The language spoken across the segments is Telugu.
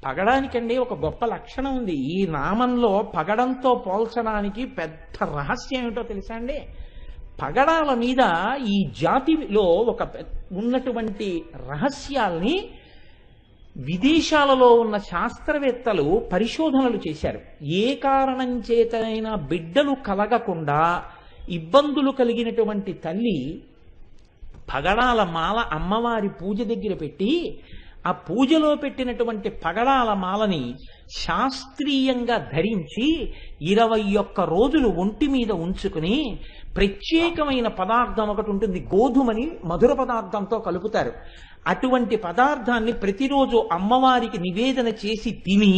పగడానికండి ఒక గొప్ప లక్షణం ఉంది. ఈ నామంలో పగడంతో పోల్చడానికి పెద్ద రహస్యం ఏమిటో తెలుసా అండి? పగడాల మీద ఈ జాతిలో ఉన్నటువంటి రహస్యాల్ని విదేశాలలో ఉన్న శాస్త్రవేత్తలు పరిశోధనలు చేశారు. ఏ కారణం చేతనైనా బిడ్డలు కలగకుండా ఇబ్బందులు కలిగినటువంటి తల్లి పగడాల మాల అమ్మవారి పూజ దగ్గర పెట్టి ఆ పూజలో పెట్టినటువంటి పగడాల మాలని శాస్త్రీయంగా ధరించి 21 రోజులు ఒంటి మీద ఉంచుకుని ప్రత్యేకమైన పదార్థం ఒకటి ఉంటుంది, గోధుమని మధుర పదార్థంతో కలుపుతారు. అటువంటి పదార్థాన్ని ప్రతిరోజు అమ్మవారికి నివేదన చేసి తిని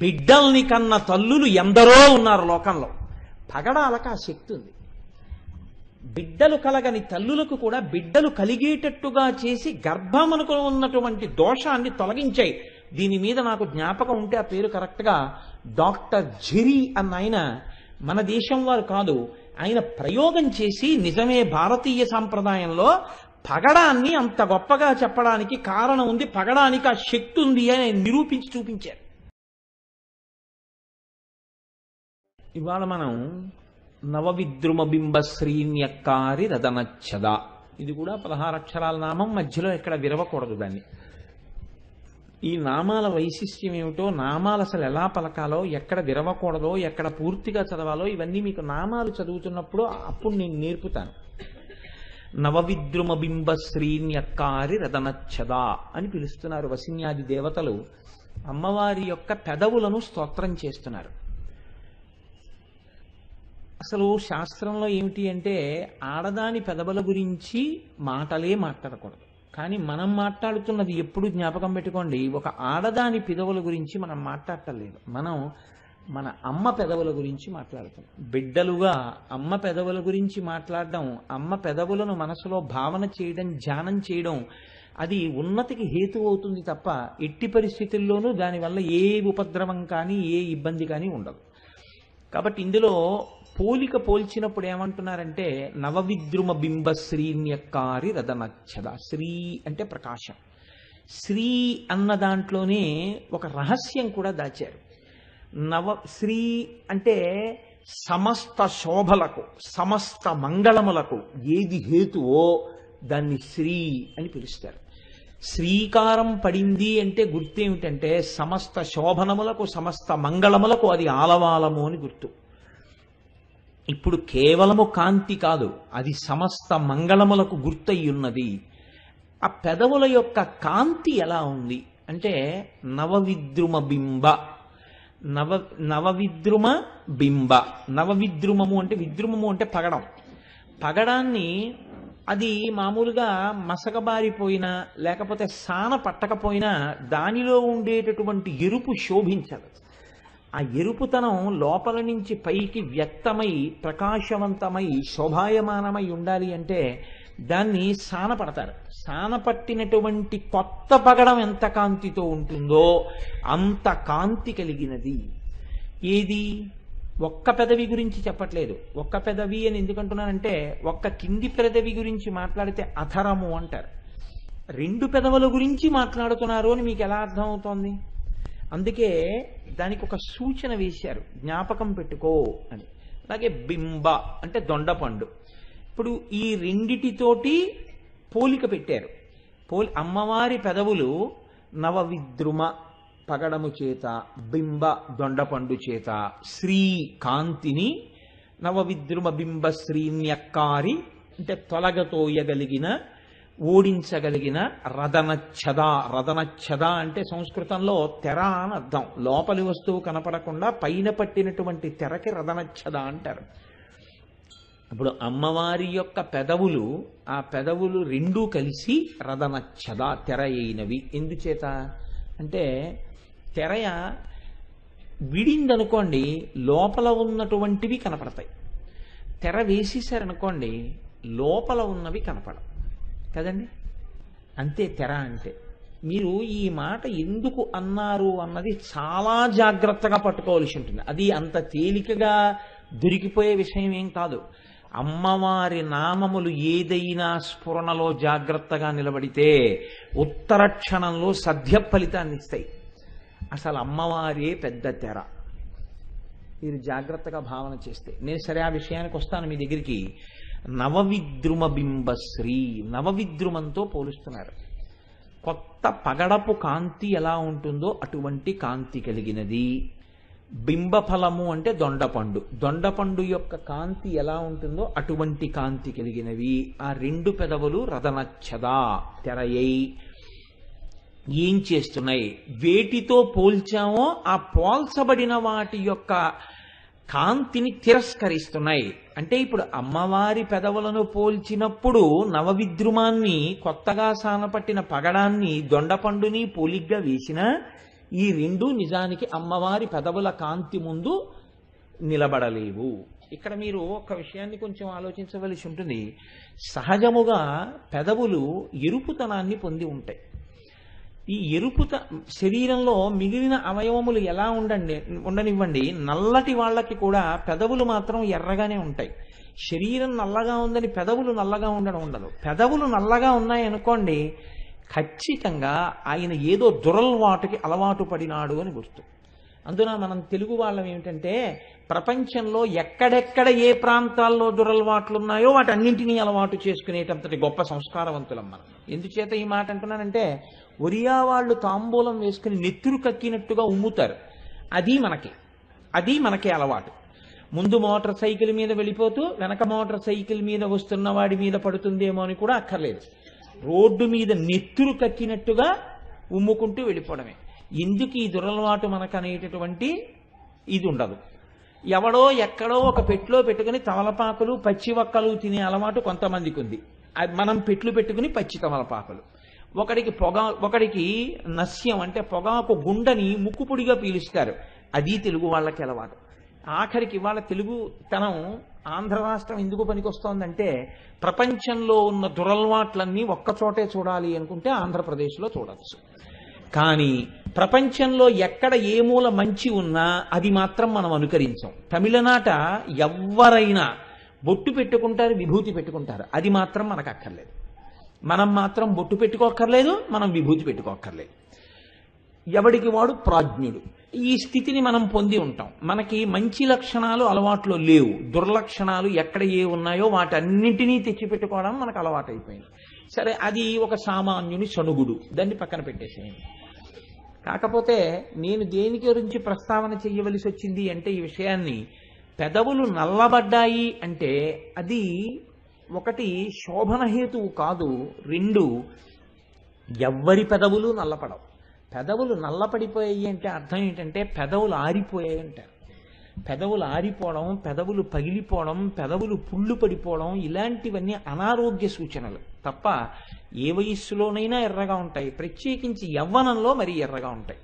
బిడ్డల్ని కన్న తల్లులు ఎందరో ఉన్నారు లోకంలో. పగడాలకు ఆ శక్తి ఉంది. బిడ్డలు కలగని తల్లులకు కూడా బిడ్డలు కలిగేటట్టుగా చేసి గర్భమునకు ఉన్నటువంటి దోషాన్ని తొలగించాయి. దీని మీద నాకు జ్ఞాపకం ఉంటే ఆ పేరు కరెక్ట్గా డాక్టర్ జెరీ అన్న ఆయన, మన దేశం వారు కాదు, ఆయన ప్రయోగం చేసి నిజమే భారతీయ సాంప్రదాయంలో పగడాన్ని అంత గొప్పగా చెప్పడానికి కారణం ఉంది, పగడానికి ఆ శక్తి ఉంది అని నిరూపించి చూపించారు. ఇవాళ మనం నవవిద్రుమ బింబ శ్రీన్యక్కారి రదనచ్చద, ఇది కూడా 16 అక్షరాల నామం, మధ్యలో ఎక్కడ విరవకూడదు దాన్ని. ఈ నామాల వైశిష్ట్యం ఏమిటో, నామాలు అసలు ఎలా పలకాలో, ఎక్కడ విరవకూడదో, ఎక్కడ పూర్తిగా చదవాలో, ఇవన్నీ మీకు నామాలు చదువుతున్నప్పుడు అప్పుడు నేను నేర్పుతాను. నవవిద్రుమ బింబ శ్రీన్యక్కారి రదనచ్చద అని పిలుస్తున్నారు వసిన్యాది దేవతలు. అమ్మవారి యొక్క పెదవులను స్తోత్రం చేస్తున్నారు. అసలు శాస్త్రంలో ఏమిటి అంటే ఆడదాని పెదవుల గురించి మాటలే మాట్లాడకూడదు. కానీ మనం మాట్లాడుతున్నది ఎప్పుడు జ్ఞాపకం పెట్టుకోండి, ఒక ఆడదాని పెదవుల గురించి మనం మాట్లాడటలేదు. మనం మన అమ్మ పెదవుల గురించి మాట్లాడుతున్నాం. బిడ్డలుగా అమ్మ పెదవుల గురించి మాట్లాడడం, అమ్మ పెదవులను మనసులో భావన చేయడం, ధ్యానం చేయడం, అది ఉన్నతికి హేతు అవుతుంది తప్ప ఎట్టి పరిస్థితుల్లోనూ దానివల్ల ఏ ఉపద్రవం కానీ ఏ ఇబ్బంది కానీ ఉండదు. కాబట్టి ఇందులో పోలిక పోల్చినప్పుడు ఏమంటున్నారంటే నవవిద్రుమ బింబ శ్రీన్యక్కారి రదనచ్చద. శ్రీ అంటే ప్రకాశం. శ్రీ అన్న దాంట్లోనే ఒక రహస్యం కూడా దాచారు. శ్రీ అంటే సమస్త శోభలకు, సమస్త మంగళములకు ఏది హేతువో దాన్ని శ్రీ అని పిలుస్తారు. శ్రీకారం పడింది అంటే గుర్తేమిటంటే సమస్త శోభనములకు, సమస్త మంగళములకు అది ఆలవాలము అని గుర్తు. ఇప్పుడు కేవలము కాంతి కాదు, అది సమస్త మంగళములకు గుర్తయ్యున్నది. ఆ పెదవుల యొక్క కాంతి ఎలా ఉంది అంటే నవవిద్రుమ బింబ, నవవిద్రుమ బింబ. నవవిద్రుమము అంటే, విద్రుమము అంటే పగడం. పగడాన్ని అది మామూలుగా మసకబారిపోయినా లేకపోతే సాన పట్టకపోయినా దానిలో ఉండేటటువంటి ఎరుపు శోభించదు. ఆ ఎరుపుతనం లోపల నుంచి పైకి వ్యక్తమై ప్రకాశవంతమై శోభాయమానమై ఉండాలి అంటే దాన్ని సానపడతారు. సానపట్టినటువంటి కొత్త పగడం ఎంత కాంతితో ఉంటుందో అంత కాంతి కలిగినది. ఏది? ఒక్క పెదవి గురించి చెప్పట్లేదు. ఒక్క పెదవి అని ఎందుకంటున్నానంటే ఒక్క కింది పెదవి గురించి మాట్లాడితే అధరము అంటారు. 2 పెదవుల గురించి మాట్లాడుతున్నారు అని మీకు ఎలా అర్థం అవుతోంది? అందుకే దానికి ఒక సూచన వేశారు, జ్ఞాపకం పెట్టుకో అని. అలాగే బింబ అంటే దొండపండు. ఇప్పుడు ఈ రెండిటితోటి పోలిక పెట్టారు. అమ్మవారి పెదవులు నవవిద్రుమ పగడము చేత, బింబ దొండపండు చేత, శ్రీ కాంతిని నవవిద్రుమ బింబ శ్రీన్యక్కారి అంటే తొలగతోయగలిగిన, ఓడించగలిగిన రదనచ్చద. రదనచ్చద అంటే సంస్కృతంలో తెర అని అర్థం. లోపలి వస్తువు కనపడకుండా పైన పట్టినటువంటి తెరకి రదనచ్చద అంటారు. ఇప్పుడు అమ్మవారి యొక్క పెదవులు, ఆ పెదవులు 2 కలిసి రదనచ్చద తెర అయినవి. ఎందుచేత అంటే తెరయ విడిందనుకోండి లోపల ఉన్నటువంటివి కనపడతాయి. తెర వేసేసారనుకోండి లోపల ఉన్నవి కనపడవు కదండి. అంతే తెర అంటే. మీరు ఈ మాట ఎందుకు అన్నారు అన్నది చాలా జాగ్రత్తగా పట్టుకోవాల్సి ఉంటుంది. అది అంత తేలికగా దొరికిపోయే విషయం ఏం కాదు. అమ్మవారి నామములు ఏదైనా స్ఫురణలో జాగ్రత్తగా నిలబడితే ఉత్తర క్షణంలో సద్య ఫలితాన్ని ఇస్తాయి. అసలు అమ్మవారే పెద్ద తెర. మీరు జాగ్రత్తగా భావన చేస్తే, నేను సరే ఆ విషయానికి వస్తాను మీ దగ్గరికి. నవవిద్రుమ బింబశ్రీ, నవవిద్రుమంతో పోలుస్తున్నారు. కొత్త పగడపు కాంతి ఎలా ఉంటుందో అటువంటి కాంతి కలిగినది. బింబఫలము అంటే దొండపండు, దొండపండు యొక్క కాంతి ఎలా ఉంటుందో అటువంటి కాంతి కలిగినవి. ఆ రెండు పెదవులు రదనచ్చదా, తెరయై ఏం చేస్తున్నాయి? వేటితో పోల్చామో ఆ పోల్చబడిన వాటి యొక్క కాంతిని తిరస్కరిస్తున్నాయి. అంటే ఇప్పుడు అమ్మవారి పెదవులను పోల్చినప్పుడు నవవిద్రుమాన్ని, కొత్తగా సానపట్టిన పగడాన్ని, దొండపండుని పోలిగ్గా వేసినా ఈ రెండు నిజానికి అమ్మవారి పెదవుల కాంతి ముందు నిలబడలేవు. ఇక్కడ మీరు ఒక విషయాన్ని కొంచెం ఆలోచించవలసి ఉంటుంది. సహజముగా పెదవులు ఎరుపుతనాన్ని పొంది ఉంటాయి. ఈ శరీరంలో మిగిలిన అవయవములు ఎలా ఉండనివ్వండి, నల్లటి వాళ్ళకి కూడా పెదవులు మాత్రం ఎర్రగానే ఉంటాయి. శరీరం నల్లగా ఉందని పెదవులు నల్లగా ఉండదు. పెదవులు నల్లగా ఉన్నాయనుకోండి, ఖచ్చితంగా ఆయన ఏదో దురలవాటుకి అలవాటు పడినాడు అని గుర్తు. అందున మనం తెలుగు వాళ్ళం ఏమిటంటే, ప్రపంచంలో ఎక్కడెక్కడ ఏ ప్రాంతాల్లో దురలవాట్లు ఉన్నాయో వాటన్నింటినీ అలవాటు చేసుకునేటంతటి గొప్ప సంస్కారవంతులం మనం. ఎందుచేత ఈ మాట అంటున్నానంటే, ఒరియా వాళ్ళు తాంబూలం వేసుకుని నెత్తురు కక్కినట్టుగా ఉమ్ముతారు. అది మనకి అలవాటు. ముందు మోటార్ సైకిల్ మీద వెళ్ళిపోతూ వెనక మోటార్ సైకిల్ మీద వస్తున్న వాడి మీద పడుతుందేమో అని కూడా అక్కర్లేదు. రోడ్డు మీద నెత్తురు కక్కినట్టుగా ఉమ్ముకుంటూ వెళ్ళిపోవడమే. ఎందుకు ఈ దురలవాటు మనకు అనేటటువంటి ఇది ఉండదు. ఎవడో ఎక్కడో ఒక పెట్టులో పెట్టుకుని తమలపాకులు పచ్చి వక్కలు తినే అలవాటు కొంతమందికి ఉంది. మనం పెట్లు పెట్టుకుని పచ్చి తమలపాకులు. ఒకడికి నస్యం అంటే పొగాకు గుండని ముక్కుపుడిగా పీలుస్తారు. అది తెలుగు వాళ్ళకి అలవాటు. ఆఖరికి వాళ్ళ తెలుగుతనం ఆంధ్ర రాష్ట్రం ఎందుకు పనికొస్తోందంటే, ప్రపంచంలో ఉన్న దురలవాట్లన్నీ ఒక్కచోటే చూడాలి అనుకుంటే ఆంధ్రప్రదేశ్లో చూడవచ్చు. కానీ ప్రపంచంలో ఎక్కడ ఏ మూల మంచి ఉన్నా అది మాత్రం మనం అనుకరించాం. తమిళనాట ఎవ్వరైనా బొట్టు పెట్టుకుంటారు, విభూతి పెట్టుకుంటారు. అది మాత్రం మనకు అక్కర్లేదు. మనం మాత్రం బొట్టు పెట్టుకోక్కర్లేదు, మనం విభూతి పెట్టుకోక్కర్లేదు. ఎవడికి వాడు ప్రాజ్ఞుడు. ఈ స్థితిని మనం పొంది ఉంటాం. మనకి మంచి లక్షణాలు అలవాట్లో లేవు. దుర్లక్షణాలు ఎక్కడ ఏ ఉన్నాయో వాటన్నింటినీ తెచ్చిపెట్టుకోవడం మనకు అలవాటు అయిపోయింది. సరే, అది ఒక సామాన్యుని సణుగుడు, దాన్ని పక్కన పెట్టేసేయండి. కాకపోతే నేను దేని గురించి ప్రస్తావన చెయ్యవలసి వచ్చింది అంటే, ఈ విషయాన్ని, పెదవులు నల్లబడ్డాయి అంటే అది ఒకటి శోభన హేతువు కాదు. రెండు, ఎవ్వరి పెదవులు నల్లపడవు. పెదవులు నల్లపడిపోయాయి అంటే అర్థం ఏంటంటే పెదవులు ఆరిపోయాయి అంటారు. పెదవులు ఆరిపోవడం, పెదవులు పగిలిపోవడం, పెదవులు పుళ్ళు పడిపోవడం, ఇలాంటివన్నీ అనారోగ్య సూచనలు తప్ప ఏ వయస్సులోనైనా ఎర్రగా ఉంటాయి. ప్రత్యేకించి యవ్వనంలో మరీ ఎర్రగా ఉంటాయి.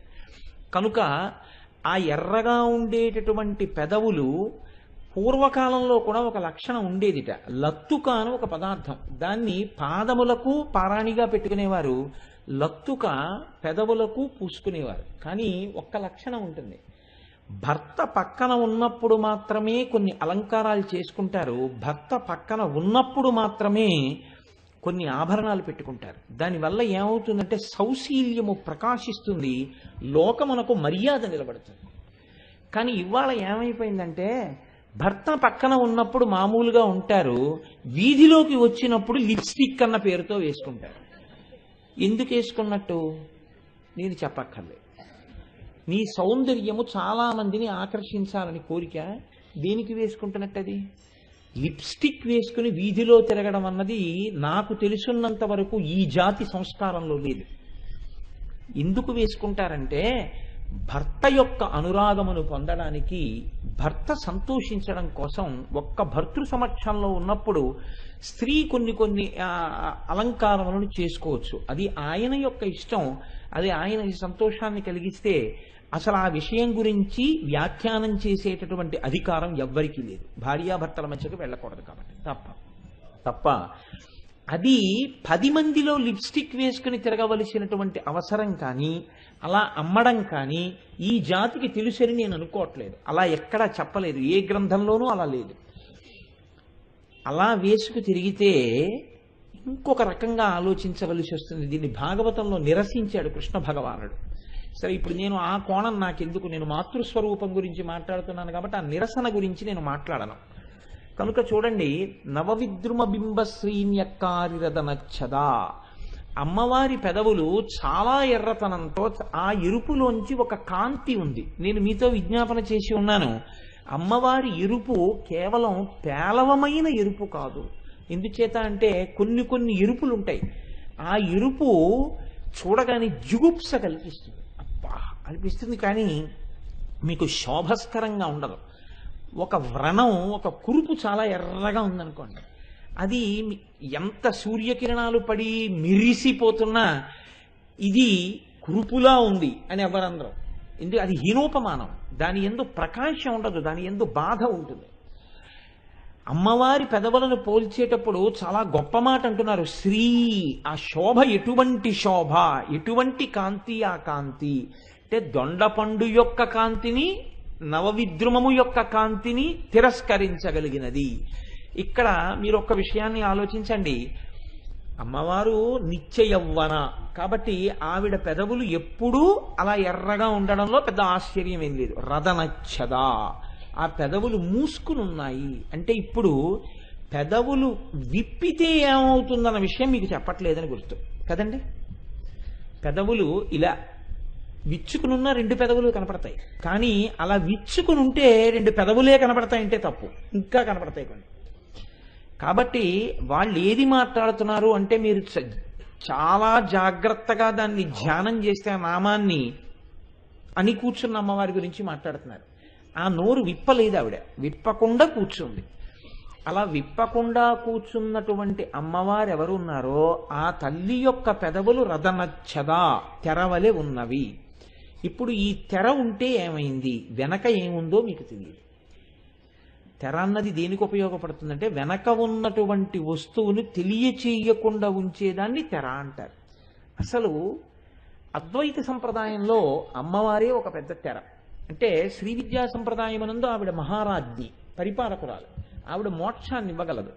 కనుక ఆ ఎర్రగా ఉండేటటువంటి పెదవులు పూర్వకాలంలో కూడా ఒక లక్షణం ఉండేదిట. లత్తుక అని ఒక పదార్థం, దాన్ని పాదములకు పారాణిగా పెట్టుకునేవారు. లత్తుక పెదవులకు పూసుకునేవారు. కానీ ఒక్క లక్షణం ఉంటుంది, భర్త పక్కన ఉన్నప్పుడు మాత్రమే కొన్ని అలంకారాలు చేసుకుంటారు, భర్త పక్కన ఉన్నప్పుడు మాత్రమే కొన్ని ఆభరణాలు పెట్టుకుంటారు. దానివల్ల ఏమవుతుందంటే సౌశీల్యము ప్రకాశిస్తుంది, లోకమునకు మర్యాద నిలబడుతుంది. కానీ ఇవాళ ఏమైపోయిందంటే, భర్త పక్కన ఉన్నప్పుడు మామూలుగా ఉంటారు, వీధిలోకి వచ్చినప్పుడు లిప్స్టిక్ అన్న పేరుతో వేసుకుంటారు. ఎందుకు వేసుకున్నట్టు నేను చెప్పక్కర్లేదు. నీ సౌందర్యము చాలా మందిని ఆకర్షించాలని కోరిక, దేనికి వేసుకుంటున్నట్టు? అది లిప్స్టిక్ వేసుకుని వీధిలో తిరగడం అన్నది నాకు తెలుసున్నంత వరకు ఈ జాతి సంస్కారంలో లేదు. ఎందుకు వేసుకుంటారంటే, భర్త యొక్క అనురాగమును పొందడానికి, భర్త సంతోషించడం కోసం. ఒక్క భర్తృ సమక్షంలో ఉన్నప్పుడు స్త్రీ కొన్ని అలంకారములను చేసుకోవచ్చు. అది ఆయన యొక్క ఇష్టం, అది ఆయన సంతోషాన్ని కలిగిస్తే అసలు ఆ విషయం గురించి వ్యాఖ్యానం చేసేటటువంటి అధికారం ఎవ్వరికీ లేదు. భార్యాభర్తల మధ్యకు వెళ్ళకూడదు కాబట్టి తప్ప అది 10 మందిలో లిప్స్టిక్ వేసుకుని తిరగవలసినటువంటి అవసరం కానీ, అలా అమ్మడం కానీ ఈ జాతికి తెలుసని నేను అనుకోవట్లేదు. అలా ఎక్కడా చెప్పలేదు, ఏ గ్రంథంలోనూ అలా లేదు. అలా వేసుకు తిరిగితే ఇంకొక రకంగా ఆలోచించవలసి వస్తుంది. దీన్ని భాగవతంలో నిరసించాడు కృష్ణ భగవానుడు. సరే, ఇప్పుడు నేను ఆ కోణం నాకెందుకు, నేను మాతృస్వరూపం గురించి మాట్లాడుతున్నాను కాబట్టి ఆ నిరసన గురించి నేను మాట్లాడను. కనుక చూడండి, నవవిద్రుమ బింబ శ్రీన్యక్కారిరదనచ్చదా, అమ్మవారి పెదవులు చాలా ఎర్రతనంతో ఆ ఎరుపులోంచి ఒక కాంతి ఉంది. నేను మీతో విజ్ఞాపన చేసి ఉన్నాను, అమ్మవారి ఎరుపు కేవలం పేలవమైన ఎరుపు కాదు. ఎందుచేత అంటే కొన్ని ఎరుపులు ఉంటాయి, ఆ ఎరుపు చూడగానే జుగుప్స కల్పిస్తుంది, అబ్బా అనిపిస్తుంది, కానీ మీకు శోభస్కరంగా ఉండదు. ఒక వ్రణం, ఒక కురుపు చాలా ఎర్రగా ఉందనుకోండి, అది ఎంత సూర్యకిరణాలు పడి మిరిసిపోతున్నా ఇది కురుపులా ఉంది అని ఎవరందరూ, ఎందుకు అది హీనోపమానం, దాని యందు ప్రకాశం ఉండదు, దాని యందు బాధ ఉంటుంది. అమ్మవారి పెదవులను పోల్చేటప్పుడు చాలా గొప్ప మాట అంటున్నారు, శ్రీ, ఆ శోభ ఎటువంటి శోభ, ఎటువంటి కాంతి ఆ కాంతి అంటే దొండపండు యొక్క కాంతిని, నవవిద్రుమము యొక్క కాంతిని తిరస్కరించగలిగినది. ఇక్కడ మీరు ఒక్క విషయాన్ని ఆలోచించండి, అమ్మవారు నిత్య యవ్వన కాబట్టి ఆవిడ పెదవులు ఎప్పుడూ అలా ఎర్రగా ఉండడంలో పెద్ద ఆశ్చర్యం ఏం లేదు. రదనచ్చదా, ఆ పెదవులు మూసుకుని ఉన్నాయి అంటే ఇప్పుడు పెదవులు విప్పితే ఏమవుతుందన్న విషయం మీకు చెప్పట్లేదని గుర్తు కదండి. పెదవులు ఇలా విచ్చుకునున్న రెండు పెదవులు కనపడతాయి, కానీ అలా విచ్చుకుని ఉంటే రెండు పెదవులే కనపడతాయంటే తప్పు, ఇంకా కనపడతాయి కొన్ని. కాబట్టి వాళ్ళు ఏది మాట్లాడుతున్నారు అంటే మీరు చాలా జాగ్రత్తగా దాన్ని ధ్యానం చేస్తే ఆ నామాన్ని అని కూర్చున్న అమ్మవారి గురించి మాట్లాడుతున్నారు. ఆ నోరు విప్పలేదు ఆవిడ, విప్పకుండా కూర్చుంది. అలా విప్పకుండా కూర్చున్నటువంటి అమ్మవారు ఎవరున్నారో ఆ తల్లి యొక్క పెదవులు రదనచ్చదా, తెరవలే ఉన్నవి. ఇప్పుడు ఈ తెర ఉంటే ఏమైంది, వెనక ఏముందో మీకు తెలియదు. తెర అన్నది దేనికి ఉపయోగపడుతుందంటే వెనక ఉన్నటువంటి వస్తువుని తెలియచేయకుండా ఉంచేదాన్ని తెర అంటారు. అసలు అద్వైత సంప్రదాయంలో అమ్మవారే ఒక పెద్ద తెర. అంటే శ్రీ విద్యా సంప్రదాయమునందు ఆవిడ మహారాజ్ఞి, పరిపాలకురాలు, ఆవిడ మోక్షాన్ని ఇవ్వగలదు.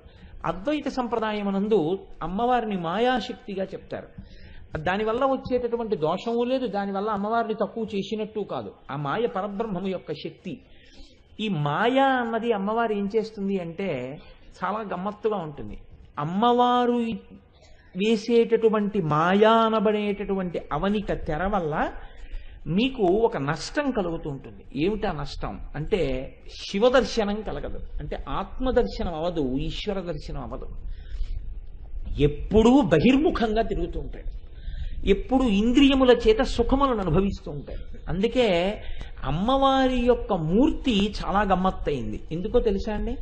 అద్వైత సంప్రదాయమునందు అమ్మవారిని మాయాశక్తిగా చెప్తారు. దానివల్ల వచ్చేటటువంటి దోషము లేదు, దానివల్ల అమ్మవారిని తక్కువ చేసినట్టు కాదు. ఆ మాయ పరబ్రహ్మము యొక్క శక్తి. ఈ మాయ అన్నది అమ్మవారు ఏం చేస్తుంది అంటే చాలా గమ్మత్తుగా ఉంటుంది. అమ్మవారు వేసేటటువంటి మాయా అనబడేటటువంటి అవనిక తెర వల్ల మీకు ఒక నష్టం కలుగుతూ ఉంటుంది. ఏమిటా నష్టం అంటే శివదర్శనం కలగదు, అంటే ఆత్మదర్శనం అవదు, ఈశ్వర దర్శనం అవదు. ఎప్పుడూ బహిర్ముఖంగా తిరుగుతూ ఉంటాడు, ఎప్పుడు ఇంద్రియముల చేత సుఖములను అనుభవిస్తూ ఉంటాడు. అందుకే అమ్మవారి యొక్క మూర్తి చాలా గమ్మత్తయింది. ఎందుకో తెలుసా అండి?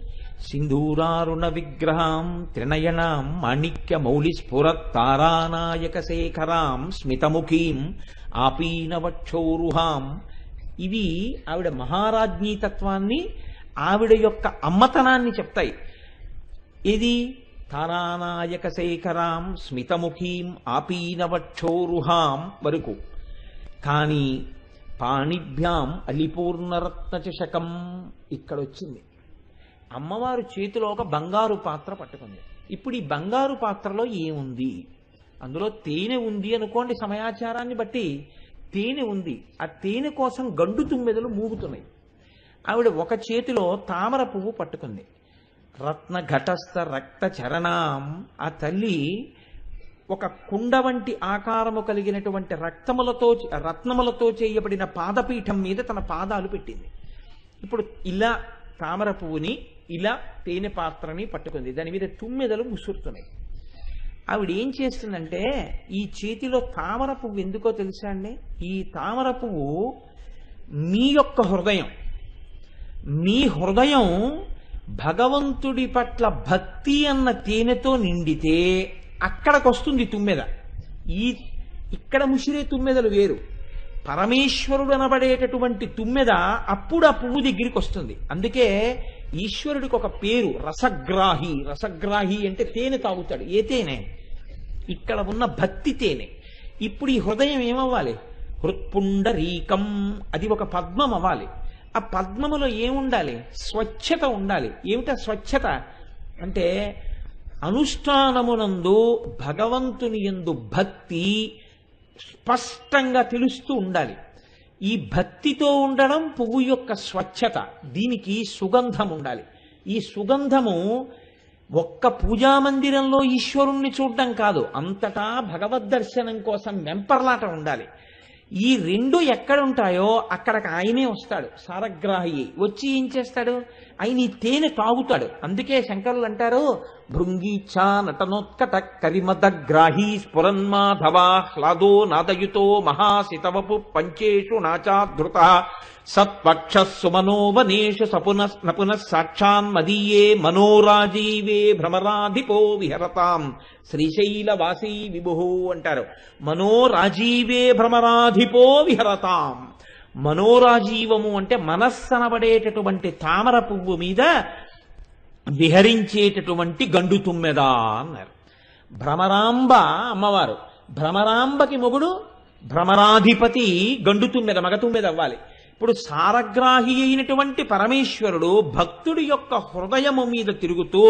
సింధూరారుణ విగ్రహం త్రినయనాం మాణిక్య మౌళి స్ఫురత్తారానాయక శేఖరాం స్మితముఖీం ఆపీనవక్షోరుహాం. ఇవి ఆవిడ మహారాజ్ఞీ తత్వాన్ని, ఆవిడ యొక్క అమ్మతనాన్ని చెప్తాయి. ఇది తారానాయక శేఖరాం స్మితముఖీం ఆపీనవక్షోరుహాం వరకు. కానీ పాణిభ్యాం అలిపూర్ణరత్న చషకం ఇక్కడొచ్చింది. అమ్మవారు చేతిలో ఒక బంగారు పాత్ర పట్టుకుంది. ఇప్పుడు ఈ బంగారు పాత్రలో ఏముంది? అందులో తేనె ఉంది అనుకోండి, సమయాచారాన్ని బట్టి తేనె ఉంది. ఆ తేనె కోసం గండు తుమ్మెదలు మూగుతున్నాయి. ఆవిడ ఒక చేతిలో తామర పువ్వు పట్టుకుంది. రత్న ఘటస్థ రక్త చరణాం, ఆ తల్లి ఒక కుండ వంటి ఆకారము కలిగినటువంటి రత్నములతో చేయబడిన పాదపీఠం మీద తన పాదాలు పెట్టింది. ఇప్పుడు ఇలా తామర పువ్వుని, ఇలా తేనె పాత్రని పట్టుకుంది. దాని మీద తుమ్మెదలు ముసురుతున్నాయి. ఆవిడ ఏం చేస్తుందంటే, ఈ చేతిలో తామర పువ్వు ఎందుకో తెలుసా అండి? ఈ తామర పువ్వు మీ యొక్క హృదయం, మీ హృదయం భగవంతుడి పట్ల భక్తి అన్న తేనెతో నిండితే అక్కడికి వస్తుంది తుమ్మెద. ఇక్కడ ముసిరే తుమ్మెదలు వేరు, పరమేశ్వరుడు అనబడేటటువంటి తుమ్మెద అప్పుడు ఆ పువ్వు దగ్గరికి వస్తుంది. అందుకే ఈశ్వరుడికి ఒక పేరు రసగ్రాహి. రసగ్రాహి అంటే తేనె తాగుతాడు. ఏ తేనె? ఇక్కడ ఉన్న భక్తి తేనె. ఇప్పుడు ఈ హృదయం ఏమవ్వాలి? హృత్పుండరీకం, అది ఒక పద్మం అవ్వాలి. ఆ పద్మములో ఏముండాలి? స్వచ్ఛత ఉండాలి. ఏమిటా స్వచ్ఛత అంటే అనుష్ఠానమునందు భగవంతుని యందు భక్తి స్పష్టంగా తెలుస్తూ ఉండాలి. ఈ భక్తితో ఉండడం పువ్వు యొక్క స్వచ్ఛత, దీనికి సుగంధం ఉండాలి. ఈ సుగంధము ఒక్క పూజామందిరంలో ఈశ్వరుణ్ణి చూడడం కాదు, అంతటా భగవద్ దర్శనం కోసం వెంపర్లాట ఉండాలి. ఈ రెండు ఎక్కడ ఉంటాయో అక్కడికి ఆయనే వస్తాడు, సారగ్రాహి వచ్చి ఏం చేస్తాడు, ఆయన ఈ తేనె తాగుతాడు. అందుకే శంకరులు అంటారు, భృంగీఛా నటనోత్కట కరిమదగ్రాహీ స్ఫురన్మాధవా హ్లాదో నాదయుతో మహాసితవపు పంచేషు నాచాధృత సత్పక్ష సుమనోవనేషు సపున సాక్షాన్ మదీయే మనోరాజీవే భ్రమరాధిపో విహరతాం శ్రీశైలవాసీ విభు అంటారు. మనోరాజీవే భ్రమరాధిపో విహరతాం. మనోరాజీవము అంటే మనస్సనబడేటటువంటి తామర పువ్వు మీద విహరించేటటువంటి గండు తుమ్మెదా అన్నారు. భ్రమరాంబ అమ్మవారు, భ్రమరాంబకి మొగుడు భ్రమరాధిపతి గండు తుమ్మెద, మగ తుమ్మెద అవ్వాలి. ఇప్పుడు సారగ్రాహి అయినటువంటి పరమేశ్వరుడు భక్తుడి యొక్క హృదయము మీద తిరుగుతూ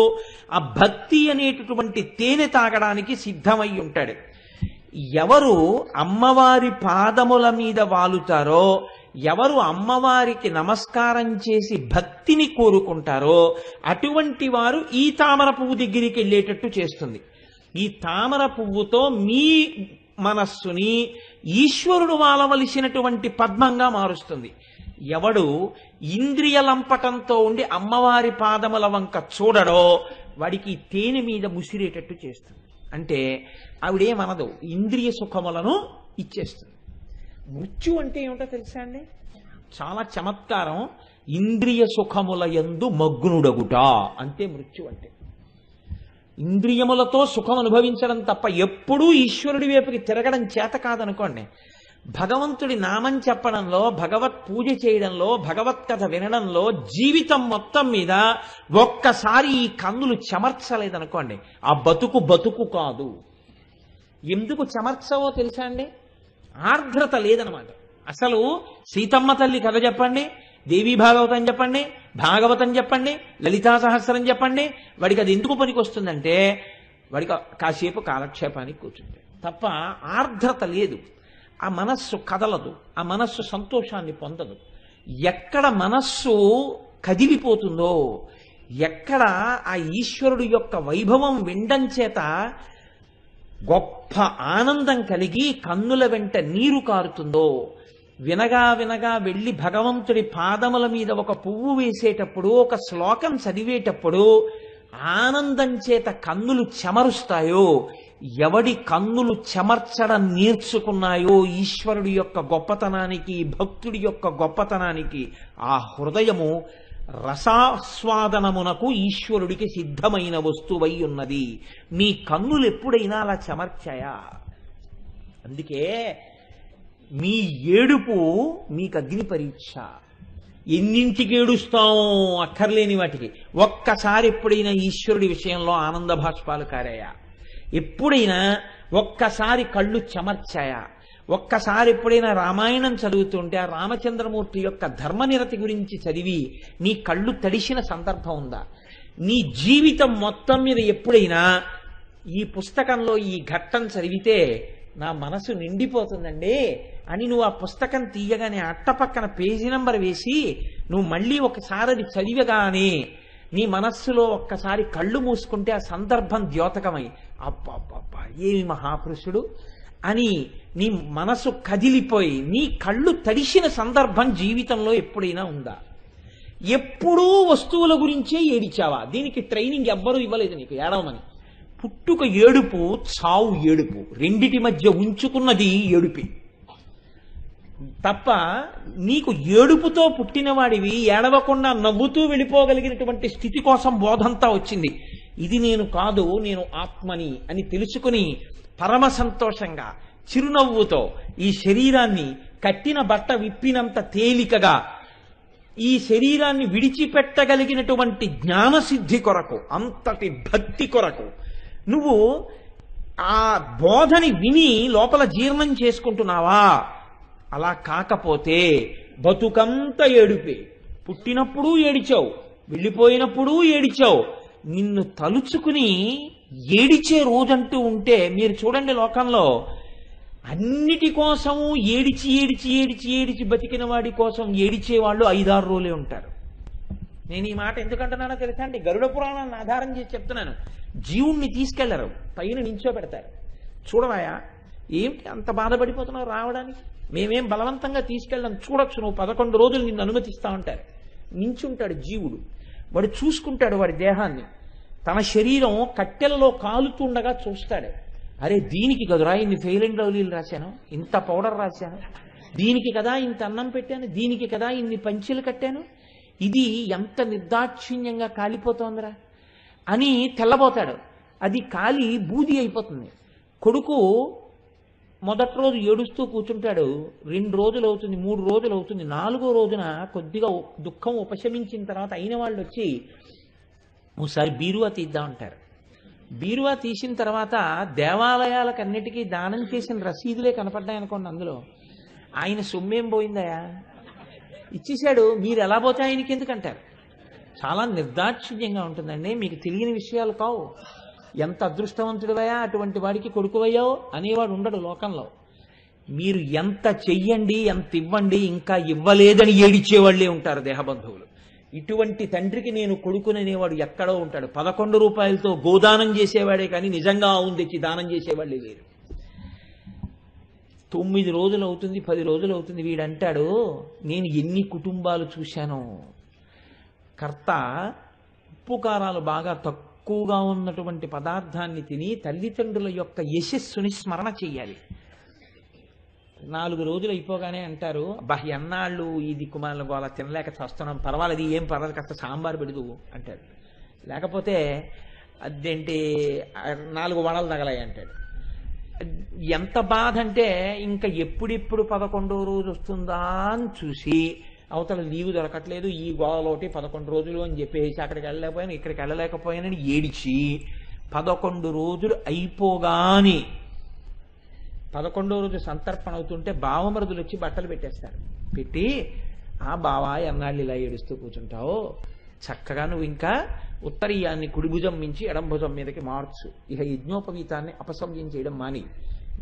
ఆ భక్తి అనేటటువంటి తేనె తాగడానికి సిద్ధమై ఉంటాడు. ఎవరు అమ్మవారి పాదముల మీద వాలుతారో, ఎవరు అమ్మవారికి నమస్కారం చేసి భక్తిని కోరుకుంటారో అటువంటి వారు ఈ తామర పువ్వు దగ్గరికి వెళ్ళేటట్టు చేస్తుంది. ఈ తామర పువ్వుతో మీ మనస్సుని ఈశ్వరుడు వాలవలసినటువంటి పద్మంగా మారుస్తుంది. ఎవడు ఇంద్రియ లంపటంతో ఉండి అమ్మవారి పాదముల వంక చూడడో వాడికి తేనె మీద ముసిరేటట్టు చేస్తుంది. అంటే ఆవిడేమనదు, ఇంద్రియ సుఖములను ఇచ్చేస్తుంది. మృత్యు అంటే ఏమిటో తెలుసా అండి? చాలా చమత్కారం. ఇంద్రియ సుఖముల యందు మగ్నుడగుట అంతే మృత్యు అంటే. ఇంద్రియములతో సుఖం అనుభవించడం తప్ప ఎప్పుడూ ఈశ్వరుడి వైపుకి తిరగడం చేత కాదనుకోండి. భగవంతుడి నామం చెప్పడంలో, భగవత్ పూజ చేయడంలో, భగవత్ కథ వినడంలో జీవితం మొత్తం మీద ఒక్కసారి ఈ కన్నులు చెమర్చలేదనుకోండి, ఆ బతుకు కాదు. ఎందుకు చెమర్చవో తెలుసా అండి? ఆర్ద్రత లేదనమాట. అసలు సీతమ్మ తల్లి కథ చెప్పండి, దేవీ భాగవతం చెప్పండి, భాగవతం చెప్పండి, లలితా సహస్రం చెప్పండి, వాడికి అది ఎందుకు పనికి వస్తుందంటే వాడికి కాసేపు కాలక్షేపానికి కూర్చుంటే తప్ప ఆర్ద్రత లేదు. ఆ మనస్సు కదలదు, ఆ మనస్సు సంతోషాన్ని పొందదు. ఎక్కడ మనస్సు కదిలిపోతుందో, ఎక్కడ ఆ ఈశ్వరుడు యొక్క వైభవం వినడం చేత గొప్ప ఆనందం కలిగి కన్నుల వెంట నీరు కారుతుందో, వినగా వినగా వెళ్ళి భగవంతుడి పాదముల మీద ఒక పువ్వు వేసేటప్పుడు, ఒక శ్లోకం చదివేటప్పుడు ఆనందం చేత కన్నులు చెమరుస్తాయో, ఎవడి కన్నులు చెమర్చడం నేర్చుకున్నాయో ఈశ్వరుడి యొక్క గొప్పతనానికి, భక్తుడి యొక్క గొప్పతనానికి, ఆ హృదయము రసాస్వాదనమునకు ఈశ్వరుడికి సిద్ధమైన వస్తువై ఉన్నది. మీ కన్నులు ఎప్పుడైనా అలా చెమర్చాయా? అందుకే మీ ఏడుపు మీకు అగ్ని పరీక్ష. ఎన్నింటికి ఏడుస్తాం అక్కర్లేని వాటికి. ఒక్కసారి ఎప్పుడైనా ఈశ్వరుడి విషయంలో ఆనంద భాష్పాలు కారాయా? ఎప్పుడైనా ఒక్కసారి కళ్ళు చెమర్చాయా? ఒక్కసారి ఎప్పుడైనా రామాయణం చదువుతుంటే ఆ రామచంద్రమూర్తి యొక్క ధర్మనిరతి గురించి చదివి నీ కళ్ళు తడిసిన సందర్భం ఉందా? నీ జీవితం మొత్తం మీద ఎప్పుడైనా ఈ పుస్తకంలో ఈ ఘట్టం చదివితే నా మనసు నిండిపోతుందండి అని నువ్వు ఆ పుస్తకం తీయగానే అట్టపక్కన పేజీ నంబర్ వేసి నువ్వు మళ్ళీ ఒకసారి అది చదివగానే నీ మనస్సులో ఒక్కసారి కళ్ళు మూసుకుంటే ఆ సందర్భం ద్యోతకమై అబ్బా ఏమి మహాపురుషుడు అని నీ మనసు కదిలిపోయి నీ కళ్ళు తడిసిన సందర్భం జీవితంలో ఎప్పుడైనా ఉందా? ఎప్పుడూ వస్తువుల గురించే ఏడిచావా? దీనికి ట్రైనింగ్ ఎవ్వరూ ఇవ్వలేదు నీకు ఏడవమని. పుట్టుక ఏడుపు, చావు ఏడుపు, రెండిటి మధ్య ఉంచుకున్నది ఏడుపే తప్ప నీకు ఏడుపుతో పుట్టినవాడివి ఏడవకుండా నవ్వుతూ వెళ్ళిపోగలిగినటువంటి స్థితి కోసం బోధంతా వచ్చింది. ఇది నేను కాదు, నేను ఆత్మని అని తెలుసుకుని పరమ సంతోషంగా చిరునవ్వుతో ఈ శరీరాన్ని కట్టిన బట్ట విప్పినంత తేలికగా ఈ శరీరాన్ని విడిచిపెట్టగలిగినటువంటి జ్ఞానసిద్ధి కొరకు, అంతటి భక్తి కొరకు నువ్వు ఆ బోధని విని లోపల జీర్ణం చేసుకుంటున్నావా? అలా కాకపోతే బతుకంతా ఏడుపే. పుట్టినప్పుడు ఏడిచావు, వెళ్ళిపోయినప్పుడు ఏడిచావు. నిన్ను తలుచుకుని ఏడిచే రోజంటూ ఉంటే మీరు చూడండి, లోకంలో అన్నిటి కోసము ఏడిచి ఏడిచి ఏడిచి ఏడిచి బతికిన వాడి కోసం ఏడిచే వాళ్ళు 5-6 రోజులే ఉంటారు. నేను ఈ మాట ఎందుకంటున్నానో తెలుసా అండి? గరుడ పురాణాన్ని ఆధారం చేసి చెప్తున్నాను. జీవుణ్ణి తీసుకెళ్లరు, పైన నించోబెడతారు. చూడవాయా, ఏమిటి అంత బాధపడిపోతున్నావు రావడానికి? మేమేం బలవంతంగా తీసుకెళ్ళాం, చూడొచ్చు, నువ్వు 11 రోజులు నిన్ను అనుమతిస్తా ఉంటారు. నించుంటాడు జీవుడు, వాడు చూసుకుంటాడు వాడి దేహాన్ని. తన శరీరం కట్టెలలో కాలుతుండగా చూస్తాడు. అరే దీనికి కదురా ఇన్ని ఫెయిల్ అండ్ లవ్లీలు రాశాను, ఇంత పౌడర్ రాశాను, దీనికి కదా ఇంత అన్నం పెట్టాను, దీనికి కదా ఇన్ని పంచెలు కట్టాను, ఇది ఎంత నిర్దాక్షిణ్యంగా కాలిపోతోందిరా అని తెల్లబోతాడు. అది కాలి బూది అయిపోతుంది. కొడుకు మొదటి రోజు ఏడుస్తూ కూర్చుంటాడు. 2 రోజులు అవుతుంది, 3 రోజులు అవుతుంది. 4వ రోజున కొద్దిగా దుఃఖం ఉపశమించిన తర్వాత అయిన వాళ్ళు వచ్చి ఒకసారి బీరువా తీద్దామంటారు. బీరువా తీసిన తర్వాత దేవాలయాలకన్నిటికీ దానం చేసిన రసీదులే కనపడ్డాయనుకోండి. అందులో ఆయన సొమ్మేం పోయిందయా, ఇచ్చేశాడు, మీరు ఎలా పోతే ఆయనకి ఎందుకంటారు. చాలా నిర్దాక్షిణ్యంగా ఉంటుందండి. మీకు తెలియని విషయాలు కావు. ఎంత అదృష్టవంతుడివయా, అటువంటి వాడికి కొడుకువయ్యావు అనేవాడు ఉండడు లోకంలో. మీరు ఎంత చెయ్యండి, ఎంత ఇవ్వండి, ఇంకా ఇవ్వలేదని ఏడిచేవాళ్లే ఉంటారు దేహబంధువులు. ఇటువంటి తండ్రికి నేను కొడుకుననేవాడు ఎక్కడో ఉంటాడు. 11 రూపాయలతో గోదానం చేసేవాడే కానీ నిజంగా ఆవును తెచ్చి దానం చేసేవాళ్ళే లేరు. 9 రోజులు అవుతుంది, 10 రోజులు అవుతుంది. వీడంటాడు, నేను ఎన్ని కుటుంబాలు చూశానో. కర్త ఉప్పు కారాలు బాగా తక్కువగా ఉన్నటువంటి పదార్థాన్ని తిని తల్లిదండ్రుల యొక్క యశస్సుని స్మరణ చెయ్యాలి. 4 రోజులు అయిపోగానే అంటారు, అబ్బా ఎన్నాళ్ళు ఈ దిక్కుమాలను గోళ తినలేక చేస్తున్నాం, పర్వాలేదు, ఏం పర్వాలేదు, కాస్త సాంబార్ పెడదు అంటాడు. లేకపోతే అదేంటి 4 వడలు తగలాయి అంటాడు. ఎంత బాధ అంటే ఇంకా ఎప్పుడిప్పుడు 11వ రోజు వస్తుందా అని చూసి అవతల లీవు దొరకట్లేదు, ఈ గోళలోటి 11 రోజులు అని చెప్పేసి అక్కడికి వెళ్ళలేకపోయాను, ఇక్కడికి వెళ్ళలేకపోయానని ఏడిచి 11 రోజులు అయిపోగానే 11వ రోజు సంతర్పణ అవుతుంటే బావమరుదులు వచ్చి బట్టలు పెట్టేస్తారు. పెట్టి, ఆ బావా ఎన్నాళ్ళు ఇలా ఏడుస్తూ కూర్చుంటావు, చక్కగా నువ్వు ఇంకా ఉత్తరీయాన్ని కుడి భుజం మించి ఎడం భుజం మీదకి మార్చు, ఇక యజ్ఞోపవీతాన్ని అపసవ్యం చేయడం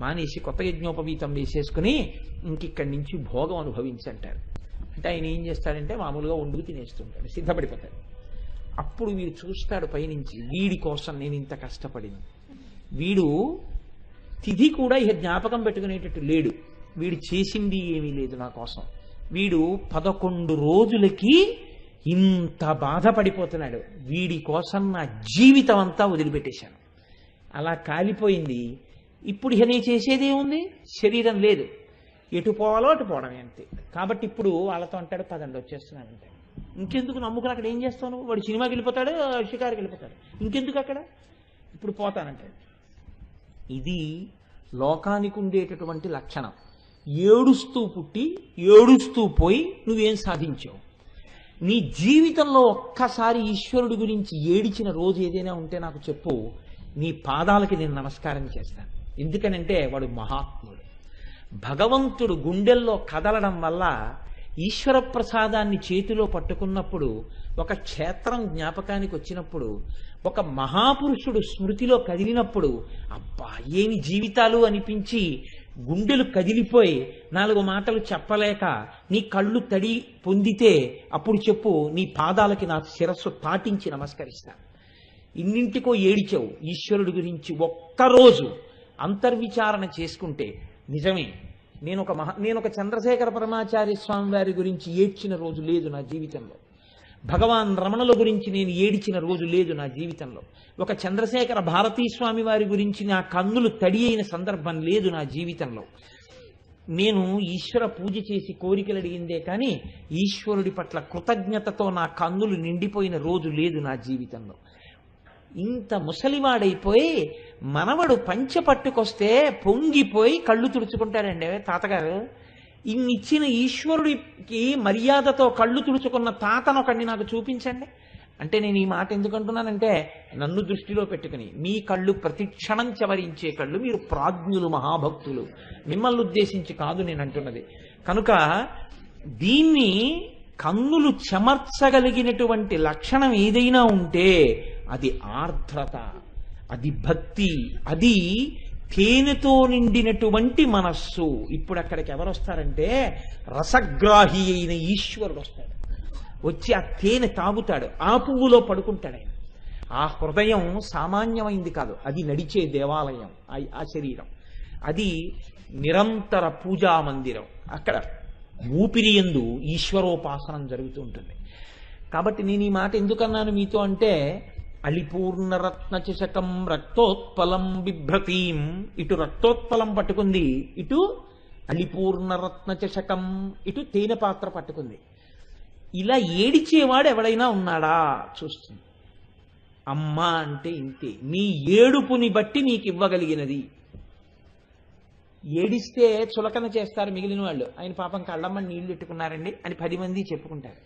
మానేసి కొత్త యజ్ఞోపవీతం వేసేసుకుని ఇంకిక్కడి నుంచి భోగం అనుభవించంటారు. అంటే ఆయన ఏం చేస్తాడంటే మామూలుగా వండుకు తినేస్తుంటాడు, సిద్ధపడిపోతాడు. అప్పుడు వీడు చూస్తాడు పైనుంచి, వీడి కోసం నేను ఇంత కష్టపడింది. వీడు తిథి కూడా ఇక జ్ఞాపకం పెట్టుకునేటట్టు లేడు, వీడు చేసింది ఏమీ లేదు నా కోసం. వీడు 11 రోజులకి ఇంత బాధపడిపోతున్నాడు. వీడి కోసం నా జీవితం అంతా వదిలిపెట్టేశాను, అలా కాలిపోయింది. ఇప్పుడు ఇక నేను చేసేదేముంది, శరీరం లేదు, ఎటు పోవాలో అటు పోవడమే అంతే. కాబట్టి ఇప్పుడు వాళ్ళతో అంటాడు, పదండి వచ్చేస్తున్నానంటే. ఇంకెందుకు నమ్ముకుని అక్కడ ఏం చేస్తాను, వాడు సినిమాకి వెళ్ళిపోతాడు, షికారుకి వెళ్ళిపోతాడు, ఇంకెందుకు అక్కడ, ఇప్పుడు పోతానంటాడు. ఇది లోకానికి ఉండేటటువంటి లక్షణం. ఏడుస్తూ పుట్టి ఏడుస్తూ పోయి నువ్వేం సాధించావు? నీ జీవితంలో ఒక్కసారి ఈశ్వరుడి గురించి ఏడిచిన రోజు ఏదైనా ఉంటే నాకు చెప్పు, నీ పాదాలకి నేను నమస్కారం చేస్తాను. ఎందుకనంటే వాడు మహాత్ముడు. భగవంతుడు గుండెల్లో కదలడం వల్ల ఈశ్వర ప్రసాదాన్ని చేతిలో పట్టుకున్నప్పుడు, ఒక క్షేత్రం జ్ఞాపకానికి వచ్చినప్పుడు, ఒక మహాపురుషుడు స్మృతిలో కదిలినప్పుడు, అబ్బా ఏమి జీవితాలు అనిపించి గుండెలు కదిలిపోయి 4 మాటలు చెప్పలేక నీ కళ్ళు తడి పొందితే అప్పుడు చెప్పు, నీ పాదాలకి నా శిరస్సు తాటించి నమస్కరిస్తాను. ఇన్నింటికో ఏడిచావు ఈశ్వరుడి గురించి ఒక్కరోజు అంతర్విచారణ చేసుకుంటే నిజమే. నేను ఒక చంద్రశేఖర పరమాచార్య స్వామి వారి గురించి ఏడ్చిన రోజు లేదు నా జీవితంలో. భగవాన్ రమణుల గురించి నేను ఏడిచిన రోజు లేదు నా జీవితంలో. ఒక చంద్రశేఖర భారతీ స్వామి వారి గురించి నా కన్నులు తడి అయిన సందర్భం లేదు నా జీవితంలో. నేను ఈశ్వర పూజ చేసి కోరికలు అడిగిందే కానీ ఈశ్వరుడి పట్ల కృతజ్ఞతతో నా కన్నులు నిండిపోయిన రోజు లేదు నా జీవితంలో. ఇంత ముసలివాడైపోయి మనవడు పంచె పట్టుకొస్తే పొంగిపోయి కళ్ళు తుడుచుకుంటాడండి తాతగారు. ఇన్నిచ్చిన ఈశ్వరుడికి మర్యాదతో కళ్ళు తుడుచుకున్న తాతనొకడిని నాకు చూపించండి అంటే, నేను ఈ మాట ఎందుకంటున్నానంటే, నన్ను దృష్టిలో పెట్టుకుని మీ కళ్ళు ప్రతిక్షణం చవరించే కళ్ళు, మీరు ప్రాజ్ఞులు, మహాభక్తులు, మిమ్మల్ని ఉద్దేశించి కాదు నేను అంటున్నది. కనుక దీన్ని కన్నులు చెమర్చగలిగినటువంటి లక్షణం ఏదైనా ఉంటే అది ఆర్ద్రత, అది భక్తి, అది తేనెతో నిండినటువంటి మనస్సు. ఇప్పుడు అక్కడికి ఎవరు వస్తారంటే రసగ్రాహి అయిన ఈశ్వరుడు వస్తాడు. వచ్చి ఆ తేనె తాగుతాడు, ఆ పువ్వులో పడుకుంటాడు ఆయన. ఆ హృదయం సామాన్యమైంది కాదు, అది నడిచే దేవాలయం. ఆ శరీరం అది నిరంతర పూజా మందిరం. అక్కడ ఊపిరి యందు ఈశ్వరోపాసనం జరుగుతూ ఉంటుంది. కాబట్టి నేను ఈ మాట ఎందుకన్నాను మీతో అంటే, అలిపూర్ణరత్న చషకం రక్తోత్పలం బిభ్రతీం, ఇటు రక్తోత్పలం పట్టుకుంది, ఇటు అలిపూర్ణరత్న చషకం, ఇటు తేనె పాత్ర పట్టుకుంది. ఇలా ఏడిచేవాడు ఎవడైనా ఉన్నాడా చూస్తుంది. అమ్మ అంటే ఇంతే, నీ ఏడుపుని బట్టి నీకు ఇవ్వగలిగినది. ఏడిస్తే చులకన చేస్తారు మిగిలిన వాళ్ళు. ఆయన పాపం కళ్ళమ్మని నీళ్లు పెట్టుకున్నారండి అని 10 మంది చెప్పుకుంటారు.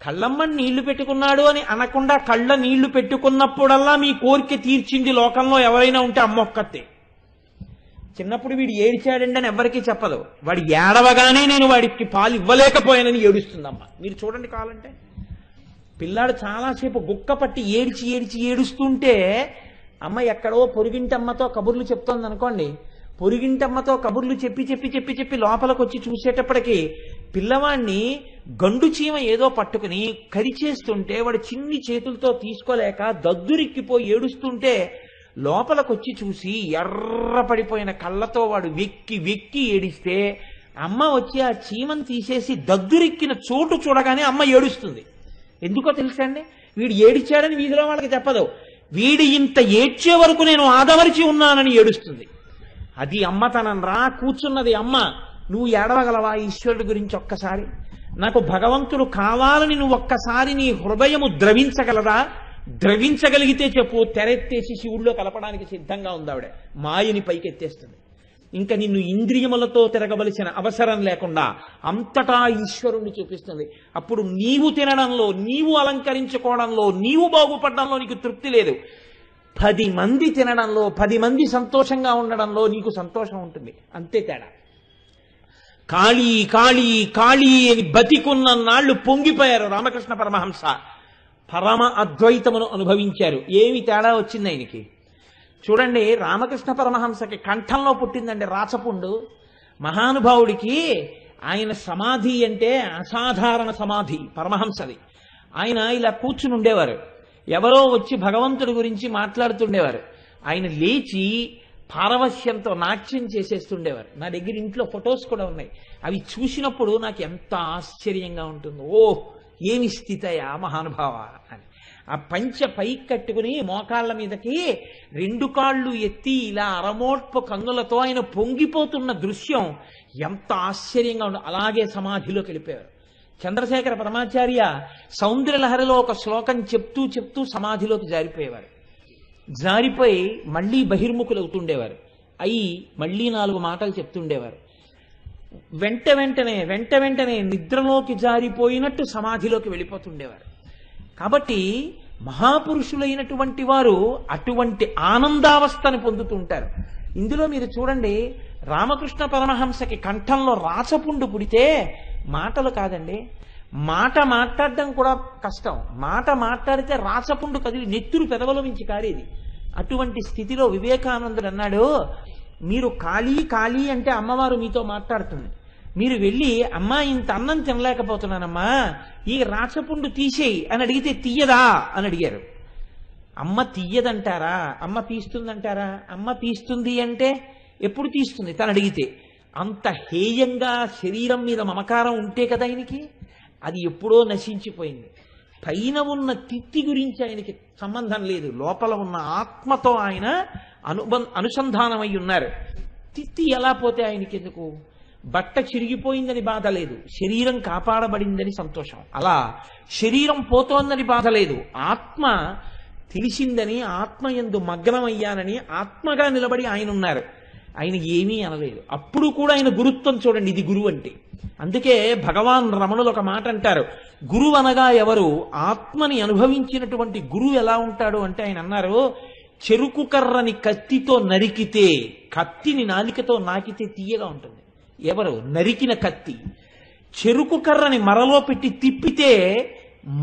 కళ్ళమ్మని నీళ్లు పెట్టుకున్నాడు అని అనకుండా కళ్ళ నీళ్లు పెట్టుకున్నప్పుడల్లా మీ కోరిక తీర్చింది లోకంలో ఎవరైనా ఉంటే అమ్మొక్కతే. చిన్నప్పుడు వీడు ఏడిచాడండి అని ఎవరికీ చెప్పదు, వాడు ఏడవగానే నేను వాడికి పాలు ఇవ్వలేకపోయానని ఏడుస్తుందమ్మ. మీరు చూడండి, కావాలంటే పిల్లాడు చాలాసేపు గుక్క పట్టి ఏడిచి ఏడిచి ఏడుస్తుంటే అమ్మ ఎక్కడో పొరుగింటమ్మతో కబుర్లు చెప్తోంది అనుకోండి, పొరుగింటమ్మతో కబుర్లు చెప్పి చెప్పి చెప్పి చెప్పి లోపలికి వచ్చి చూసేటప్పటికి పిల్లవాడిని గండు చీమ ఏదో పట్టుకుని కరిచేస్తుంటే వాడు చిన్ని చేతులతో తీసుకోలేక దద్దురిక్కిపోయి ఏడుస్తుంటే లోపలికొచ్చి చూసి ఎర్రపడిపోయిన కళ్ళతో వాడు వెక్కి వెక్కి ఏడిస్తే అమ్మ వచ్చి ఆ చీమను తీసేసి దద్దురిక్కిన చోటు చూడగానే అమ్మ ఏడుస్తుంది. ఎందుకో తెలుసా అండి, వీడు ఏడిచాడని వీధిలో వాళ్ళకి చెప్పదు, వీడి ఇంత ఏడ్చే వరకు నేను ఆదమరిచి ఉన్నానని ఏడుస్తుంది. అది అమ్మతనం రా. కూర్చున్నది అమ్మ. నువ్వు ఏడవగలవా ఈశ్వరుడి గురించి ఒక్కసారి? నాకు భగవంతుడు కావాలని నువ్వు ఒక్కసారి నీ హృదయము ద్రవించగలదా? ద్రవించగలిగితే చెప్పు, తెరెత్తేసి శివుడిలో కలపడానికి సిద్ధంగా ఉంది ఆవిడ. మాయని పైకెత్తేస్తుంది. ఇంకా నిన్ను ఇంద్రియములతో తిరగవలసిన అవసరం లేకుండా అంతటా ఈశ్వరుణ్ణి చూపిస్తుంది. అప్పుడు నీవు తినడంలో, నీవు అలంకరించుకోవడంలో, నీవు బాగుపడడంలో నీకు తృప్తి లేదు. 10 మంది తినడంలో, 10 మంది సంతోషంగా ఉండడంలో నీకు సంతోషం ఉంటుంది. అంతే తేడా. కాళీ కాళీ కాళీ అని బతికున్న నాళ్లు పొంగిపోయారు రామకృష్ణ పరమహంస. పరమ అద్వైతమును అనుభవించారు. ఏమి తేడా వచ్చింది ఆయనకి చూడండి. రామకృష్ణ పరమహంసకి కంఠంలో పుట్టిందండి రాచపుండు. మహానుభావుడికి ఆయన సమాధి అంటే అసాధారణ సమాధి పరమహంసది. ఆయన ఇలా కూర్చుని ఉండేవారు. ఎవరో వచ్చి భగవంతుడి గురించి మాట్లాడుతుండేవారు. ఆయన లేచి పారవశ్యంతో నాట్యం చేసేస్తుండేవారు. నా దగ్గర ఇంట్లో ఫొటోస్ కూడా ఉన్నాయి. అవి చూసినప్పుడు నాకు ఎంత ఆశ్చర్యంగా ఉంటుందో, ఓ ఏమి స్థితయా మహానుభావ అని. ఆ పంచ పైకి కట్టుకుని మోకాళ్ళ మీదకి 2 కాళ్ళు ఎత్తి ఇలా అరమోట్పు కన్నులతో ఆయన పొంగిపోతున్న దృశ్యం ఎంత ఆశ్చర్యంగా ఉందో. అలాగే సమాధిలోకి వెళ్ళిపోయారు. చంద్రశేఖర పరమాచార్య సౌందర్యలహరిలో ఒక శ్లోకం చెప్తూ చెప్తూ సమాధిలోకి జారిపోయేవారు. జారిపోయి మళ్ళీ బహిర్ముఖులు అవుతుండేవారు. అయి మళ్ళీ 4 మాటలు చెప్తుండేవారు. వెంట వెంటనే నిద్రలోకి జారిపోయినట్టు సమాధిలోకి వెళ్ళిపోతుండేవారు. కాబట్టి మహాపురుషులైనటువంటి వారు అటువంటి ఆనందావస్థను పొందుతుంటారు. ఇందులో మీరు చూడండి, రామకృష్ణ పరమహంసకి కంఠంలో రాచపుండు పుడితే మాటలు కాదండి, మాట మాట్లాడడం కూడా కష్టం. మాట మాట్లాడితే రాచపుండు కదిలి నెత్తురు పెదవుల నుంచి కారేది. అటువంటి స్థితిలో వివేకానందుడు అన్నాడు, మీరు ఖాళీ ఖాళీ అంటే అమ్మవారు మీతో మాట్లాడుతుంది. మీరు వెళ్ళి అమ్మా ఇంత అన్నం తినలేకపోతున్నానమ్మా, ఈ రాచపుండు తీసేయి అని అడిగితే తీయదా అని అడిగారు. అమ్మ తీయదంటారా? అమ్మ తీస్తుందంటారా? అమ్మ తీస్తుంది అంటే ఎప్పుడు తీస్తుంది తను అడిగితే? అంత హేయంగా శరీరం మీద మమకారం ఉంటే కదా ఆయనకి. అది ఎప్పుడో నశించిపోయింది. పైన ఉన్న తిత్తి గురించి ఆయనకి సంబంధం లేదు, లోపల ఉన్న ఆత్మతో ఆయన అనుసంధానమై ఉన్నారు. తిత్తి ఎలా పోతే ఆయనకి ఎందుకు? బట్ట చిరిగిపోయిందని బాధ లేదు, శరీరం కాపాడబడిందని సంతోషం. అలా శరీరం పోతోందని బాధ లేదు, ఆత్మ తెలిసిందని, ఆత్మ యందు మగ్నమయ్యానని ఆత్మగా నిలబడి ఆయన ఉన్నారు. ఆయన ఏమీ అనలేదు. అప్పుడు కూడా ఆయన గురుత్వం చూడండి, ఇది గురువు అంటే. అందుకే భగవాన్ రమణులు ఒక మాట అంటారు, గురువు అనగా ఎవరు? ఆత్మని అనుభవించినటువంటి గురువు ఎలా ఉంటాడు అంటే ఆయన అన్నారు, చెరుకు కర్రని కత్తితో నరికితే, కత్తిని నాలికతో నాకితే తీయగా ఉంటుంది. ఎవరు? నరికిన కత్తి. చెరుకు కర్రని మరలో పెట్టి తిప్పితే,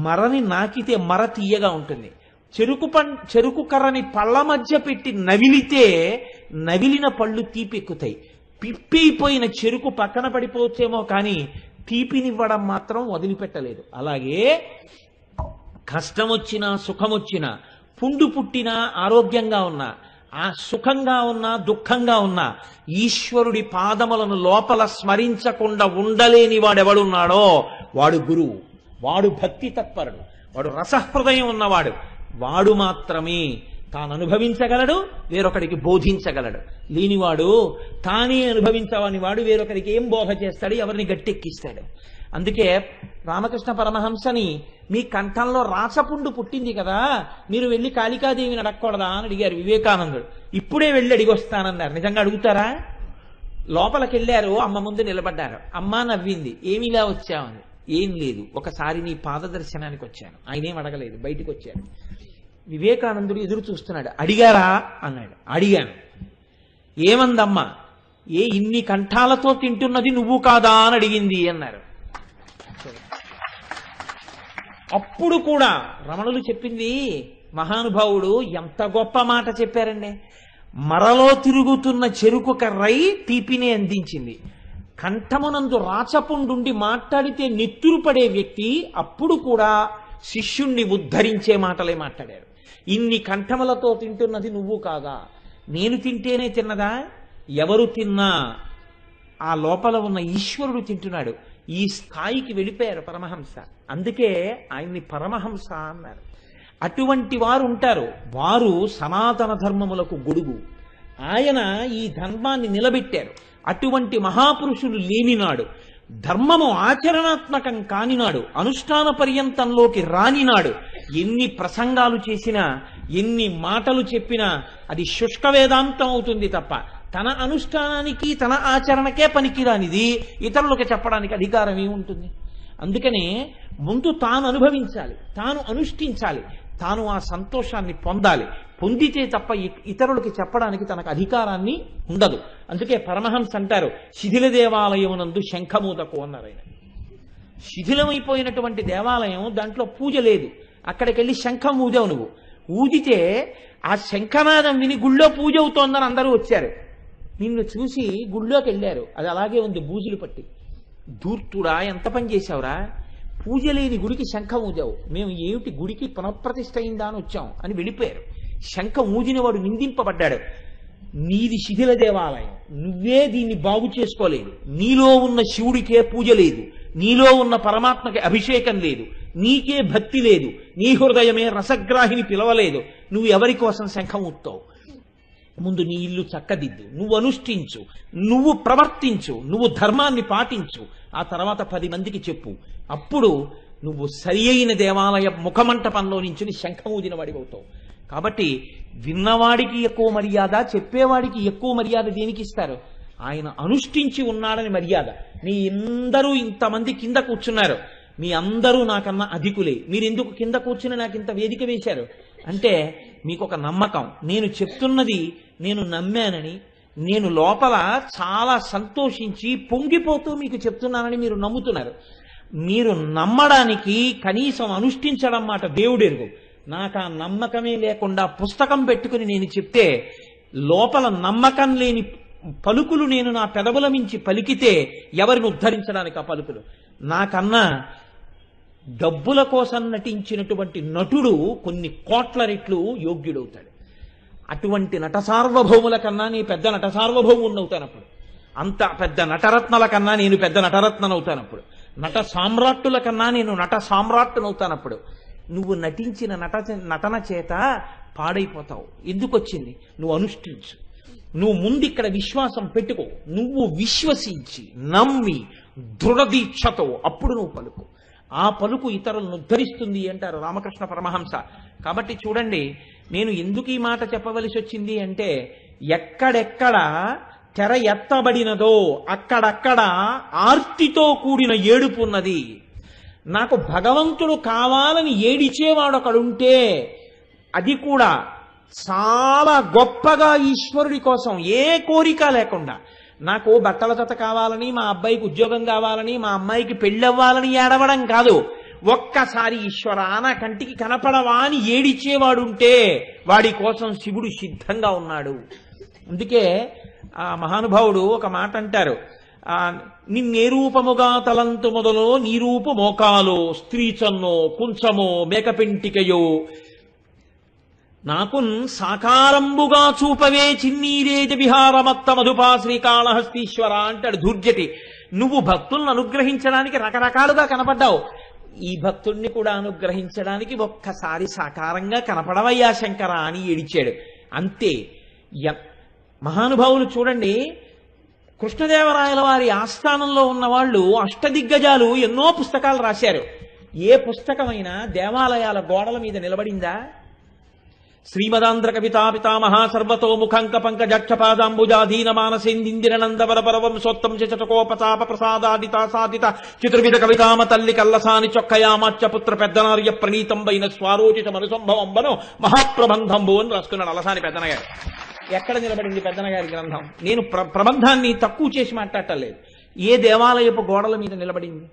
మరని నాకితే మర తీయగా ఉంటుంది. చెరుకు కర్రని పళ్ళ మధ్య పెట్టి నవిలితే నవిలిన పళ్ళు తీపెక్కుతాయి. పిప్పైపోయిన చెరుకు పక్కన పడిపోవచ్చేమో కానీ తీపినివ్వడం మాత్రం వదిలిపెట్టలేదు. అలాగే కష్టం వచ్చినా సుఖం వచ్చినా, పుండు పుట్టినా ఆరోగ్యంగా ఉన్నా, ఆ సుఖంగా ఉన్నా దుఃఖంగా ఉన్నా ఈశ్వరుడి పాదములను లోపల స్మరించకుండా ఉండలేని వాడెవడున్నాడో వాడు గురువు, వాడు భక్తి తత్పరుడు, వాడు రసహృదయం ఉన్నవాడు. వాడు మాత్రమే తాను అనుభవించగలడు, వేరొకడికి బోధించగలడు. లేనివాడు తానే అనుభవించవని వాడు వేరొకరికి ఏం బోధ చేస్తాడు, ఎవరిని గట్టెక్కిస్తాడు. అందుకే రామకృష్ణ పరమహంసని మీ కంఠంలో రాచపుండు పుట్టింది కదా, మీరు వెళ్ళి కాళికాదేవిని అడగకూడదా అని అడిగారు వివేకానందుడు. ఇప్పుడే వెళ్ళి అడిగొస్తానన్నారు. నిజంగా అడుగుతారా? లోపలికి వెళ్ళారు, అమ్మ ముందు నిలబడ్డారు. అమ్మ నవ్వింది. ఏమిలా వచ్చావని. ఏం లేదు, ఒకసారి నీ పాదదర్శనానికి వచ్చాను. ఆయనేం అడగలేదు, బయటికి వచ్చాడు. వివేకానందుడు ఎదురు చూస్తున్నాడు. అడిగారా అన్నాడు. అడిగాను. ఏమందమ్మా? ఇన్ని కంఠాలతో తింటున్నది నువ్వు కాదా అని అడిగింది అన్నారు. అప్పుడు కూడా రమణులు చెప్పింది మహానుభావుడు ఎంత గొప్ప మాట చెప్పారండి. మరలో తిరుగుతున్న చెరుకు కర్రై తీపిని అందించింది. కంఠమునందు రాచపుండుండి మాట్లాడితే నెత్తురు పడే వ్యక్తి అప్పుడు కూడా శిష్యుణ్ణి ఉద్ధరించే మాటలే మాట్లాడారు. ఇన్ని కంఠములతో తింటున్నది నువ్వు కాదా? నేను తింటేనే తిన్నదా? ఎవరు తిన్నా ఆ లోపల ఉన్న ఈశ్వరుడు తింటున్నాడు. ఈ స్థాయికి వెళ్ళిపోయారు పరమహంస. అందుకే ఆయన్ని పరమహంస అన్నారు. అటువంటి వారు ఉంటారు. వారు సనాతన ధర్మములకు గొడుగు. ఆయన ఈ ధర్మాన్ని నిలబెట్టారు. అటువంటి మహాపురుషులు లేనినాడు, ధర్మము ఆచరణాత్మకం కానినాడు, అనుష్ఠాన పర్యంతంలోకి రానినాడు ఎన్ని ప్రసంగాలు చేసినా, ఎన్ని మాటలు చెప్పినా అది శుష్క వేదాంతం అవుతుంది తప్ప తన అనుష్ఠానానికి తన ఆచరణకే పనికిరానిది ఇతరులకు చెప్పడానికి అధికారం ఏముంటుంది? అందుకనే ముందు తాను అనుభవించాలి, తాను అనుష్ఠించాలి, తాను ఆ సంతోషాన్ని పొందాలి. పొందితే తప్ప ఇతరులకి చెప్పడానికి తనకు అధికారాన్ని ఉండదు. అందుకే పరమహంస అంటారు, శిథిల దేవాలయమునందు శంఖమూదకు అన్నారు ఆయన. శిథిలమైపోయినటువంటి దేవాలయం, దాంట్లో పూజ లేదు. అక్కడికి వెళ్ళి శంఖం ఊదావు నువ్వు. ఊదితే ఆ శంఖనాదం విని గుళ్ళో పూజ అవుతోందని అందరూ వచ్చారు. నిన్ను చూసి గుళ్ళోకి వెళ్ళారు, అది అలాగే ఉంది బూజులు పట్టి. ధూర్తుడా, ఎంత పని చేశావురా? పూజ లేని గుడికి శంఖం ఊదావు. మేము ఏమిటి గుడికి పునఃప్రతిష్ఠ అయిందా అని వచ్చాం అని వెళ్ళిపోయారు. శంఖం ఊదిన వాడు నిందింపబడ్డాడు. నీది శిథిల దేవాలయం, నువ్వే దీన్ని బాగు చేసుకోలేదు. నీలో ఉన్న శివుడికే పూజ లేదు, నీలో ఉన్న పరమాత్మకి అభిషేకం లేదు, నీకే భక్తి లేదు, నీ హృదయమే రసగ్రాహిని పిలవలేదు. నువ్వు ఎవరి కోసం శంఖం ఊత్తావు? ముందు నీ ఇల్లు చక్కదిద్దు, నువ్వు అనుష్ఠించు, నువ్వు ప్రవర్తించు, నువ్వు ధర్మాన్ని పాటించు. ఆ తర్వాత 10 మందికి చెప్పు. అప్పుడు నువ్వు సరి అయిన దేవాలయ ముఖమంటపంలో నుంచి శంఖమూదిన వాడివవుతావు. కాబట్టి విన్నవాడికి ఎక్కువ మర్యాద, చెప్పేవాడికి ఎక్కువ మర్యాద దేనికి ఇస్తారు? ఆయన అనుష్ఠించి ఉన్నాడని మర్యాద. మీ అందరూ ఇంతమంది కింద కూర్చున్నారు, మీ అందరూ నాకన్నా అధికులే. మీరు ఎందుకు కింద కూర్చుని నాకు ఇంత వేదిక వేశారు అంటే మీకు ఒక నమ్మకం. నేను చెప్తున్నది నేను నమ్మానని, నేను లోపల చాలా సంతోషించి పొంగిపోతూ మీకు చెప్తున్నానని మీరు నమ్ముతున్నారు. మీరు నమ్మడానికి కనీసం అనుష్ఠించడం మాట దేవుడెరుగు. నాకు ఆ నమ్మకమే లేకుండా పుస్తకం పెట్టుకుని నేను చెప్తే లోపల నమ్మకం లేని పలుకులు నేను నా పెదవుల మించి పలికితే ఎవరిని ఉద్ధరించడానికి ఆ పలుకులు? నాకన్నా డబ్బుల కోసం నటించినటువంటి నటుడు కొన్ని కోట్ల రెట్లు యోగ్యుడవుతాడు. అటువంటి నట సార్వభౌముల కన్నా నీ పెద్ద నట సార్వభౌముని అవుతానప్పుడు, అంత పెద్ద నటరత్నాల కన్నా నేను పెద్ద నటరత్ననవుతానప్పుడు, నట సామ్రాట్టుల కన్నా నేను నట సామ్రాట్టునవుతానప్పుడు. నువ్వు నటించిన నటన చేత పాడైపోతావు. ఎందుకు వచ్చింది? నువ్వు అనుష్ఠించు. నువ్వు ముందు ఇక్కడ విశ్వాసం పెట్టుకో. నువ్వు విశ్వసించి నమ్మి దృఢదీక్షతో అప్పుడు నువ్వు పలుకు. ఆ పలుకు ఇతరులను ఉద్ధరిస్తుంది అంటారు రామకృష్ణ పరమహంస. కాబట్టి చూడండి, నేను ఎందుకు ఈ మాట చెప్పవలసి వచ్చింది అంటే, ఎక్కడెక్కడ తెర ఎత్తబడినదో అక్కడక్కడ ఆర్తితో కూడిన ఏడుపు ఉన్నది. నాకు భగవంతుడు కావాలని ఏడిచేవాడొకడుంటే అది కూడా చాలా గొప్పగా ఈశ్వరుడి కోసం, ఏ కోరిక లేకుండా, నాకు బట్టల జత కావాలని, మా అబ్బాయికి ఉద్యోగం కావాలని, మా అమ్మాయికి పెళ్ళవ్వాలని ఏడవడం కాదు. ఒక్కసారి ఈశ్వర నా కంటికి కనపడవా అని ఏడిచేవాడుంటే వాడి కోసం శివుడు సిద్ధంగా ఉన్నాడు. అందుకే ఆ మహానుభావుడు ఒక మాట అంటారు, నిన్నే రూపముగా తలంతు మొదలో నీ రూపు మోకాలో స్త్రీచన్నో కుంచమో మేకపెంటికయో నాకున్ సాకారంబుగా చూపవే చిన్నీరేజ విహారమత్త మధుపా శ్రీకాళహస్తీశ్వర అంటాడు ధూర్జటి. నువ్వు భక్తులను అనుగ్రహించడానికి రకరకాలుగా కనపడ్డావు, ఈ భక్తుణ్ణి కూడా అనుగ్రహించడానికి ఒక్కసారి సాకారంగా కనపడవయ్యా శంకర అని ఏడిచాడు. అంతే. మహానుభావులు చూడండి, కృష్ణదేవరాయల వారి ఆస్థానంలో ఉన్న వాళ్ళు అష్టదిగ్గజాలు ఎన్నో పుస్తకాలు రాశారు. ఏ పుస్తకమైనా దేవాలయాల గోడల మీద నిలబడిందా? శ్రీమదాంధ్ర కవితా పితామహ సర్వతోముఖంక పంకజక్షపాదాంబుజాధీన మానసేందిందిర నందవర పరవంశోత్తం చటకోపచాప ప్రసాదాదిత సాధిత చతుర్విధ కవితామ తల్లి కల్లసాని చొక్కయామాచ్య పుత్ర పెద్దనార్య ప్రణీతం వైన స్వారోచిత మనుసంభవంబను మహాప్రబంధంబు అని రాసుకున్నాడు అలసాని పెద్దనగారు. ఎక్కడ నిలబడింది పెద్దనగారి గ్రంథం? నేను ప్రబంధాన్ని తక్కువ చేసి మాట్లాడటలేదు. ఏ దేవాలయపు గోడల మీద నిలబడింది?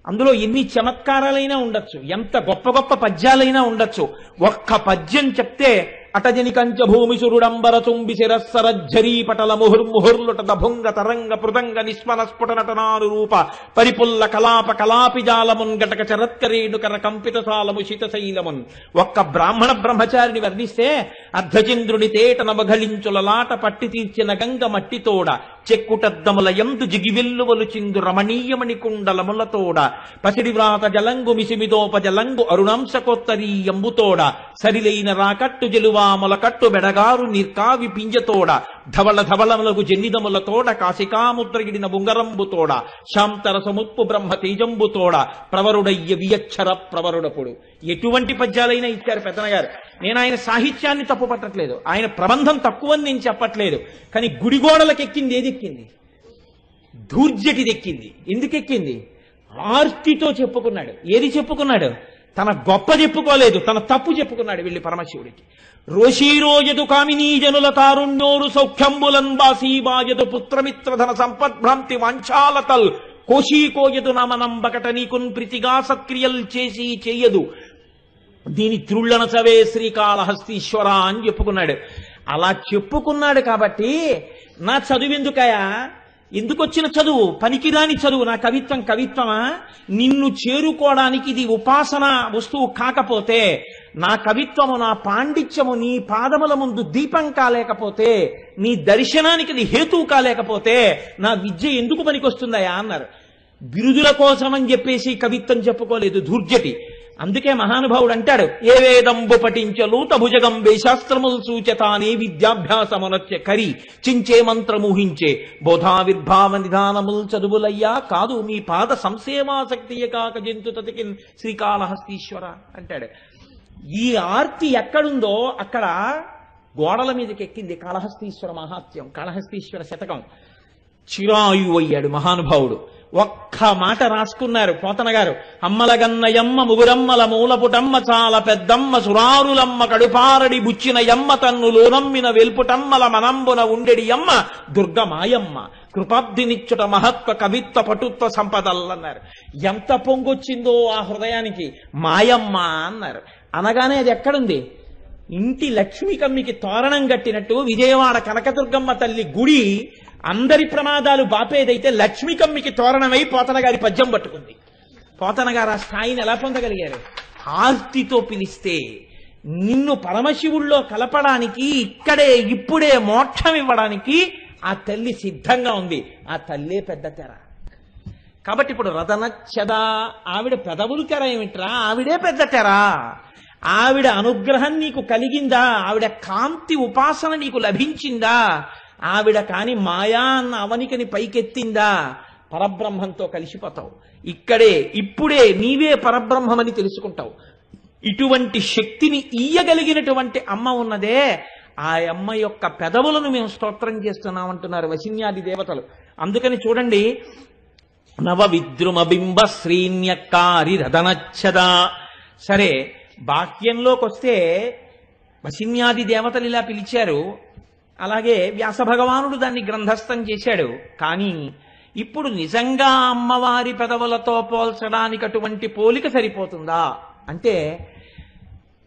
అందులో ఎన్ని చమత్కారాలైనా ఉండొచ్చు, ఎంత గొప్ప గొప్ప పద్యాలైనా ఉండొచ్చు. ఒక్క పద్యం చెప్తే అటజని కంచ భూమి సురుడంబర తుంబి శిరస్సరజ్జరీ పటల ముహుర్ముహుర్లుట దభుంగ తరంగ పృదంగ నిస్మన స్ఫుట నటనాను రూప పరిపుల్ల కలాప కలాపిజాలమున్ గటక చరత్కరేణుకర కంపిత సాలము శితశైలమున్. ఒక్క బ్రాహ్మణ బ్రహ్మచారిని వర్ణిస్తే అర్ధచంద్రుని తేట నమఘలించులలాట పట్టి తీర్చిన గంగ మట్టితోడ చెక్కుటద్దముల యందు జిగివెల్లువలు చిందు రమణీయమణి కుండలములతోడ పసిడి వ్రాత జలంగు మిసిమిదోప జలంగు అరుణంశకోత్తరీయంబుతోడ సరిలైన రాకట్టు జలువా మొలకట్టు బెడగారు నిర్కావి పింజతోడ ధవళ ధవళములకు జన్నిదములతోడ కాశికాముద్రగిడిన ఉంగరంబుతోడ శాంతరసముత్పు బ్రహ్మ తేజంబుతోడ ప్రవరుడయ్య వియచ్చర ప్రవరుడపుడు. ఎటువంటి పద్యాలైనా ఇచ్చారు పెద్దనగారు. నేను ఆయన సాహిత్యాన్ని తప్పు పట్టట్లేదు, ఆయన ప్రబంధం తక్కువని నేను చెప్పట్లేదు. కానీ గుడిగోడలకెక్కింది ఏది ఎక్కింది? ధూర్జటిదెక్కింది. ఎందుకెక్కింది? ఆర్తితో చెప్పుకున్నాడు. ఏది చెప్పుకున్నాడు? తన గొప్ప చెప్పుకోలేదు, తన తప్పు చెప్పుకున్నాడు వెళ్ళి పరమశివుడికి. రోషీరోయదు కామినీ జనుల తారుణ్యోరు సౌఖ్యంబులన్ బాసీబాయదు పుత్రమిత్రధన సంపద్భ్రాంతి వాంఛాలతల్ కోశీకోయదు నామనంబకట నీకున్ ప్రీతిగా సత్క్రియల్ చేసి చేయదు దీని త్రుళ్ళనసవే శ్రీకాళహస్తీశ్వర అని చెప్పుకున్నాడు. అలా చెప్పుకున్నాడు కాబట్టి నా చదువెందుకయా? ఎందుకొచ్చిన చదువు? పనికిరాని చదువు. నా కవిత్వం కవిత్వమా? నిన్ను చేరుకోవడానికి ఇది ఉపాసన వస్తువు కాకపోతే, నా కవిత్వము నా పాండిత్యము నీ పాదముల ముందు దీపం కాలేకపోతే, నీ దర్శనానికి ఇది హేతువు కాలేకపోతే నా విద్య ఎందుకు పనికొస్తుందయా అన్నారు. బిరుదుల కోసమని చెప్పేసి కవిత్వం చెప్పుకోలేదు ధూర్జటి. అందుకే మహానుభావుడు అంటాడు, ఏ వేదంబు పఠించలు తభుజగంబే శాస్త్రములు సూచతానే విద్యాభ్యాసమునొచ్చే కరి చించే మంత్రమూహించే బోధావిర్భావ నిధానములు చదువులయ్యా కాదు మీ పాద సంసేవాసక్తియ కాక జంతు తతికిన్ శ్రీకాళహస్తీశ్వర అంటాడు. ఈ ఆర్తి ఎక్కడుందో అక్కడ గోడల మీదకి ఎక్కింది కాళహస్తీశ్వర మహాత్యం, కాళహస్తీశ్వర శతకం. చిరాయు అయ్యాడు మహానుభావుడు. ఒక్క మాట రాసుకున్నారు పోతన గారు. అమ్మలగన్నయమ్మ ముగురమ్మల మూలపుటమ్మ చాలా పెద్దమ్మ సురారులమ్మ కడుపారడి బుచ్చిన యమ్మ తన్ను లోనమ్మిన వెల్పుటమ్మల మనంబున ఉండెడి యమ్మ దుర్గమాయమ్మ కృపాబ్దినిచ్చుట మహత్వ కవిత్వ పటుత్వ సంపదలన్నారు. ఎంత పొంగొచ్చిందో ఆ హృదయానికి. మాయమ్మ అన్నారు. అనగానే అది ఎక్కడుంది? ఇంటి లక్ష్మీ కమ్మికి తోరణం కట్టినట్టు విజయవాడ కనకదుర్గమ్మ తల్లి గుడి అందరి ప్రమాదాలు బాపేదైతే లక్ష్మీ కమ్మికి తోరణమై పోతన గారి పద్యం పట్టుకుంది. పోతన గారు ఆ స్థాయిని ఎలా పొందగలిగారు? ఆర్తితో పిలిస్తే నిన్ను పరమశివుల్లో కలపడానికి, ఇక్కడే ఇప్పుడే మోక్షం ఇవ్వడానికి ఆ తల్లి సిద్ధంగా ఉంది. ఆ తల్లే పెద్ద తెర. కాబట్టి ఇప్పుడు రతనచ్చదా ఆవిడ పెదవులు తెర ఏమిట్రా? ఆవిడే పెద్ద తెర. ఆవిడ అనుగ్రహం నీకు కలిగిందా? ఆవిడ కాంతి ఉపాసన నీకు లభించిందా? ఆవిడ కాని మాయా అన్న అవనికని పైకెత్తిందా? పరబ్రహ్మంతో కలిసిపోతావు. ఇక్కడే ఇప్పుడే నీవే పరబ్రహ్మమని తెలుసుకుంటావు. ఇటువంటి శక్తిని ఇయ్యగలిగినటువంటి అమ్మ ఉన్నదే, ఆ అమ్మ యొక్క పెదవులను మేము స్తోత్రం చేస్తున్నామంటున్నారు వశిన్యాది దేవతలు. అందుకని చూడండి, నవ విద్రుమ బింబ శ్రీన్యకారి రథనచ్చదా. సరే, బాహ్యంలోకి వస్తే వశిన్యాది దేవతలు ఇలా పిలిచారు, అలాగే వ్యాస భగవానుడు దాన్ని గ్రంథస్థం చేశాడు. కానీ ఇప్పుడు నిజంగా అమ్మవారి పెదవులతో పోల్చడానికి అటువంటి పోలిక సరిపోతుందా అంటే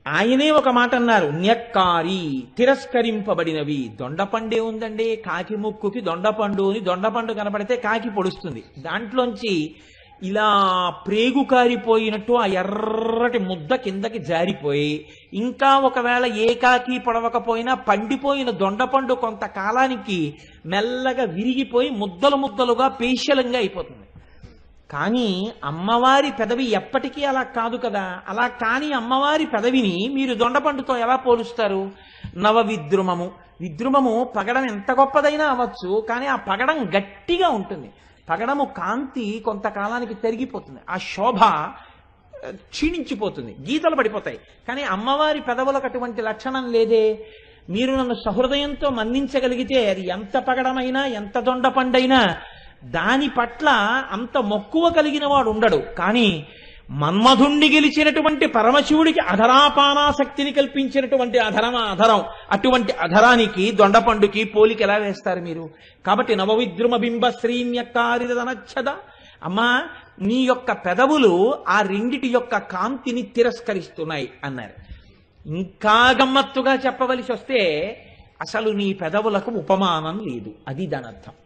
ఆయనే ఒక మాట అన్నారు, న్యక్కారి తిరస్కరింపబడినవి. దొండపండే ఉందండి, కాకి ముక్కుకి దొండపండు అని, దొండపండు కనపడితే కాకి పొడుస్తుంది. దాంట్లోంచి ఇలా ప్రేగు కారిపోయినట్టు ఆ ఎర్రటి ముద్ద కిందకి జారిపోయి, ఇంకా ఒకవేళ ఏ కాకి పొడవకపోయినా పండిపోయిన దొండపండు కొంతకాలానికి మెల్లగా విరిగిపోయి ముద్దలు ముద్దలుగా పేశలంగా అయిపోతుంది. కానీ అమ్మవారి పెదవి ఎప్పటికీ అలా కాదు కదా. అలా కాని అమ్మవారి పెదవిని మీరు దొండపండుతో ఎలా పోలుస్తారు? నవవిద్రుమము. విద్రుమము పగడం ఎంత గొప్పదైనా అవ్వచ్చు, కానీ ఆ పగడం గట్టిగా ఉంటుంది. పగడము కాంతి కొంతకాలానికి తరిగిపోతుంది, ఆ శోభ క్షీణించిపోతుంది, గీతలు పడిపోతాయి. కానీ అమ్మవారి పెదవులకు అటువంటి లక్షణం లేదే. మీరు నన్ను సహృదయంతో మన్నించగలిగితే అది ఎంత పగడమైనా ఎంత దొండపండైనా దాని పట్ల అంత మక్కువ కలిగిన వాడు ఉండడు. కానీ మన్మధుణ్ణి గెలిచినటువంటి పరమశివుడికి అధరాపానాసక్తిని కల్పించినటువంటి అధరం, అటువంటి అధరానికి దొండపండుకి పోలిక ఎలా వేస్తారు మీరు? కాబట్టి నవవిద్రుమ బింబ శ్రీన్యకారిదనచ్చద, అమ్మా నీ యొక్క పెదవులు ఆ రెండిటి యొక్క కాంతిని తిరస్కరిస్తున్నాయి అన్నారు. ఇంకా గమ్మత్తుగా చెప్పవలసి వస్తే అసలు నీ పెదవులకు ఉపమానం లేదు, అది దాని అర్థం.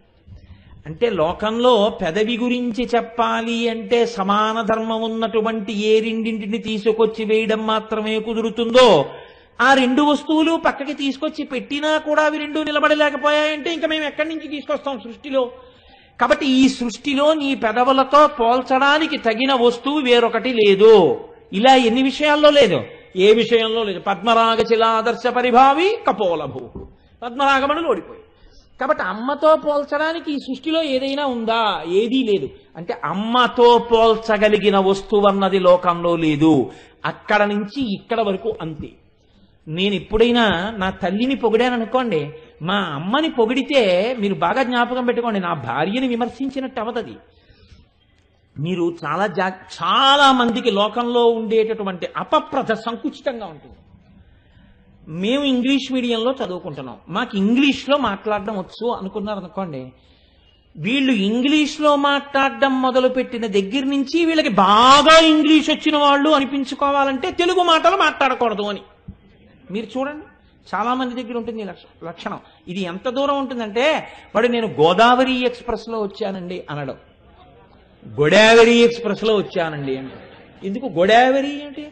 అంటే లోకంలో పెదవి గురించి చెప్పాలి అంటే సమాన ధర్మం ఉన్నటువంటి ఏ రెండింటిని తీసుకొచ్చి వేయడం మాత్రమే కుదురుతుందో, ఆ రెండు వస్తువులు పక్కకి తీసుకొచ్చి పెట్టినా కూడా అవి రెండు నిలబడలేకపోయాయంటే ఇంకా మేము ఎక్కడి నుంచి తీసుకొస్తాం సృష్టిలో? కాబట్టి ఈ సృష్టిలో నీ పెదవులతో పోల్చడానికి తగిన వస్తువు వేరొకటి లేదు. ఇలా ఎన్ని విషయాల్లో లేదు? ఏ విషయంలో లేదు. పద్మరాగ శిలాదర్శ పరిభావి కపోలభూ, పద్మరాగమణులు ఓడిపోయి. కాబట్టి అమ్మతో పోల్చడానికి ఈ సృష్టిలో ఏదైనా ఉందా? ఏదీ లేదు. అంటే అమ్మతో పోల్చగలిగిన వస్తువు అన్నది లోకంలో లేదు. అక్కడ నుంచి ఇక్కడ వరకు అంతే. నేను ఎప్పుడైనా నా తల్లిని పొగిడాను అనుకోండి, మా అమ్మని పొగిడితే మీరు బాగా జ్ఞాపకం పెట్టుకోండి, నా భార్యని విమర్శించినట్టు అవదది. మీరు చాలా మందికి లోకంలో ఉండేటటువంటి అపప్రథ సంకుచితంగా ఉంటుంది. మేము ఇంగ్లీష్ మీడియంలో చదువుకుంటున్నాం, మాకు ఇంగ్లీష్లో మాట్లాడడం వచ్చు అనుకున్నారు అనుకోండి, వీళ్ళు ఇంగ్లీష్లో మాట్లాడడం మొదలుపెట్టిన దగ్గర నుంచి వీళ్ళకి బాగా ఇంగ్లీష్ వచ్చిన వాళ్ళు అనిపించుకోవాలంటే తెలుగు మాటలు మాట్లాడకూడదు అని. మీరు చూడండి, చాలా మంది దగ్గర ఉంటుంది లక్షణం. ఇది ఎంత దూరం ఉంటుందంటే వాడు నేను గోదావరి ఎక్స్ప్రెస్లో వచ్చానండి అనడం, గోదావరి ఎక్స్ప్రెస్లో వచ్చానండి అంటే. ఎందుకు గోదావరి అంటే?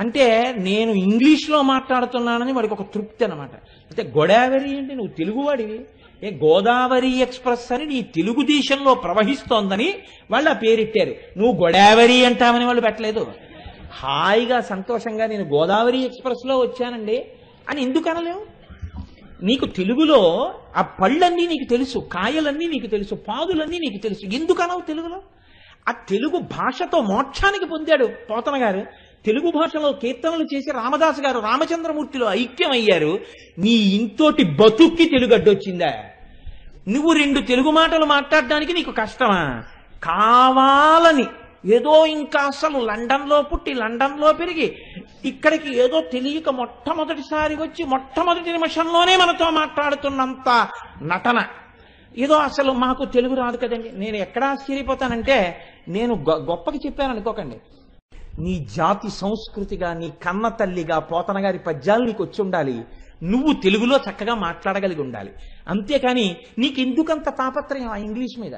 అంటే నేను ఇంగ్లీష్లో మాట్లాడుతున్నానని వాడికి ఒక తృప్తి అనమాట. అంటే గోదావరి అంటే నువ్వు తెలుగువాడివి, గోదావరి ఎక్స్ప్రెస్ అని నీ తెలుగు దేశంలో ప్రవహిస్తోందని వాళ్ళు ఆ పేరెట్టారు. నువ్వు గోదావరి అంటామని వాళ్ళు పెట్టలేదు. హాయిగా సంతోషంగా నేను గోదావరి ఎక్స్ప్రెస్లో వచ్చానండి అని ఎందుకు అనలేవు? నీకు తెలుగులో ఆ పళ్ళన్నీ నీకు తెలుసు, కాయలన్నీ నీకు తెలుసు, పాదులన్నీ నీకు తెలుసు, ఎందుకు అనవు తెలుగులో? ఆ తెలుగు భాషతో మోక్షానికి పొందాడు పోతన గారు. తెలుగు భాషలో కీర్తనలు చేసి రామదాసు గారు రామచంద్రమూర్తిలో ఐక్యమయ్యారు. నీ ఇంతోటి బతుక్కి తెలుగు అడ్డొచ్చిందా? నువ్వు రెండు తెలుగు మాటలు మాట్లాడడానికి నీకు కష్టమా? కావాలని ఏదో ఇంకా అసలు లండన్లో పుట్టి లండన్లో పెరిగి ఇక్కడికి ఏదో తెలియక మొట్టమొదటిసారి వచ్చి మొట్టమొదటి నిమిషంలోనే మనతో మాట్లాడుతున్నంత నటన, ఏదో అసలు మాకు తెలుగు రాదు కదండి. నేను ఎక్కడ ఆశ్చర్యపోతానంటే, నేను గొప్పకి చెప్పాను అనుకోకండి, నీ జాతి సంస్కృతిగా నీ కన్న తల్లిగా పోతన గారి పద్యాలు నీకు వచ్చి ఉండాలి, నువ్వు తెలుగులో చక్కగా మాట్లాడగలిగి ఉండాలి. అంతేకాని నీకెందుకంత తాపత్రయం ఆ ఇంగ్లీష్ మీద?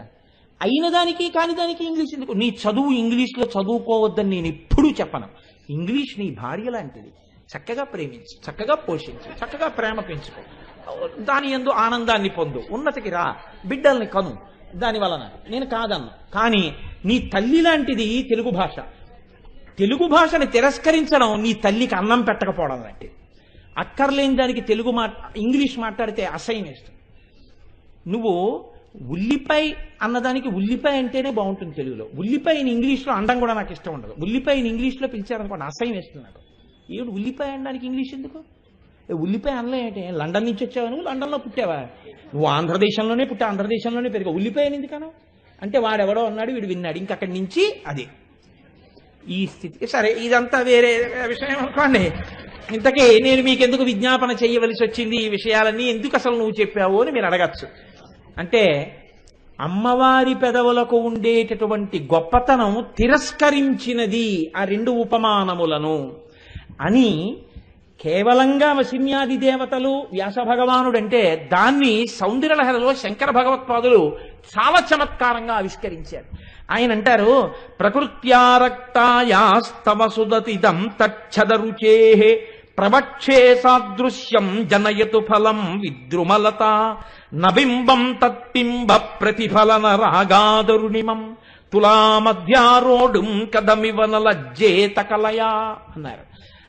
అయిన దానికి కాని దానికి ఇంగ్లీష్ ఎందుకు? నీ చదువు ఇంగ్లీష్లో చదువుకోవద్దని నేను ఎప్పుడూ చెప్పను. ఇంగ్లీష్ నీ భార్య లాంటిది. చక్కగా ప్రేమించు, చక్కగా పోషించు, చక్కగా ప్రేమ పెంచుకో, దాని యందు ఆనందాన్ని పొందు, ఉన్నతికి రా, బిడ్డల్ని కను. దాని వలన నేను కాదన్నా. కానీ నీ తల్లి లాంటిది తెలుగు భాష. తెలుగు భాషని తిరస్కరించడం నీ తల్లికి అన్నం పెట్టకపోవడం లాంటిది. అక్కర్లేని దానికి ఇంగ్లీష్ మాట్లాడితే అసహ్యం వేస్తుంది. నువ్వు ఉల్లిపాయ అన్నదానికి ఉల్లిపాయ అంటేనే బాగుంటుంది తెలుగులో. ఉల్లిపాయని ఇంగ్లీష్లో అనడం కూడా నాకు ఇష్టం ఉండదు. ఉల్లిపాయని ఇంగ్లీష్లో పిలిచారనుకోండి అసహ్యం వేస్తుంది నాకు. ఏమిటి ఉల్లిపాయ అనడానికి ఇంగ్లీష్ ఎందుకు? ఉల్లిపాయ అనలే ఏంటి? లండన్ నుంచి వచ్చావా నువ్వు? లండన్లో పుట్టావా నువ్వు? ఆంధ్రదేశంలోనే పుట్టా, ఆంధ్రదేశంలోనే పెరిగా, ఉల్లిపాయని ఎందుకనో అంటే వాడెవడో అన్నాడు, వీడు విన్నాడు, ఇంకక్కడి నుంచి అదే ఈ స్థితి. సరే, ఇదంతా వేరే విషయం అనుకోండి. ఇంతకీ నేను మీకెందుకు విజ్ఞాపన చేయవలసి వచ్చింది? ఈ విషయాలన్నీ ఎందుకు అసలు నువ్వు చెప్పావు అని మీరు అడగచ్చు. అంటే అమ్మవారి పెదవులకు ఉండేటటువంటి గొప్పతనం తిరస్కరించినది ఆ రెండు ఉపమానములను అని కేవలంగా వసిన్యాది దేవతలు వ్యాస భగవానుడంటే దాన్ని సౌందర్యలహరిలో శంకర భగవత్పాదులు చాలా చమత్కారంగా ఆవిష్కరించారు. ఆయన అంటారు, ప్రకృత్యారక్తాయాస్తవ సుదతిదం తచ్చదరుచే ప్రవక్షే సాదృశ్యం జనయతు ఫలం విద్రుమలత నబింబం తత్పింబ ప్రతిఫలన రాగాదరుణిమం తులామధ్యారోఢుం కదమివనలజ్జేత కలయా అన్నారు.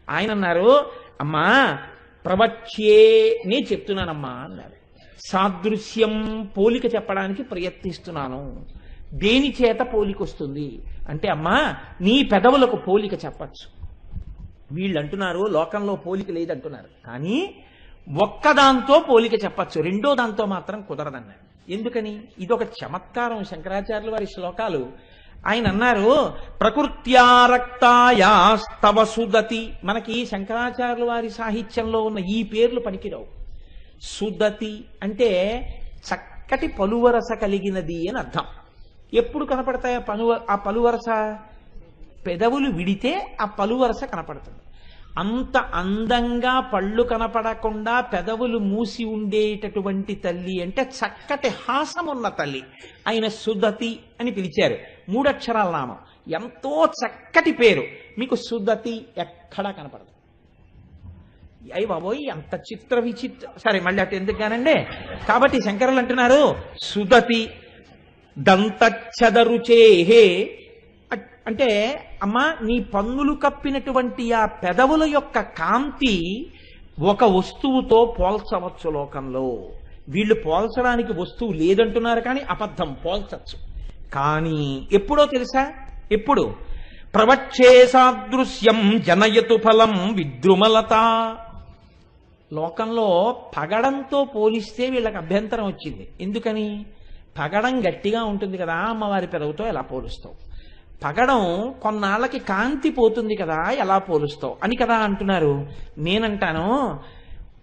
ఆయన అన్నారు, అమ్మా ప్రవచ్యే నే చెప్తున్నానమ్మా అన్నారు. సాదృశ్యం పోలిక చెప్పడానికి ప్రయత్నిస్తున్నాను. దేని చేత పోలిక వస్తుంది అంటే, అమ్మా నీ పెదవులకు పోలిక చెప్పచ్చు. వీళ్ళు అంటున్నారు లోకంలో పోలిక లేదంటున్నారు, కానీ ఒక్కదాంతో పోలిక చెప్పచ్చు, రెండో దాంతో మాత్రం కుదరదన్నారు. ఎందుకని? ఇదొక చమత్కారం శంకరాచార్యుల వారి శ్లోకాలు. ఆయన అన్నారు, ప్రకృత్యారక్తాయాస్తవ సుదతి. మనకి శంకరాచార్యుల వారి సాహిత్యంలో ఉన్న ఈ పేర్లు పనికిరావు. సుదతి అంటే చక్కటి పలువరస కలిగినది అని అర్థం. ఎప్పుడు కనపడతాయి ఆ పలువరస? పెదవులు విడితే ఆ పలువరస కనపడుతుంది. అంత అందంగా పళ్ళు కనపడకుండా పెదవులు మూసి ఉండేటటువంటి తల్లి అంటే చక్కటి హాసం ఉన్న తల్లి. ఆయన సుదతి అని పిలిచారు. 3 అక్షరాల నామం, ఎంతో చక్కటి పేరు. మీకు సుదతి ఎక్కడా కనపడదు. అయ్యి బాబోయ్ అంత చిత్ర విచిత్ర, సరే మళ్ళీ అటు ఎందుకు కానండి. కాబట్టి శంకరులు అంటున్నారు, సుదతి దంతచ్చదరుచేహే అంటే, అమ్మా నీ పన్నులు కప్పినటువంటి ఆ పెదవుల యొక్క కాంతి ఒక వస్తువుతో పోల్చవచ్చు లోకంలో. వీళ్ళు పోల్చడానికి వస్తువు లేదంటున్నారు, కానీ అబద్ధం, పోల్చచ్చు. కానీ ఎప్పుడో తెలుసా? ఎప్పుడు? ప్రవక్షే సాదృశ్యం జనయతు ఫలం విద్రుమలత. లోకంలో పగడంతో పోలిస్తే వీళ్ళకి అభ్యంతరం వచ్చింది. ఎందుకని? పగడం గట్టిగా ఉంటుంది కదా, అమ్మవారి పెదవుతో ఎలా పోలుస్తావు? పగడం కొన్నాళ్ళకి కాంతి పోతుంది కదా, ఎలా పోలుస్తావు అని కదా అంటున్నారు. నేనంటాను,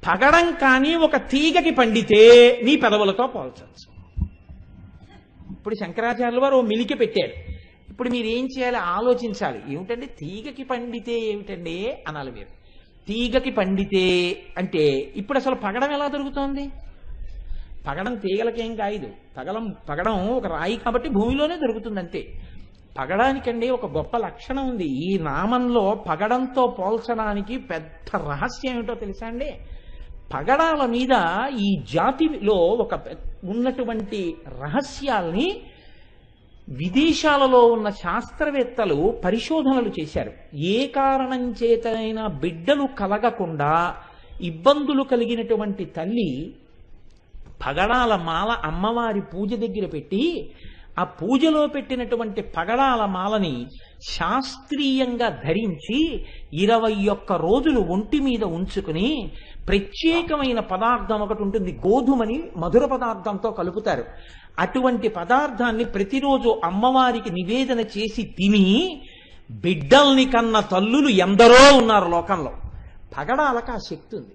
పగడం కానీ ఒక తీగకి పండితే నీ పెదవులతో పోల్చవచ్చు. ఇప్పుడు శంకరాచార్యుల వారు ఓ మిలికి పెట్టారు. ఇప్పుడు మీరు ఏం చేయాలి? ఆలోచించాలి. ఏమిటండి తీగకి పండితే ఏమిటండి అనాలి మీరు. తీగకి పండితే అంటే ఇప్పుడు అసలు పగడం ఎలా దొరుకుతోంది? పగడం తీగలకేం కాయదు. పగడం ఒక రాయి కాబట్టి భూమిలోనే దొరుకుతుంది అంతే. పగడానికండి ఒక గొప్ప లక్షణం ఉంది. ఈ నామంలో పగడంతో పోల్చడానికి పెద్ద రహస్యం ఏమిటో తెలుసా అండి? పగడాల మీద ఈ జాతిలో ఒక ఉన్నటువంటి రహస్యాల్ని విదేశాలలో ఉన్న శాస్త్రవేత్తలు పరిశోధనలు చేశారు. ఏ కారణం చేతనైనా బిడ్డలు కలగకుండా ఇబ్బందులు కలిగినటువంటి తల్లి పగడాల మాల అమ్మవారి పూజ దగ్గర పెట్టి, ఆ పూజలో పెట్టినటువంటి పగడాల మాలని శాస్త్రీయంగా ధరించి 21 రోజులు ఒంటి మీద ఉంచుకుని ప్రత్యేకమైన పదార్థం ఒకటి ఉంటుంది, గోధుమని మధుర పదార్థంతో కలుపుతారు. అటువంటి పదార్థాన్ని ప్రతిరోజు అమ్మవారికి నివేదన చేసి తిని బిడ్డల్ని కన్న తల్లులు ఎందరో ఉన్నారు లోకంలో. పగడాలకు ఆ శక్తి ఉంది.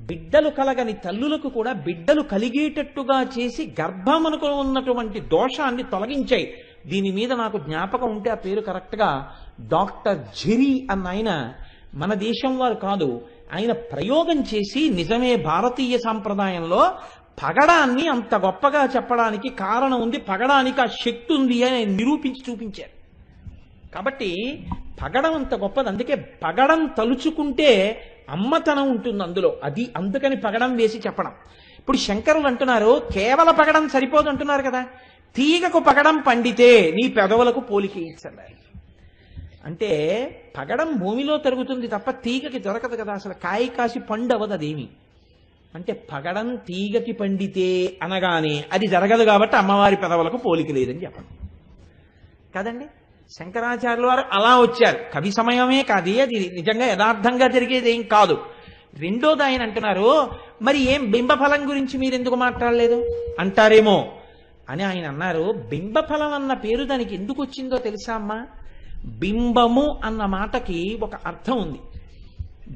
బిడ్డలు కలగని తల్లులకు కూడా బిడ్డలు కలిగేటట్టుగా చేసి గర్భమునకు ఉన్నటువంటి దోషాన్ని తొలగించాయి. దీని మీద నాకు జ్ఞాపకం ఉంటే ఆ పేరు కరెక్ట్గా డాక్టర్ జిరి అన్న ఆయన, మన దేశం వారు కాదు, ఆయన ప్రయోగం చేసి నిజమే భారతీయ సాంప్రదాయంలో పగడాన్ని అంత గొప్పగా చెప్పడానికి కారణం ఉంది, పగడానికి ఆ శక్తి ఉంది అని నిరూపించి చూపించారు. కాబట్టి పగడం అంత గొప్పది. అందుకే పగడం తలుచుకుంటే అమ్మతనం ఉంటుంది అందులో. అది అందుకని పగడం వేసి చెప్పడం. ఇప్పుడు శంకరులు అంటున్నారు, కేవల పగడం సరిపోదు అంటున్నారు కదా, తీగకు పగడం పండితే నీ పెదవులకు పోలిక ఇచ్చన్నారు. అంటే పగడం భూమిలో తరుగుతుంది తప్ప తీగకి దొరకదు కదా, అసలు కాయ కాసి పండు అవ్వదు అదేమి. అంటే పగడం తీగకి పండితే అనగానే అది జరగదు కాబట్టి అమ్మవారి పెదవులకు పోలిక లేదని చెప్పండి కదండి. శంకరాచార్యుల వారు అలా వచ్చారు. కవి సమయమే కాదు, అది నిజంగా యథార్థంగా జరిగేది ఏం కాదు. రెండోది ఆయన అంటున్నారు, మరి ఏం బింబఫలం గురించి మీరు ఎందుకు మాట్లాడలేదు అంటారేమో అని ఆయన అన్నారు. బింబఫలం అన్న పేరు దానికి ఎందుకు వచ్చిందో తెలుసా అమ్మా? బింబము అన్న మాటకి ఒక అర్థం ఉంది.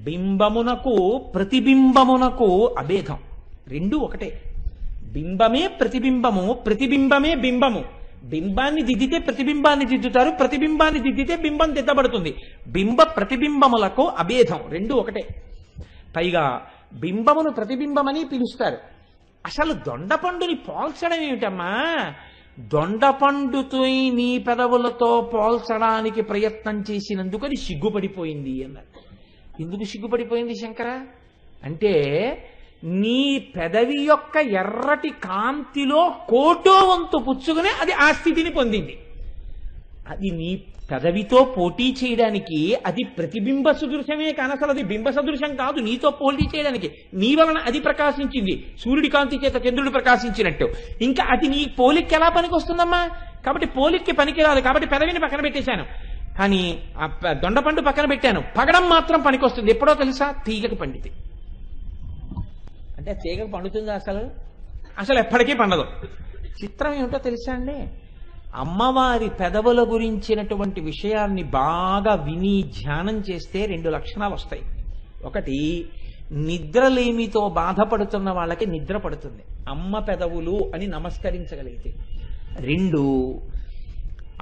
బింబమునకు ప్రతిబింబమునకు అభేదం, రెండు ఒకటే. బింబమే ప్రతిబింబము, ప్రతిబింబమే బింబము. బింబాన్ని దిద్దితే ప్రతిబింబాన్ని దిద్దుతారు, ప్రతిబింబాన్ని దిద్దితే బింబం దిద్దబడుతుంది. బింబ ప్రతిబింబములకు అభేదం, రెండు ఒకటే. పైగా బింబమును ప్రతిబింబమని పిలుస్తారు. అసలు దొండపండుని పోల్చడం ఏమిటమ్మా? దొండపండుతో నీ పెదవులతో పోల్చడానికి ప్రయత్నం చేసినందుకు అది సిగ్గుపడిపోయింది అన్నారు. ఎందుకు సిగ్గుపడిపోయింది శంకర అంటే, నీ పెదవి యొక్క ఎర్రటి కాంతిలో కోటో వంతు పుచ్చుకునే అది ఆ స్థితిని పొందింది. అది నీ పెదవితో పోటీ చేయడానికి అది ప్రతిబింబ సదృశమే కానీ అసలు అది బింబ సదృశం కాదు. నీతో పోటీ చేయడానికి నీ వలన అది ప్రకాశించింది, సూర్యుడి కాంతి చేత చంద్రుడు ప్రకాశించినట్టు. ఇంకా అది నీ పోలికి ఎలా పనికి వస్తుందమ్మా? కాబట్టి పోలిక్కి పనికిరాదు. కాబట్టి పెదవిని పక్కన పెట్టేశాను, కానీ ఆ దొండపండు పక్కన పెట్టాను. పగడం మాత్రం పనికొస్తుంది. ఎప్పుడో తెలుసా? తీగకు పండితే. అంటే తీగకు పండుతుందా? అసలు ఎప్పటికీ పండదు. చిత్రం ఏమిటో తెలుసా అండి? అమ్మవారి పెదవుల గురించినటువంటి విషయాన్ని బాగా విని ధ్యానం చేస్తే రెండు లక్షణాలు వస్తాయి. ఒకటి, నిద్రలేమితో బాధపడుతున్న వాళ్ళకి నిద్ర పడుతుంది అమ్మ పెదవులు అని నమస్కరించగలిగితే. రెండు,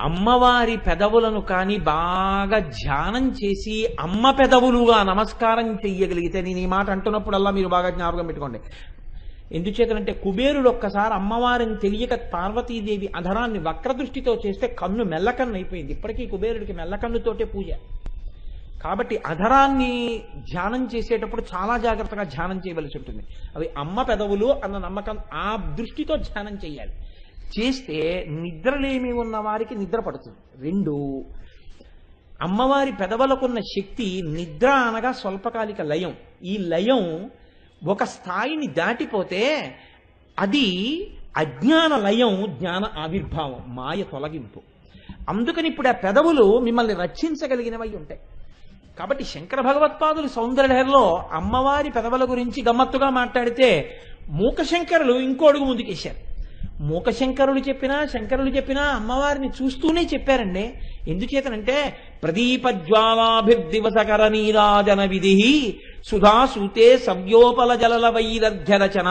అమ్మవారి పెదవులను కానీ బాగా ధ్యానం చేసి అమ్మ పెదవులుగా నమస్కారం చెయ్యగలిగితే, నేను ఈ మాట అంటున్నప్పుడల్లా మీరు బాగా జ్ఞాపకం పెట్టుకోండి. ఎందుచేతనంటే కుబేరుడు ఒక్కసారి అమ్మవారిని తెలియక పార్వతీదేవి అధరాన్ని వక్రదృష్టితో చేస్తే కన్ను మెల్లకన్ను అయిపోయింది. ఇప్పటికీ కుబేరుడికి మెల్లకన్నుతోటే పూజ. కాబట్టి అధరాన్ని ధ్యానం చేసేటప్పుడు చాలా జాగ్రత్తగా ధ్యానం చేయవలసి ఉంటుంది. అవి అమ్మ పెదవులు అన్న నమ్మకం, ఆ దృష్టితో ధ్యానం చేయాలి. చేస్తే నిద్రలేమి ఉన్న వారికి నిద్ర పడుతుంది. రెండు, అమ్మవారి పెదవులకున్న శక్తి నిద్ర అనగా స్వల్పకాలిక లయం. ఈ లయం ఒక స్థాయిని దాటిపోతే అది అజ్ఞాన లయం, జ్ఞాన ఆవిర్భావం, మాయ తొలగింపు. అందుకని ఇప్పుడు ఆ పెదవులు మిమ్మల్ని రక్షించగలిగినవై ఉంటాయి. కాబట్టి శంకర భగవత్పాదులు సౌందర్యలహరిలో అమ్మవారి పెదవుల గురించి గమ్మత్తుగా మాట్లాడితే మూకశంకరులు ఇంకో అడుగు ముందుకేశారు. మూకశంకరులు చెప్పినా శంకరులు చెప్పినా అమ్మవారిని చూస్తూనే చెప్పారండి. ఎందుచేతనంటే ప్రదీపజ్వాలాభిర్దివసకర నీరాజన విధి సుధాసూతే సవ్యోపల జలల వైరధ్య రచన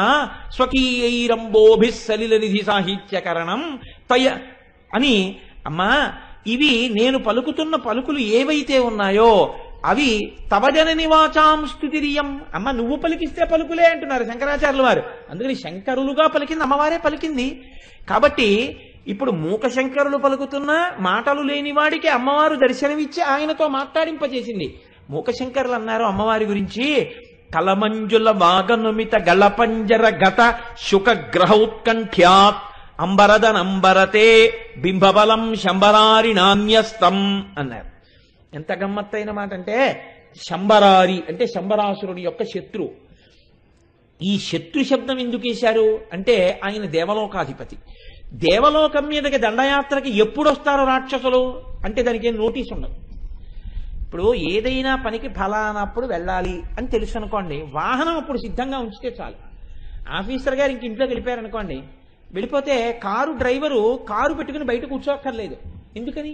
స్వకీయైరంబోభి సలిల నిధి సాహిత్యకరణం తయ అని. అమ్మా, ఇవి నేను పలుకుతున్న పలుకులు ఏవైతే ఉన్నాయో అవి తవజనని వాచాం స్తుతిరియం. అమ్మ, నువ్వు పలికిస్తే పలుకులే అంటున్నారు శంకరాచార్యుల వారు. అందుకని శంకరులుగా పలికింది అమ్మవారే పలికింది. కాబట్టి ఇప్పుడు మూక శంకరులు పలుకుతున్న మాటలు లేని వాడికి అమ్మవారు దర్శనమిచ్చి ఆయనతో మాట్లాడింపచేసింది. మూకశంకరులు అన్నారు అమ్మవారి గురించి, కలమంజుల వాగనుమిత గళపంజర గత శుకగ్రహ ఉత్కంఠ్యాత్ అంబరదనంబరతే బింబబలం శంబరారి నాణ్యస్తం అన్నారు. ఎంత గమ్మత్తైన మాట అంటే, శంబరారి అంటే శంబరాసురుడి యొక్క శత్రు. ఈ శత్రు శబ్దం ఎందుకు వేశారు అంటే, ఆయన దేవలోకాధిపతి. దేవలోకం మీదకి దండయాత్రకి ఎప్పుడు వస్తారో రాక్షసులు అంటే దానికి ఏం నోటీస్ ఉండదు. ఇప్పుడు ఏదైనా పనికి ఫలానప్పుడు వెళ్ళాలి అని తెలుసు అనుకోండి, వాహనం అప్పుడు సిద్ధంగా ఉంచితే చాలు. ఆఫీసర్ గారు ఇంక ఇంట్లోకి వెళ్ళిపోయారనుకోండి, వెళ్ళిపోతే కారు డ్రైవరు కారు పెట్టుకుని బయట కూర్చోక్కర్లేదు. ఎందుకని?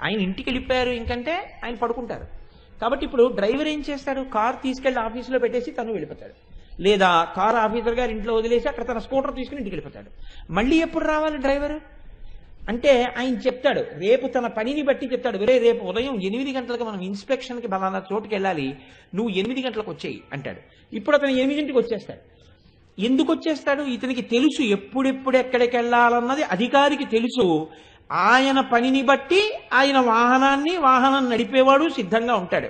ఆయన ఇంటికి వెళ్ళిపోయారు, ఇంకంటే ఆయన పడుకుంటారు. కాబట్టి ఇప్పుడు డ్రైవర్ ఏం చేస్తాడు? కారు తీసుకెళ్లి ఆఫీసులో పెట్టేసి తను వెళ్ళిపోతాడు. లేదా కారు ఆఫీసర్ గారు ఇంట్లో వదిలేసి అక్కడ తన స్కూటర్ తీసుకుని ఇంటికి వెళ్ళిపోతాడు. మళ్ళీ ఎప్పుడు రావాలి డ్రైవర్ అంటే ఆయన చెప్తాడు, రేపు తన పనిని బట్టి చెప్తాడు, వేరే రేపు ఉదయం 8 గంటలకు మనం ఇన్స్పెక్షన్కి బలానా చోటుకి వెళ్ళాలి, నువ్వు 8 గంటలకు వచ్చేయి అంటాడు. ఇప్పుడు అతను 8ంటికి వచ్చేస్తాడు. ఎందుకు వచ్చేస్తాడు? ఇతనికి తెలుసు ఎప్పుడెప్పుడు ఎక్కడికి వెళ్ళాలన్నది అధికారికి తెలుసు. ఆయన పనిని బట్టి ఆయన వాహనం నడిపేవాడు సిద్ధంగా ఉంటాడు.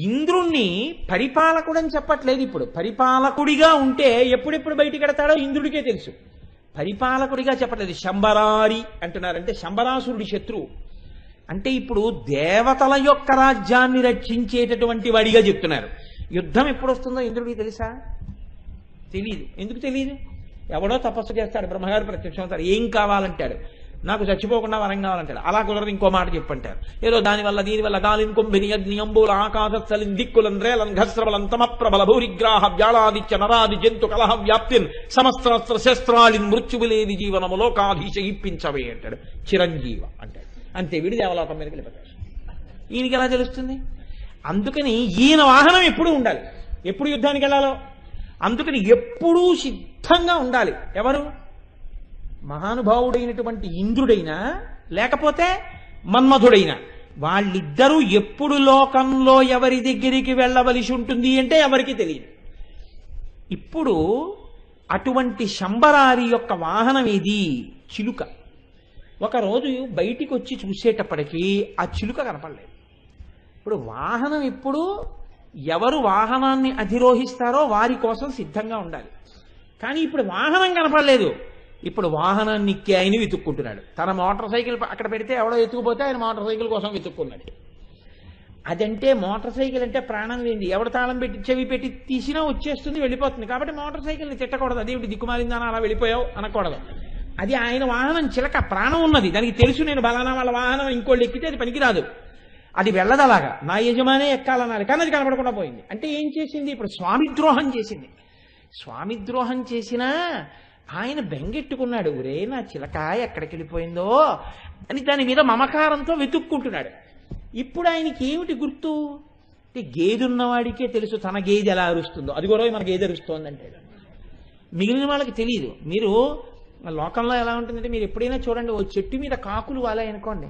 ఇంద్రుణ్ణి పరిపాలకుడని చెప్పట్లేదు. ఇప్పుడు పరిపాలకుడిగా ఉంటే ఎప్పుడెప్పుడు బయటికి వెడతాడో ఇంద్రుడికే తెలుసు. పరిపాలకుడిగా చెప్పట్లేదు. శంబరారి అంటున్నారంటే శంబరాసురుడి శత్రువు. అంటే ఇప్పుడు దేవతల యొక్క రాజ్యాన్ని రక్షించేటటువంటి వాడిగా చెప్తున్నారు. యుద్ధం ఎప్పుడు వస్తుందో ఇంద్రుడికి తెలుసా? తెలియదు. ఎందుకు తెలియదు? ఎవడో తపస్సు చేస్తాడు, బ్రహ్మగారు ప్రత్యక్షం అవుతాడు, ఏం కావాలంటాడు, నాకు చచ్చిపోకుండా వరం కావాలంటాడు. అలా కుదరదు, ఇంకో మాట చెప్పంటారు. ఏదో దీనివల్ల గాలిని కొంబిని అగ్నియంబుల ఆకాశస్థలిన్ దిక్కులన్ రేలన్ ఘస్రబలం తమ ప్రబల భూరిగ్రాహ వ్యాళాదిత్య నరాది జంతు కలహ వ్యాప్తిన్ సమస్త్రస్త్ర శస్త్రాలిన్ మృత్యువులేని జీవనము లోకాధీశ ఇప్పించవే అంటాడు. చిరంజీవ అంటాడు. అంతే, వీడి దేవలోకం మీదకి వెళ్ళిపోతాడు. ఈయనకి ఎలా తెలుస్తుంది? అందుకని ఈయన వాహనం ఎప్పుడు ఉండాలి, ఎప్పుడు యుద్ధానికి వెళ్ళాలో అందుకని ఎప్పుడూ సిద్ధంగా ఉండాలి. ఎవరు? మహానుభావుడైనటువంటి ఇంద్రుడైనా లేకపోతే మన్మధుడైనా వాళ్ళిద్దరూ ఎప్పుడు లోకంలో ఎవరి దగ్గరికి వెళ్ళవలసి ఉంటుంది అంటే ఎవరికి తెలియదు. ఇప్పుడు అటువంటి శంబరారి యొక్క వాహనం ఏది? చిలుక. ఒకరోజు బయటికి వచ్చి చూసేటప్పటికీ ఆ చిలుక కనపడలేదు. ఇప్పుడు వాహనం ఎప్పుడు ఎవరు వాహనాన్ని అధిరోహిస్తారో వారి కోసం సిద్ధంగా ఉండాలి. కానీ ఇప్పుడు వాహనం కనపడలేదు. ఇప్పుడు వాహనాన్ని ఎక్కి ఆయన వెతుక్కుంటున్నాడు. తన మోటార్ సైకిల్ అక్కడ పెడితే ఎవడో ఎత్తుకుపోతే ఆయన మోటార్ సైకిల్ కోసం వెతుక్కున్నాడు. అదంటే మోటార్ సైకిల్ అంటే ప్రాణం లేనిది. ఎవడు తాళం పెట్టి చెవి పెట్టి తీసినా వచ్చేస్తుంది, వెళ్ళిపోతుంది. కాబట్టి మోటార్ సైకిల్ని తిట్టకూడదు. అదేమిటి దిక్కుమాలిందానా అలా వెళ్ళిపోయావు అనకూడదు. అది ఆయన వాహనం, చిలక ప్రాణం ఉన్నది. దానికి తెలుసు నేను బలానా వాళ్ళ వాహనం ఇంకోళ్ళు ఎక్కితే అది పనికిరాదు, అది వెళ్ళదు, అలాగా నా యజమానే ఎక్కాలనాలి. కానీ అది కనపడకుండా పోయింది. అంటే ఏం చేసింది? ఇప్పుడు స్వామిద్రోహం చేసింది. స్వామిద్రోహం చేసినా ఆయన బెంగెట్టుకున్నాడు. ఒరే నా చిలక ఎక్కడికి వెళ్ళిపోయిందో అని దాని మీద మమకారంతో వెతుక్కుంటున్నాడు. ఇప్పుడు ఆయనకి ఏమిటి గుర్తు అంటే గేదెన్నవాడికే తెలుసు తన గేదె ఎలా అరుస్తుందో. అది కూడా మన గేదె అరుస్తోందంటే మిగిలిన వాళ్ళకి తెలియదు. మీరు లోకంలో ఎలా ఉంటుందంటే మీరు ఎప్పుడైనా చూడండి, ఓ చెట్టు మీద కాకులు వాలాయనుకోండి.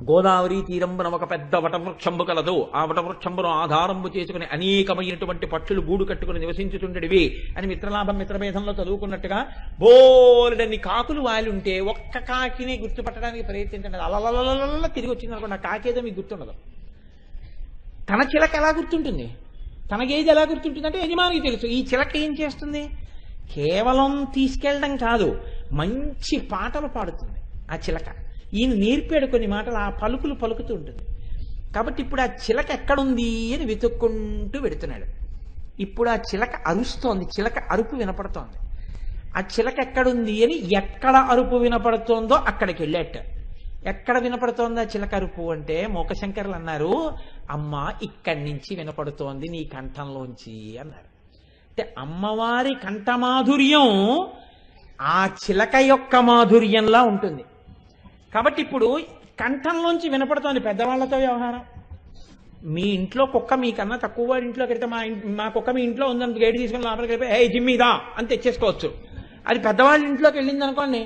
గోదావరి తీరంబున ఒక పెద్ద వటవృక్షంబు కలదు, ఆ వటవృక్షంబును ఆధారంబు చేసుకుని అనేకమైనటువంటి పక్షులు గూడు కట్టుకుని నివసించుతుండేవి అని మిత్రలాభం మిత్రభేదంలో చదువుకున్నట్టుగా బోలెడన్ని కాకులు వాలి ఉంటే ఒక్క కాకిని గుర్తుపట్టడానికి ప్రయత్నించండి. అలలలల తిరిగి వచ్చింది అనుకోండి, ఆ కాకేదో మీకు గుర్తుండదు. తన చిలక ఎలా గుర్తుంటుంది? తన గేదె ఎలా గుర్తుంటుంది అంటే యజమానికి తెలుసు. ఈ చిలక ఏం చేస్తుంది? కేవలం తీసుకెళ్ళడం కాదు, మంచి పాటలు పాడుతుంది ఆ చిలక. ఈయన నేర్పాడు కొన్ని మాటలు, ఆ పలుకులు పలుకుతూ ఉంటుంది. కాబట్టి ఇప్పుడు ఆ చిలక ఎక్కడుంది అని వెతుక్కుంటూ పెడుతున్నాడు. ఇప్పుడు ఆ చిలక అరుస్తోంది, చిలక అరుపు వినపడుతోంది. ఆ చిలక ఎక్కడుంది అని ఎక్కడ అరుపు వినపడుతోందో అక్కడికి వెళ్ళాట. ఎక్కడ వినపడుతోంది ఆ చిలక అరుపు అంటే మూకశంకరులు అన్నారు, అమ్మ ఇక్కడి నుంచి వినపడుతోంది నీ కంఠంలోంచి అన్నారు. అంటే అమ్మవారి కంఠమాధుర్యం ఆ చిలక యొక్క మాధుర్యంలా ఉంటుంది. కాబట్టి ఇప్పుడు కంఠంలోంచి వినపడుతోంది. పెద్దవాళ్లతో వ్యవహారం. మీ ఇంట్లో కుక్క మీకన్నా తక్కువ వాడి ఇంట్లోకి వెళ్తే మా కుక్క మీ ఇంట్లో ఉందని గైడ్ తీసుకుని లోపలికి వెళ్ళిపోయి ఏ జిమ్మీదా అని తెచ్చేసుకోవచ్చు. అది పెద్దవాళ్ళ ఇంట్లోకి వెళ్ళింది అనుకోండి,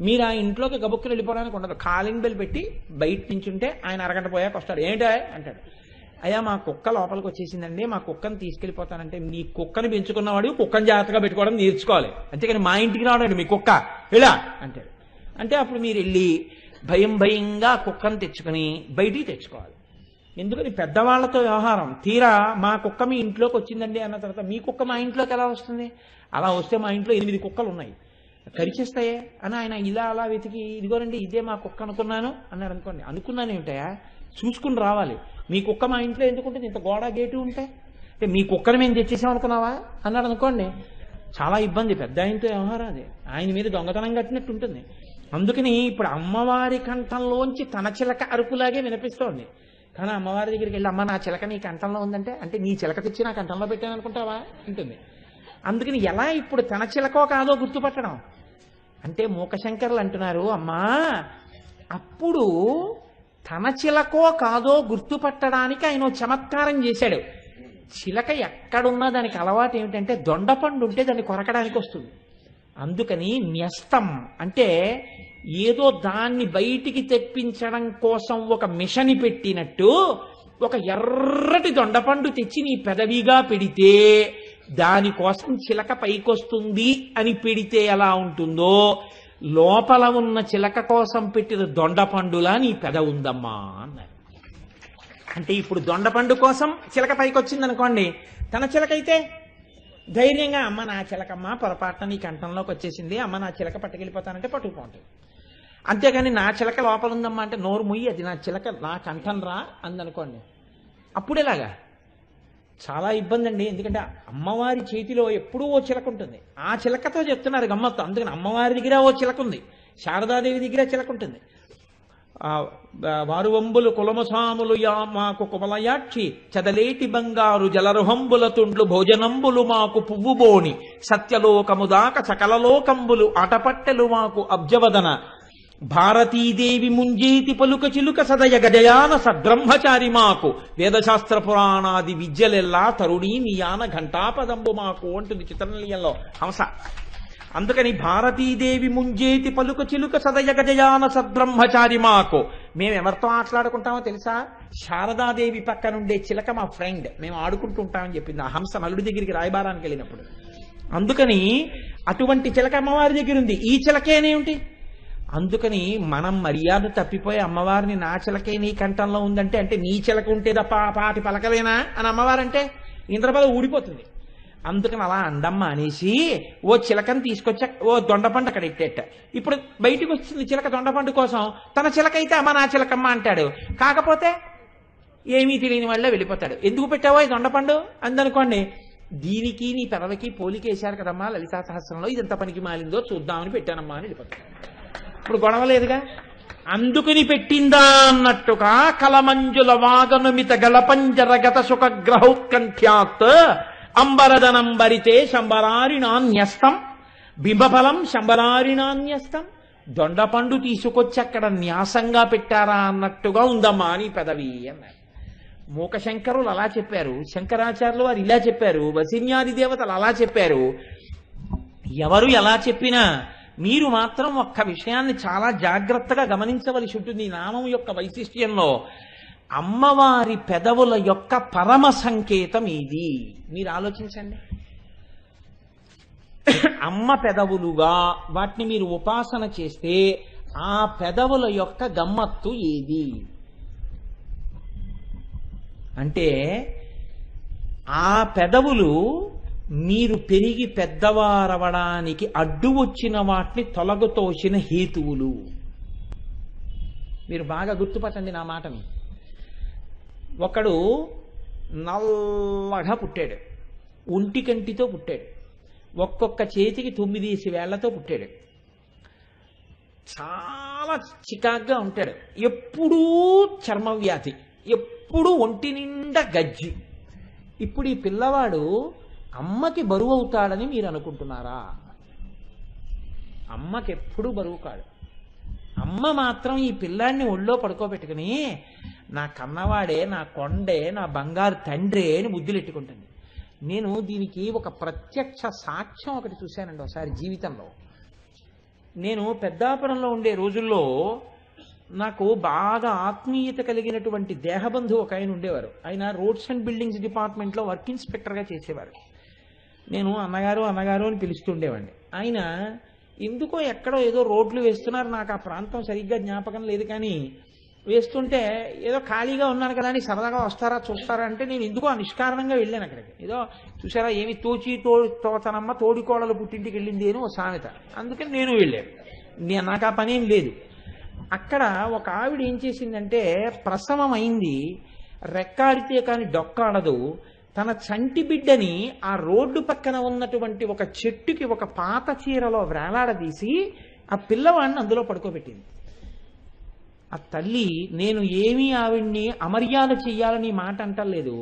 మీరు ఆ ఇంట్లోకి గబుక్కులు వెళ్ళిపోవడానికి ఉండదు. కాలింగ్ బెల్ పెట్టి బయట నించుంటే ఆయన అరగంట పోయాక వస్తాడు. ఏంటో అంటాడు, అయ్యా మా కుక్క లోపలికి వచ్చేసిందండి, మా కుక్కను తీసుకెళ్ళిపోతానంటే మీ కుక్కను పెంచుకున్నవాడు కుక్కను జాగ్రత్తగా పెట్టుకోవడం నేర్చుకోవాలి. అంతేకాని మా ఇంటికి రావడండి మీ కుక్క ఇలా అంటాడు. అంటే అప్పుడు మీరు వెళ్ళి భయం భయంగా కుక్కను తెచ్చుకొని బయటికి తెచ్చుకోవాలి. ఎందుకని పెద్దవాళ్లతో వ్యవహారం. తీరా మా కుక్క మీ ఇంట్లోకి వచ్చిందండి అన్న తర్వాత మీ కుక్క మా ఇంట్లోకి ఎలా వస్తుంది? అలా వస్తే మా ఇంట్లో 8 కుక్కలు ఉన్నాయి, కరిచేస్తాయే అని ఆయన ఇలా అలా వెతికి ఇదిగోనండి ఇదే మా కుక్క అనుకున్నాను అన్నారు అనుకోండి. అనుకున్నాను ఏమిటాయా, చూసుకుని రావాలి. మీ కుక్క మా ఇంట్లో ఎందుకుంటుంది? ఇంత గోడ గేటు ఉంటాయి అంటే మీ కుక్కను మేము తెచ్చేసాం అనుకున్నావా అన్నాడు అనుకోండి. చాలా ఇబ్బంది. పెద్ద ఆయనతో వ్యవహారం అది. ఆయన మీద దొంగతనం కట్టినట్టు ఉంటుంది. అందుకని ఇప్పుడు అమ్మవారి కంఠంలోంచి తన చిలక అరుపులాగే వినిపిస్తోంది. కానీ అమ్మవారి దగ్గరికి వెళ్ళి అమ్మ నా చిలక నీ కంఠంలో ఉందంటే అంటే నీ చిలక తెచ్చి నా కంఠంలో పెట్టాను అనుకుంటావా ఉంటుంది. అందుకని ఎలా ఇప్పుడు తన చిలకో కాదో గుర్తుపట్టడం అంటే మూకశంకరులు అంటున్నారు, అమ్మా అప్పుడు తన చిలకో కాదో గుర్తుపట్టడానికి ఆయన చమత్కారం చేశాడు. చిలక ఎక్కడున్నా దానికి అలవాటు ఏమిటంటే దొండపండు ఉంటే దాన్ని కొరకడానికి వస్తుంది. అందుకని న్యస్తం అంటే ఏదో దాన్ని బయటికి తెప్పించడం కోసం ఒక మిషని పెట్టినట్టు ఒక ఎర్రటి దొండపండు తెచ్చి నీ పెదవిగా పెడితే దానికోసం చిలక పైకొస్తుంది అని పెడితే ఎలా ఉంటుందో లోపల ఉన్న చిలక కోసం పెట్టిన దొండపండులా నీ పెద ఉందమ్మా అన్నారు. అంటే ఇప్పుడు దొండపండు కోసం చిలక పైకి వచ్చింది అనుకోండి, తన చిలక అయితే ధైర్యంగా అమ్మ నా చిలకమ్మ పొరపాటున నీ కంఠంలోకి వచ్చేసింది, అమ్మ నా చిలక పట్టుకెళ్ళిపోతానంటే పట్టుకుపోతుంది. అంతేగాని నా చిలక లోపల ఉందమ్మా అంటే నోరు ముయ్యి అది నా చిలక నా కంఠం రా అందనుకోండి. అప్పుడేలాగా చాలా ఇబ్బంది అండి. ఎందుకంటే అమ్మవారి చేతిలో ఎప్పుడూ ఓ చిలక ఉంటుంది. ఆ చిలకతో చెప్తున్నారు గమ్మత్తు. అందుకని అమ్మవారి దగ్గర ఓ చిలక ఉంది, శారదాదేవి దగ్గర చిలక ఉంటుంది. వారువంబులు కులమసాములు మాకు కుమలయాక్షి చదలేటి బంగారు జలరుహంబుల తుండ్లు భోజనంబులు మాకు పువ్వు బోని సత్యలోకము దాక సకలలోకంబులు ఆటపట్టెలు మాకు అబ్జవదన భారతీదేవి ముంజేతి పలుక చిలుక సదయ గజయాన సద్బ్రహ్మచారి మాకు వేదశాస్త్ర పురాణాది విద్యలెల్లా తరుణీ నియాన ఘంటాపదంబు మాకు అంటుంది చిత్రనీయంలో హంస. అందుకని భారతీదేవి ముంజేతి పలుక చిలుక సదయ గజయాన సద్బ్రహ్మచారి మాకు. మేము ఎవరితో ఆటలాడుకుంటామో తెలుసా? శారదాదేవి పక్కనుండే చిలక మా ఫ్రెండ్, మేము ఆడుకుంటూ ఉంటామని చెప్పింది ఆ హంస నలుడి దగ్గరికి రాయబారానికి వెళ్ళినప్పుడు. అందుకని అటువంటి చిలక అమ్మవారి దగ్గర ఉంది. ఈ చిలకేనేమిటి? అందుకని మనం మర్యాద తప్పిపోయి అమ్మవారిని నా చిలకే నీ కంఠంలో ఉందంటే, అంటే నీ చిలక ఉంటే తప్ప పాటి పలకలేనా అని అమ్మవారంటే ఇంద్రపద ఊడిపోతుంది. అందుకని అలా అండమ్మ అనేసి ఓ చిలకని తీసుకొచ్చా, ఓ దొండపండు అక్కడ ఎట్టేట. ఇప్పుడు బయటికి వస్తుంది చిలక దొండపండు కోసం. తన చిలకైతే అమ్మ నా చిలకమ్మ అంటాడు. కాకపోతే ఏమీ తెలియని వాళ్ళే వెళ్ళిపోతాడు. ఎందుకు పెట్టావో ఈ దొండపండు అందనుకోండి. దీనికి నీ పెదవికి పోలికేశారు కదమ్మా లలితా సహస్రంలో, ఇది ఎంత పనికి మాలిందో చూద్దామని పెట్టానమ్మా అని వెళ్ళిపోతాడు. ఇప్పుడు గొడవ లేదుగా. అందుకుని పెట్టిందా అన్నట్టుగా కలమంజుల వాగనుమిత గలపంజరగత సుఖగ్రహౌత్కంఠ్యాత్ అంబరదనంబరితే శంబరారిణాన్యస్తం బింబఫలం శంబరారిణాన్యస్తం. దొండపండు తీసుకొచ్చి అక్కడ న్యాసంగా పెట్టారా అన్నట్టుగా ఉందమ్మా అని పెదవి అన్నారు. మూకశంకరులు అలా చెప్పారు, శంకరాచార్యులు వారు ఇలా చెప్పారు, వసిన్యాది దేవతలు అలా చెప్పారు. ఎవరు ఎలా చెప్పినా మీరు మాత్రం ఒక్క విషయాన్ని చాలా జాగ్రత్తగా గమనించవలసి ఉంటుంది. ఈ నామం యొక్క వైశిష్ట్యంలో అమ్మవారి పెదవుల యొక్క పరమ సంకేతం ఇది. మీరు ఆలోచించండి. అమ్మ పెదవులుగా వాటిని మీరు ఉపాసన చేస్తే ఆ పెదవుల యొక్క గమ్మత్తు ఏది అంటే, ఆ పెదవులు మీరు పెరిగి పెద్దవారవడానికి అడ్డు వచ్చిన వాటిని తొలగతోసిన హేతువులు. మీరు బాగా గుర్తుపట్టండి నా మాటని. ఒకడు నల్లగా పుట్టాడు, ఒంటి కంటితో పుట్టాడు, ఒక్కొక్క చేతికి 9 వేళ్లతో పుట్టాడు, చాలా చికాగ్గా ఉంటాడు, ఎప్పుడూ చర్మవ్యాధి, ఎప్పుడూ ఒంటి నిండా గజ్జి. ఇప్పుడు ఈ పిల్లవాడు అమ్మకి బరువు అవుతాడని మీరు అనుకుంటున్నారా? అమ్మకి ఎప్పుడూ బరువు కాడు. అమ్మ మాత్రం ఈ పిల్లాడిని ఒళ్ళో పడుకోబెట్టుకుని నా కన్నవాడే, నా కొండే, నా బంగారు తండ్రే అని ముద్దులెట్టుకుంటుంది. నేను దీనికి ఒక ప్రత్యక్ష సాక్ష్యం ఒకటి చూశానండి ఒకసారి జీవితంలో. నేను పెద్దాపురంలో ఉండే రోజుల్లో నాకు బాగా ఆత్మీయత కలిగినటువంటి దేహబంధు ఒక ఆయన ఉండేవారు. ఆయన రోడ్స్ అండ్ బిల్డింగ్స్ డిపార్ట్మెంట్లో వర్క్ ఇన్స్పెక్టర్గా చేసేవారు. నేను అన్నగారు అన్నగారు అని పిలుస్తుండేవాడిని. ఆయన ఎందుకో ఎక్కడో ఏదో రోడ్లు వేస్తున్నారు, నాకు ఆ ప్రాంతం సరిగ్గా జ్ఞాపకం లేదు, కానీ వేస్తుంటే ఏదో ఖాళీగా ఉన్నాను కదా అని సరదాగా వస్తారా చూస్తారా అంటే నేను ఎందుకో నిష్కారణంగా వెళ్ళాను అక్కడికి. ఏదో చూసారా ఏమి తోచనమ్మ తోడికోడలు పుట్టింటికి వెళ్ళింది అని ఓ సామెత, అందుకని నేను వెళ్ళాను. నాకు ఆ పనేం లేదు. అక్కడ ఒక ఆవిడ ఏం చేసిందంటే, ప్రసవం అయింది, రెక్కాడితే కానీ డొక్కాడదు, తన చంటి బిడ్డని ఆ రోడ్డు పక్కన ఉన్నటువంటి ఒక చెట్టుకి ఒక పాత చీరలో వేలాడదీసి ఆ పిల్లవాడిని అందులో పడుకోబెట్టింది. ఆ తల్లి, నేను ఏమీ ఆవిడ్ని అమర్యాద చెయ్యాలని మాట అంటలేదు,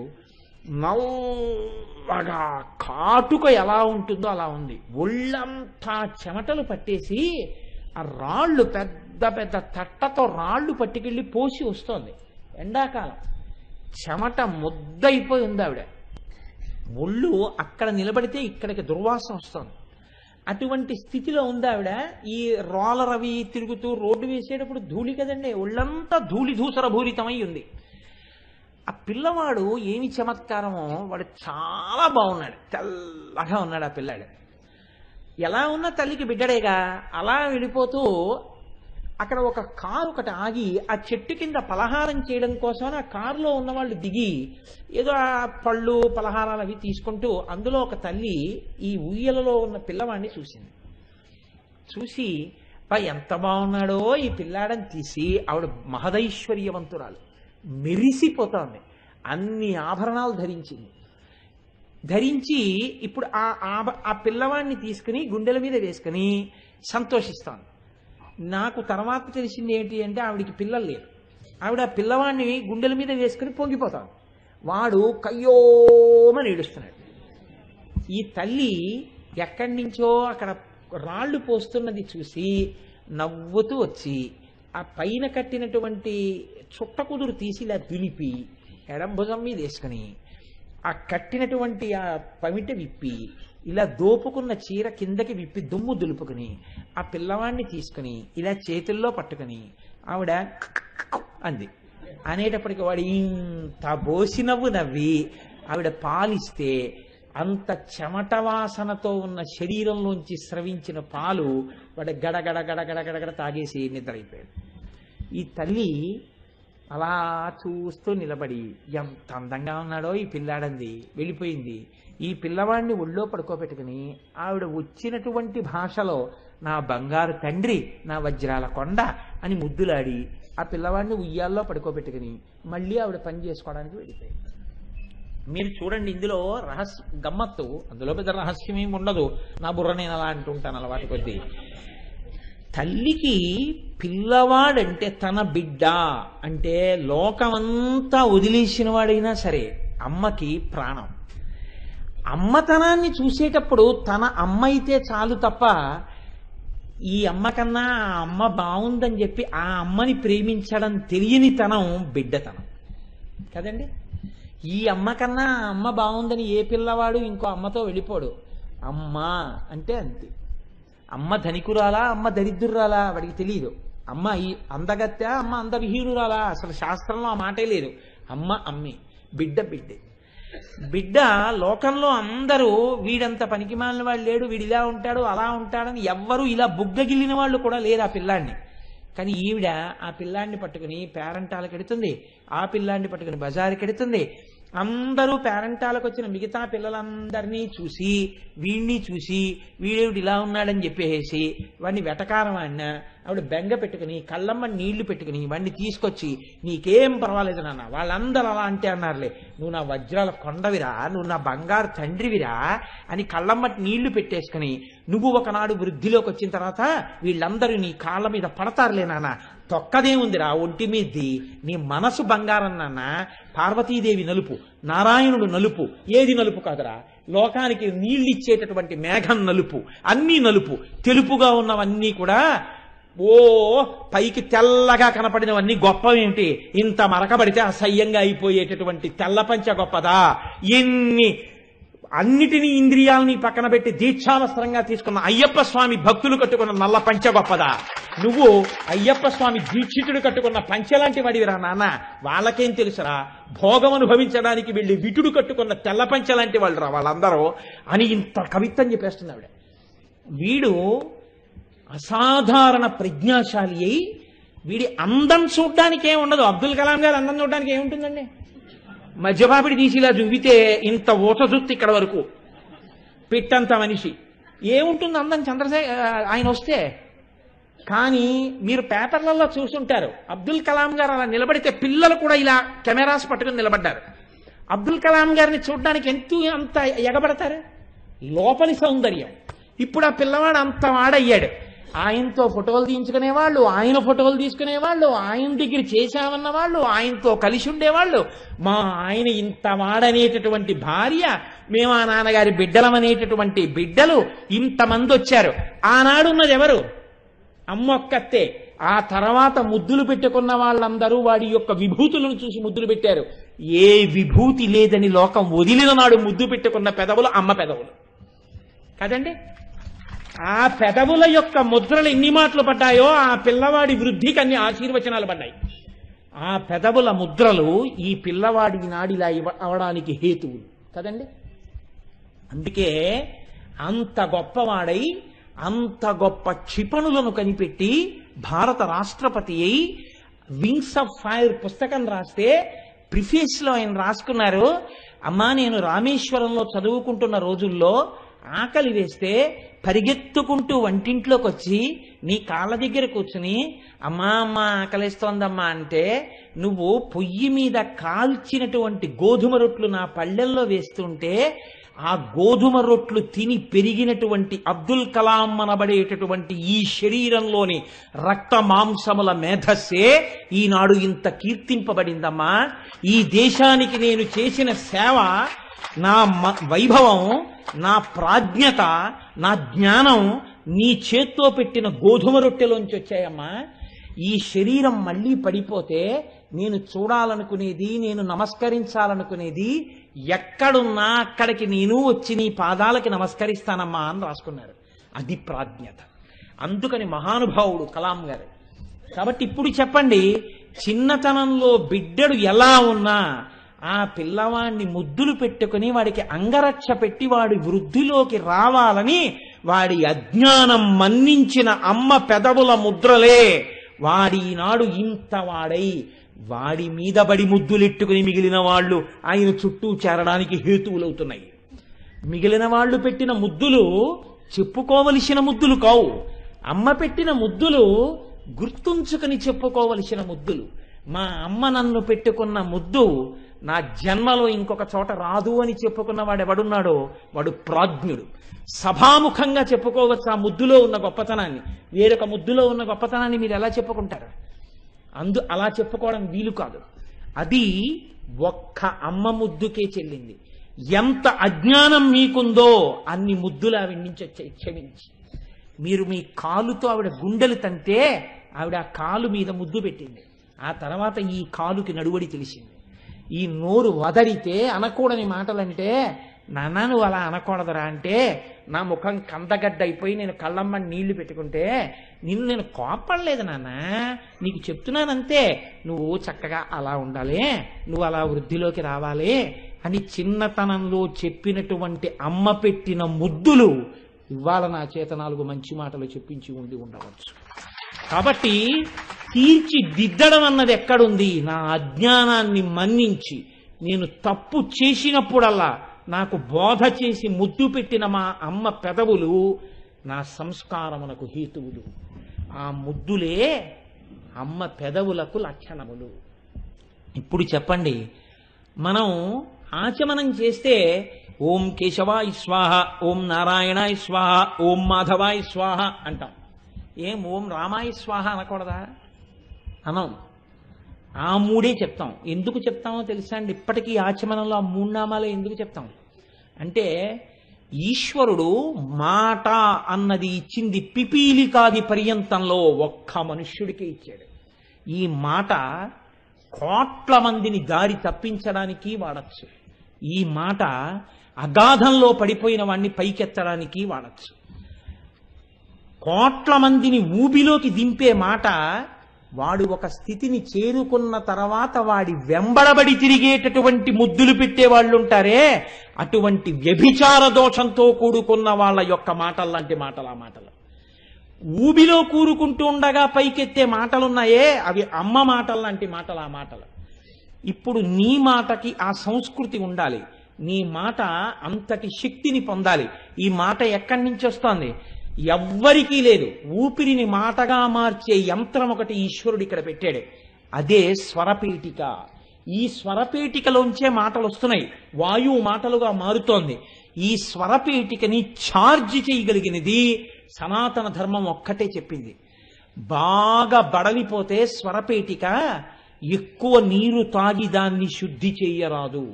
నల్లగా కాటుక ఎలా ఉంటుందో అలా ఉంది, ఒళ్ళంతా చెమటలు పట్టేసి ఆ రాళ్ళు పెద్ద పెద్ద తట్టతో రాళ్ళు పట్టుకెళ్ళి పోసి వస్తోంది. ఎండాకాలం చెమట ముద్దయిపోయి ఉంది ఆవిడ. ఒళ్ళు అక్కడ నిలబడితే ఇక్కడికి దుర్వాసన వస్తుంది. అటువంటి స్థితిలో ఉంది ఆవిడ. ఈ రోలర్ అవి తిరుగుతూ రోడ్డు వేసేటప్పుడు ధూళి కదండి, ఒళ్ళంతా ధూళి ధూసర భూరితమై ఉంది. ఆ పిల్లవాడు ఏమి చమత్కారమో, వాడు చాలా బాగున్నాడు, తెల్లగా ఉన్నాడు ఆ పిల్లాడు. ఎలా ఉన్నా తల్లికి బిడ్డడేగా. అలా వెళ్ళిపోతూ అక్కడ ఒక కారు ఒకటి ఆగి ఆ చెట్టు కింద పలహారం చేయడం కోసం ఆ కారులో ఉన్న వాళ్ళు దిగి ఏదో ఆ పళ్ళు పలహారాలు అవి తీసుకుంటూ, అందులో ఒక తల్లి ఈ ఉయ్యలలో ఉన్న పిల్లవాడిని చూసింది. చూసి ఎంత బాగున్నాడో ఈ పిల్లాడని తీసి, ఆవిడ మహదైశ్వర్యవంతురాలు, మెరిసిపోతోంది, అన్ని ఆభరణాలు ధరించింది. ధరించి ఇప్పుడు ఆ పిల్లవాడిని తీసుకుని గుండెల మీద వేసుకుని సంతోషిస్తాను. నాకు తర్వాత తెలిసింది ఏంటి అంటే, ఆవిడికి పిల్లలు లేరు. ఆవిడ పిల్లవాడిని గుండెల మీద వేసుకుని పొంగిపోతాడు. వాడు కయ్యోమని ఏడుస్తున్నాడు. ఈ తల్లి ఎక్కడి నుంచో అక్కడ రాళ్ళు పోస్తున్నది చూసి నవ్వుతూ వచ్చి ఆ పైన కట్టినటువంటి చుట్ట కుదురు తీసి ఇలా దులిపి ఎడం భుజం మీద వేసుకుని ఆ కట్టినటువంటి ఆ పమిట విప్పి ఇలా దోపుకున్న చీర కిందకి విప్పి దుమ్ము దులుపుకుని ఆ పిల్లవాడిని తీసుకుని ఇలా చేతుల్లో పట్టుకుని ఆవిడ అంది. అనేటప్పటికి వాడు ఇంత బోసి నవ్వు నవ్వి ఆవిడ పాలిస్తే అంత చెమట వాసనతో ఉన్న శరీరంలోంచి స్రవించిన పాలు వాడు గడగడ గడగడ గడగడ తాగేసి నిద్రైపోయాడు. ఈ తల్లి అలా చూస్తూ నిలబడి ఎంత అందంగా ఉన్నాడో ఈ పిల్లాడంది, వెళ్ళిపోయింది. ఈ పిల్లవాడిని ఒళ్ళో పడుకోబెట్టుకుని ఆవిడ వచ్చినటువంటి భాషలో నా బంగారు తండ్రి, నా వజ్రాల కొండ అని ముద్దులాడి ఆ పిల్లవాడిని ఉయ్యాల్లో పడుకోబెట్టుకుని మళ్ళీ ఆవిడ పని చేసుకోవడానికి వెళ్ళిపోయింది. మీరు చూడండి, ఇందులో గమ్మత్తు, అందులో పెద్ద రహస్యం ఏమి ఉండదు. నా బుర్ర నేను అలా అంటుంటాను అలవాటు కొద్దీ. తల్లికి పిల్లవాడంటే తన బిడ్డ అంటే లోకమంతా వదిలేసిన వాడైనా సరే అమ్మకి ప్రాణం. అమ్మతనాన్ని చూసేటప్పుడు తన అమ్మ అయితే చాలు తప్ప ఈ అమ్మ కన్నా ఆ అమ్మ బాగుందని చెప్పి ఆ అమ్మని ప్రేమించడం తెలియని తనం బిడ్డతనం కదండి. ఈ అమ్మ కన్నా ఆ అమ్మ బాగుందని ఏ పిల్లవాడు ఇంకో అమ్మతో వెళ్ళిపోడు. అమ్మ అంటే అంతే. అమ్మ ధనికురాలా, అమ్మ దరిద్రురాలా వాడికి తెలియదు. అమ్మ అందగత్తే, అమ్మ అందవిహీనురాలా, అసలు శాస్త్రంలో ఆ మాటే లేదు. అమ్మ అమ్మే, బిడ్డ బిడ్డే. బిడ్డ లోకంలో అందరూ వీడంత పనికిమాలిన వాడు లేడు, వీడు ఇలా ఉంటాడు అలా ఉంటాడని ఎవ్వరూ ఇలా బుగ్గగిల్లిన వాళ్ళు కూడా లేరు ఆ పిల్లాన్ని. కానీ ఈవిడ ఆ పిల్లాన్ని పట్టుకుని పేరంటాలకు ఎడుతుంది, ఆ పిల్లాన్ని పట్టుకుని బజారుకి ఎడుతుంది. అందరూ పేరంటాలకు వచ్చిన మిగతా పిల్లలందరినీ చూసి వీడిని చూసి వీడేవిడు ఇలా ఉన్నాడని చెప్పేసి వాడిని వెటకారం ఆడినా ఆవిడ బెంగ పెట్టుకుని కళ్ళమ్మ నీళ్లు పెట్టుకుని వాడిని తీసుకొచ్చి నీకేం పర్వాలేదు నాన్న, వాళ్ళందరూ అలా అంటే అన్నారులే, నువ్వు నా వజ్రాల కొండవిరా, నువ్వు నా బంగారు తండ్రివిరా అని కళ్ళమ్మటి నీళ్లు పెట్టేసుకుని నువ్వు ఒకనాడు వృద్ధిలోకి వచ్చిన తర్వాత వీళ్ళందరూ నీ కాళ్ళ మీద పడతారులే నాన్న, తొక్కదేముందిరా ఒంటి మీద్ది, నీ మనసు బంగారం నాన్న, పార్వతీదేవి నలుపు, నారాయణుడు నలుపు, ఏది నలుపు కాదురా, లోకానికి నీళ్ళిచ్చేటటువంటి మేఘం నలుపు, అన్నీ నలుపు, తెలుపుగా ఉన్నవన్నీ కూడా ఓ పైకి తెల్లగా కనపడినవన్నీ గొప్పవేంటి, ఇంత మరకబడితే అసహ్యంగా అయిపోయేటటువంటి తెల్ల పంచ గొప్పదా, ఎన్ని అన్నిటినీ ఇంద్రియాలని పక్కన పెట్టి దీక్షావస్త్రంగా తీసుకున్న అయ్యప్ప స్వామి భక్తులు కట్టుకున్న నల్ల పంచ గొప్పదా, నువ్వు అయ్యప్ప స్వామి దీక్షితుడు కట్టుకున్న పంచలాంటి వాడివిరా నాన్న, వాళ్ళకేం తెలుసురా, భోగం అనుభవించడానికి వెళ్ళి విటుడు కట్టుకున్న తెల్ల పంచలాంటి వాళ్ళు రా వాళ్ళందరూ అని ఇంత కవిత్వం చెప్పేస్తుంది ఆవిడ. వీడు అసాధారణ ప్రజ్ఞాశాలి అయి వీడి అందం చూడ్డానికి ఏమి ఉండదు. అబ్దుల్ కలాం గారు అందం చూడడానికి ఏముంటుందండి, మధ్యపాపిడి తీసి ఇలా చూపితే ఇంత ఊత జుత్తు ఇక్కడ వరకు పిట్టంత మనిషి, ఏముంటుంది అందం ఆయన వస్తే. కానీ మీరు పేపర్లలో చూసుంటారు అబ్దుల్ కలాం గారు అలా నిలబడితే పిల్లలు కూడా ఇలా కెమెరాస్ పట్టుకుని నిలబడ్డారు. అబ్దుల్ కలాం గారిని చూడడానికి అంత ఎగబడతారు, లోపలి సౌందర్యం. ఇప్పుడు ఆ పిల్లవాడు అంత వాడయ్యాడు, ఆయనతో ఫోటోలు తీయించుకునేవాళ్ళు, ఆయన ఫోటోలు తీసుకునేవాళ్ళు, ఆయన దగ్గర చేశామన్న వాళ్ళు, ఆయనతో కలిసి ఉండేవాళ్ళు. మా ఆయన ఇంత వాడనేటటువంటి భార్య, మేము ఆ నాన్నగారి బిడ్డలమనేటటువంటి బిడ్డలు ఇంతమంది వచ్చారు. ఆనాడున్నది ఎవరు, అమ్మొక్కతే. ఆ తర్వాత ముద్దులు పెట్టుకున్న వాళ్ళందరూ వాడి యొక్క విభూతులను చూసి ముద్దులు పెట్టారు. ఏ విభూతి లేదని లోకం వదిలిన నాడు ముద్దు పెట్టుకున్న పెదవులు అమ్మ పెదవులు కదండి. ఆ పెదవుల యొక్క ముద్రలు ఎన్ని మాటలు పడ్డాయో ఆ పిల్లవాడి వృద్ధికి అన్ని ఆశీర్వచనాలు పడ్డాయి. ఆ పెదవుల ముద్రలు ఈ పిల్లవాడి నాడిలా అవడానికి హేతువులు కదండి. అందుకే అంత గొప్పవాడై అంత గొప్ప క్షిపణులను కనిపెట్టి భారత రాష్ట్రపతి అయి వింగ్స్ ఆఫ్ ఫైర్ పుస్తకం రాస్తే ప్రిఫేస్ లో ఆయన రాసుకున్నారు, అమ్మా నేను రామేశ్వరంలో చదువుకుంటున్న రోజుల్లో ఆకలి వేస్తే పరిగెత్తుకుంటూ వంటింట్లోకి వచ్చి నీ కాళ్ళ దగ్గర కూర్చుని అమ్మా అమ్మ ఆకలిస్తోందమ్మా అంటే నువ్వు పొయ్యి మీద కాల్చినటువంటి గోధుమ రొట్లు నా పళ్ళెల్లో వేస్తుంటే ఆ గోధుమ రొట్లు తిని పెరిగినటువంటి అబ్దుల్ కలాం అనబడేటటువంటి ఈ శరీరంలోని రక్త మాంసముల మేధస్సే ఈనాడు ఇంత కీర్తింపబడిందమ్మా. ఈ దేశానికి నేను చేసిన సేవ, నా వైభవం, నా ప్రాజ్ఞత, నా జ్ఞానం, నీ చేత్తో పెట్టిన గోధుమ రొట్టెలోంచి వచ్చాయమ్మా. ఈ శరీరం మళ్ళీ పడిపోతే నేను చూడాలనుకునేది, నేను నమస్కరించాలనుకునేది ఎక్కడున్నా అక్కడికి నేను వచ్చి నీ పాదాలకి నమస్కరిస్తానమ్మా అని రాసుకున్నారు. అది ప్రాజ్ఞత. అందుకని మహానుభావుడు కలాం గారు. కాబట్టి ఇప్పుడు చెప్పండి, చిన్నతనంలో బిడ్డడు ఎలా ఉన్నా ఆ పిల్లవాడిని ముద్దులు పెట్టుకుని వాడికి అంగరక్ష పెట్టి వాడి వృద్ధిలోకి రావాలని వాడి అజ్ఞానం మన్నించిన అమ్మ పెదవుల ముద్రలే వాడి నాడు ఇంత వాడై వాడి మీద బడి ముద్దులెట్టుకుని మిగిలిన వాళ్ళు ఆయన చుట్టూ చేరడానికి హేతువులవుతున్నాయి. మిగిలిన వాళ్ళు పెట్టిన ముద్దులు చెప్పుకోవలసిన ముద్దులు కావు. అమ్మ పెట్టిన ముద్దులు గుర్తుంచుకుని చెప్పుకోవలసిన ముద్దులు. మా అమ్మ నన్ను పెట్టుకున్న ముద్దు నా జన్మలో ఇంకొక చోట రాదు అని చెప్పుకున్న వాడు ఎవడున్నాడో వాడు ప్రాజ్ఞుడు. సభాముఖంగా చెప్పుకోవచ్చు ఆ ముద్దులో ఉన్న గొప్పతనాన్ని. వేరొక ముద్దులో ఉన్న గొప్పతనాన్ని మీరు ఎలా చెప్పుకుంటారు? అలా చెప్పుకోవడం వీలు కాదు. అది ఒక్క అమ్మ ముద్దుకే చెల్లింది. ఎంత అజ్ఞానం మీకుందో అన్ని ముద్దులు ఆవిడ నుంచి వచ్చాయి. క్షమించి మీరు మీ కాలుతో ఆవిడ గుండెలు తంటే ఆవిడ ఆ కాలు మీద ముద్దు పెట్టింది. ఆ తర్వాత ఈ కాలుకి నడువడి తెలిసింది. ఈ నోరు వదరితే అనకూడని మాటలంటే, నాన్న నువ్వు అలా అనకూడదురా అంటే, నా ముఖం కందగడ్డ అయిపోయి నేను కళ్ళమ్మని నీళ్లు పెట్టుకుంటే నిన్ను నేను కోపడలేదు నాన్న, నీకు చెప్తున్నానంతే, నువ్వు చక్కగా అలా ఉండాలి, నువ్వు అలా వృద్ధిలోకి రావాలి అని చిన్నతనంలో చెప్పినటువంటి అమ్మ పెట్టిన ముద్దులు ఇవాళ నా చేత 4 మంచి మాటలు చెప్పించి ఉండవచ్చు. కాబట్టి తీర్చిదిద్దడం అన్నది ఎక్కడుంది? నా అజ్ఞానాన్ని మన్నించి నేను తప్పు చేసినప్పుడల్లా నాకు బోధ చేసి ముద్దు పెట్టిన మా అమ్మ పెదవులు నా సంస్కారమునకు హేతువులు. ఆ ముద్దులే అమ్మ పెదవులకు లక్షణములు. ఇప్పుడు చెప్పండి, మనం ఆచమనం చేస్తే ఓం కేశవాయ స్వాహ, ఓం నారాయణాయ స్వాహ, ఓం మాధవాయ స్వాహ అంటాం. ఏం ఓం రామాయ స్వాహ అనకూడదా? అనం. ఆ 3 చెప్తాం. ఎందుకు చెప్తామో తెలుసా అండి? ఇప్పటికీ ఆచమనంలో ఆ 3 నామాలే ఎందుకు చెప్తాం అంటే, ఈశ్వరుడు మాట అన్నది ఇచ్చింది పిపీలికాది పర్యంతంలో ఒక్క మనుష్యుడికే ఇచ్చాడు. ఈ మాట కోట్ల మందిని దారి తప్పించడానికి వాడచ్చు. ఈ మాట అగాధంలో పడిపోయిన వాడిని పైకెత్తడానికి వాడచ్చు. కోట్ల మందిని ఊబిలోకి దింపే మాట. వాడు ఒక స్థితిని చేరుకున్న తర్వాత వాడి వెంబడబడి తిరిగేటటువంటి ముద్దులు పెట్టే వాళ్ళు ఉంటారే, అటువంటి వ్యభిచార దోషంతో కూడుకున్న వాళ్ళ యొక్క మాటల్లాంటి మాటలు ఆ మాటలు. ఊబిలో కూరుకుంటూ ఉండగా పైకెత్తే మాటలున్నాయే అవి అమ్మ మాటల్లాంటి మాటలు ఆ మాటలు. ఇప్పుడు నీ మాటకి ఆ సంస్కృతి ఉండాలి. నీ మాట అంతటి శక్తిని పొందాలి. ఈ మాట ఎక్కడి నుంచి వస్తోంది? ఎవ్వరికీ లేదు. ఊపిరిని మాటగా మార్చే యంత్రం ఒకటి ఈశ్వరుడు ఇక్కడ పెట్టాడు. అదే స్వరపేటిక. ఈ స్వరపేటికలోంచే మాటలు వస్తున్నాయి. వాయువు మాటలుగా మారుతోంది. ఈ స్వరపేటికని ఛార్జ్ చేయగలిగినది సనాతన ధర్మం ఒక్కటే చెప్పింది. బాగా బడలిపోతే స్వరపేటిక ఎక్కువ నీరు తాగి దాన్ని శుద్ధి చేయరాదు.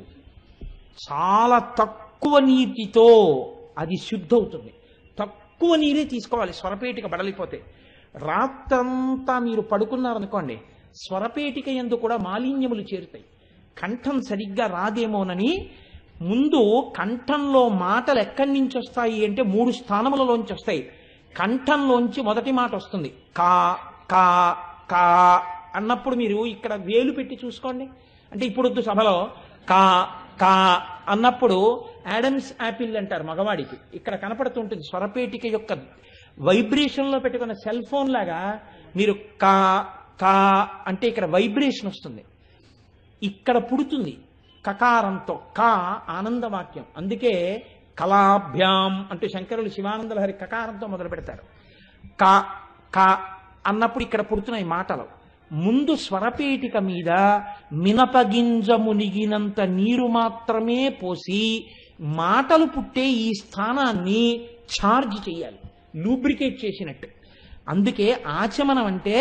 చాలా తక్కువ నీటితో అది శుద్ధి అవుతుంది. తక్కువ నీరే తీసుకోవాలి స్వరపేటిక బడలిపోతే. రాత్రంతా మీరు పడుకున్నారనుకోండి, స్వరపేటిక యందు కూడా మాలిన్యములు చేరుతాయి. కంఠం సరిగ్గా రాదేమోనని ముందు కంఠంలో మాటలు ఎక్కడి నుంచి వస్తాయి అంటే 3 స్థానములలోంచి వస్తాయి. కంఠంలోంచి మొదటి మాట వస్తుంది కా కా కా అన్నప్పుడు మీరు ఇక్కడ వేలు పెట్టి చూసుకోండి. అంటే ఇప్పుడు సభలో కా కా అన్నప్పుడు యాడమ్స్ యాపిల్ అంటారు మగవాడికి. ఇక్కడ కనపడుతుంటుంది స్వరపేటిక యొక్క వైబ్రేషన్లో పెట్టుకున్న సెల్ ఫోన్ లాగా. మీరు కా కా అంటే ఇక్కడ వైబ్రేషన్ వస్తుంది, ఇక్కడ పుడుతుంది కకారంతో. కా ఆనందవాక్యం. అందుకే కళాభ్యాం అంటూ శంకరులు శివానంద లహరి కకారంతో మొదలు పెడతారు. కా కా అన్నప్పుడు ఇక్కడ పుడుతున్నాయి మాటలు. ముందు స్వరపేటిక మీద మినపగింజ మునిగినంత నీరు మాత్రమే పోసి మాటలు పుట్టే ఈ స్థానాన్ని ఛార్జ్ చేయాలి, లూబ్రికేట్ చేసినట్టు. అందుకే ఆచమనం అంటే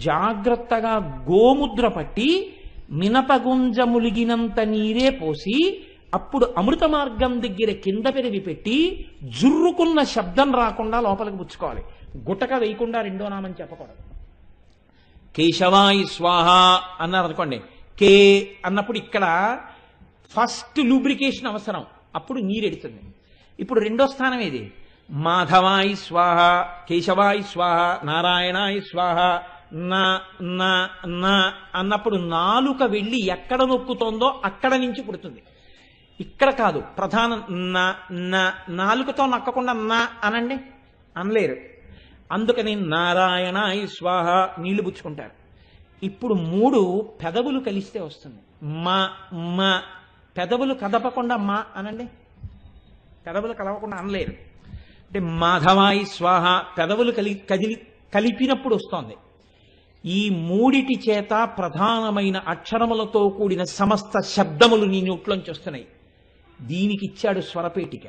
జాగ్రత్తగా గోముద్ర పట్టి మినపగుంజ ములిగినంత నీరే పోసి అప్పుడు అమృత మార్గం దగ్గర కింద పెరిగి పెట్టి జుర్రుకున్న శబ్దం రాకుండా లోపలికి పుచ్చుకోవాలి. గుటక వేయకుండా రెండో నామం చెప్పకూడదు. కేశవాయి స్వాహ అన్నారు అనుకోండి, కే అన్నప్పుడు ఇక్కడ ఫస్ట్ లూబ్రికేషన్ అవసరం, అప్పుడు నీరెడుతుంది. ఇప్పుడు రెండో స్థానం ఏది? మాధవాయి స్వాహ, కేశవాయి స్వాహ, నారాయణాయి స్వాహ. నా అన్నప్పుడు నాలుక వెళ్ళి ఎక్కడ నొక్కుతోందో అక్కడ నుంచి పుడుతుంది. ఇక్కడ కాదు, ప్రధానం నాలుకతో నక్కకుండా నా అనండి, అనలేరు. అందుకని నారాయణాయి స్వాహ నీళ్లు పుచ్చుకుంటారు. ఇప్పుడు 3 పెదవులు కలిస్తే వస్తుంది. మా పెదవులు కదపకుండా మా అనండి, పెదవులు కదపకుండా అనలేరు. అంటే మాధవాయి స్వాహ పెదవులు కలిపినప్పుడు వస్తోంది. ఈ 3 చేత ప్రధానమైన అక్షరములతో కూడిన సమస్త శబ్దములు నీ నోట్లోంచి వస్తున్నాయి. దీనికి ఇచ్చాడు స్వరపేటిక.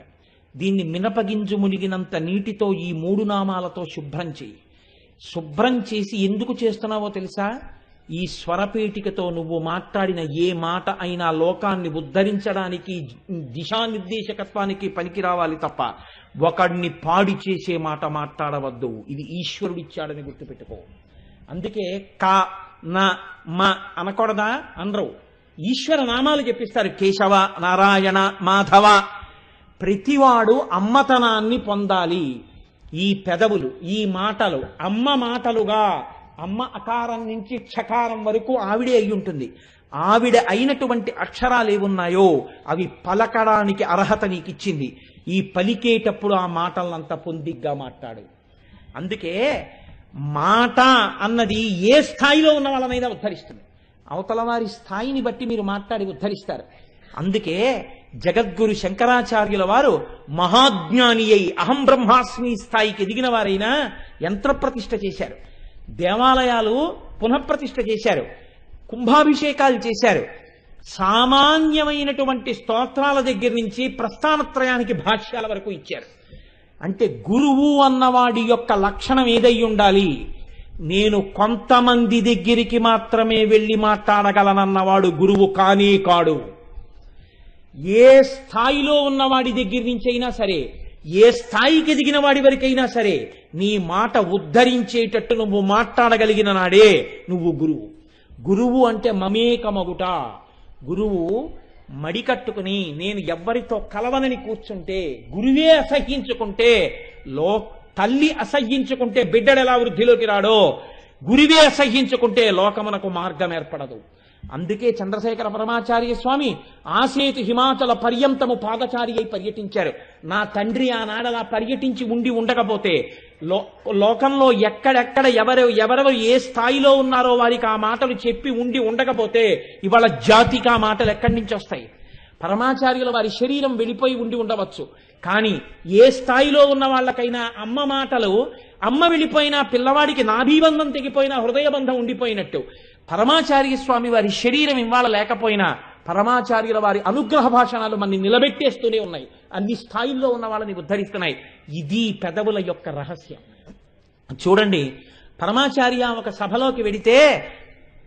దీన్ని మినపగింజు మునిగినంత నీటితో ఈ 3 నామాలతో శుభ్రం చేయి. శుభ్రం చేసి ఎందుకు చేస్తున్నావో తెలుసా? ఈ స్వరపేటికతో నువ్వు మాట్లాడిన ఏ మాట అయినా లోకాన్ని ఉద్ధరించడానికి, దిశానిర్దేశకత్వానికి పనికి రావాలి తప్ప ఒకడిని పాడి చేసే మాట మాట్లాడవద్దు. ఇది ఈశ్వరుడిచ్చాడని గుర్తుపెట్టుకో. అందుకే కా నా మా అనకూడదా? అనరు. ఈశ్వర నామాలు చెప్పిస్తారు. కేశవ, నారాయణ, మాధవ. ప్రతివాడు అమ్మతనాన్ని పొందాలి. ఈ పెదవులు, ఈ మాటలు అమ్మ మాటలుగా, అమ్మ అకారం నుంచి క్షకారం వరకు ఆవిడే అయి ఉంటుంది. ఆవిడ అయినటువంటి అక్షరాలు ఏమున్నాయో అవి పలకడానికి అర్హత నీకు ఇచ్చింది. ఈ పలికేటప్పుడు ఆ మాటలంతా పొందిగ్గా మాట్లాడు. అందుకే మాట అన్నది ఏ స్థాయిలో ఉన్న వాళ్ళనైనా ఉద్ధరిస్తుంది. అవతల వారి స్థాయిని బట్టి మీరు మాట్లాడి ఉద్ధరిస్తారు. అందుకే జగద్గురు శంకరాచార్యుల వారు మహాజ్ఞాని అయి అహం బ్రహ్మాస్మి స్థాయికి ఎదిగిన వారైనా యంత్రప్రతిష్ఠ చేశారు, దేవాలయాలు పునఃప్రతిష్ఠ చేశారు, కుంభాభిషేకాలు చేశారు. సామాన్యమైనటువంటి స్తోత్రాల దగ్గర నుంచి ప్రస్థానత్రయానికి భాష్యాల వరకు ఇచ్చారు. అంటే గురువు అన్నవాడి యొక్క లక్షణం ఏదై ఉండాలి? నేను కొంతమంది దగ్గరికి మాత్రమే వెళ్ళి మాట్లాడగలనన్నవాడు గురువు కానే కాడు. ఏ స్థాయిలో ఉన్నవాడి దగ్గర నుంచి అయినా సరే, ఏ స్థాయికి ఎదిగిన వాడి వరకైనా సరే, నీ మాట ఉద్ధరించేటట్టు నువ్వు మాట్లాడగలిగిన నాడే నువ్వు గురువు. గురువు అంటే మమేకమగుట. గురువు మడికట్టుకుని నేను ఎవ్వరితో కలవనని కూర్చుంటే, గురువే అసహ్యించుకుంటే, తల్లి అసహ్యించుకుంటే బిడ్డడెలా వృద్ధిలోకి రాడో, గురువే అసహ్యించుకుంటే లోకమునకు మార్గం ఏర్పడదు. అందుకే చంద్రశేఖర పరమాచార్య స్వామి ఆసేతు హిమాచల పర్యంతము పాదచారి అయి పర్యటించారు. నా తండ్రి ఆనాడలా పర్యటించి ఉండకపోతే లోకంలో ఎక్కడెక్కడ ఎవరెవరు ఏ స్థాయిలో ఉన్నారో వారికి ఆ మాటలు చెప్పి ఉండకపోతే ఇవాళ జాతికి ఆ మాటలు ఎక్కడి నుంచి వస్తాయి? పరమాచార్యుల వారి శరీరం వెళ్ళిపోయి ఉండవచ్చు, కానీ ఏ స్థాయిలో ఉన్న వాళ్ళకైనా అమ్మ మాటలు, అమ్మ వెళ్ళిపోయినా పిల్లవాడికి నాభీబంధం తెగిపోయినా హృదయబంధం ఉండిపోయినట్టు పరమాచార్య స్వామి వారి శరీరం ఇవాళ లేకపోయినా పరమాచార్యుల వారి అనుగ్రహ భాషణాలు మనని నిలబెట్టేస్తూనే ఉన్నాయి, అన్ని స్థాయిల్లో ఉన్న వాళ్ళని ఉద్ధరిస్తున్నాయి. ఇది పెదవుల యొక్క రహస్యం. చూడండి, పరమాచార్య ఒక సభలోకి వెడితే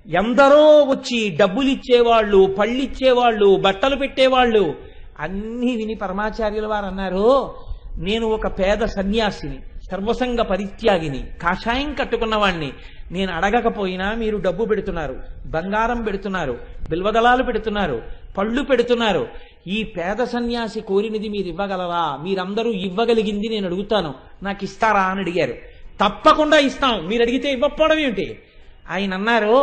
ఎందరో వచ్చి డబ్బులు ఇచ్చేవాళ్ళు, పళ్ళిచ్చేవాళ్ళు, బట్టలు పెట్టేవాళ్ళు అన్నీ విని పరమాచార్యుల వారు అన్నారు, నేను ఒక పేద సన్యాసిని, సర్వసంగ పరిత్యాగిని, కాషాయం కట్టుకున్నవాణ్ణి. నేను అడగకపోయినా మీరు డబ్బు పెడుతున్నారు, బంగారం పెడుతున్నారు, బిల్వదళాలు పెడుతున్నారు, పళ్ళు పెడుతున్నారు. ఈ పేద సన్యాసి కోరినది మీరు ఇవ్వగలరా? మీరందరూ ఇవ్వగలిగింది నేను అడుగుతాను, నాకు ఇస్తారా అని అడిగారు. తప్పకుండా ఇస్తాం, మీరు అడిగితే ఇవ్వకపోవడం ఏమిటి? ఆయన అన్నారు,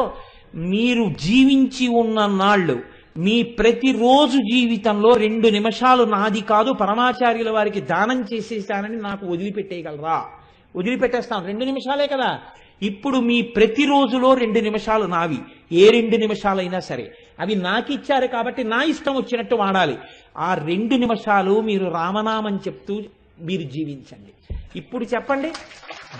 మీరు జీవించి ఉన్న నాళ్ళు మీ ప్రతిరోజు జీవితంలో 2 నిమిషాలు నాది కాదు పరమాచార్యుల వారికి దానం చేసేసానని నాకు వదిలిపెట్టేయగలరా? వదిలిపెట్టేస్తాం, 2 నిమిషాలే కదా. ఇప్పుడు మీ ప్రతిరోజులో 2 నిమిషాలు నావి, ఏ 2 నిమిషాలైనా సరే అవి నాకిచ్చారు కాబట్టి నా ఇష్టం వచ్చినట్టు వాడాలి. ఆ 2 నిమిషాలు మీరు రామనామం చెప్తూ మీరు జీవించండి. ఇప్పుడు చెప్పండి,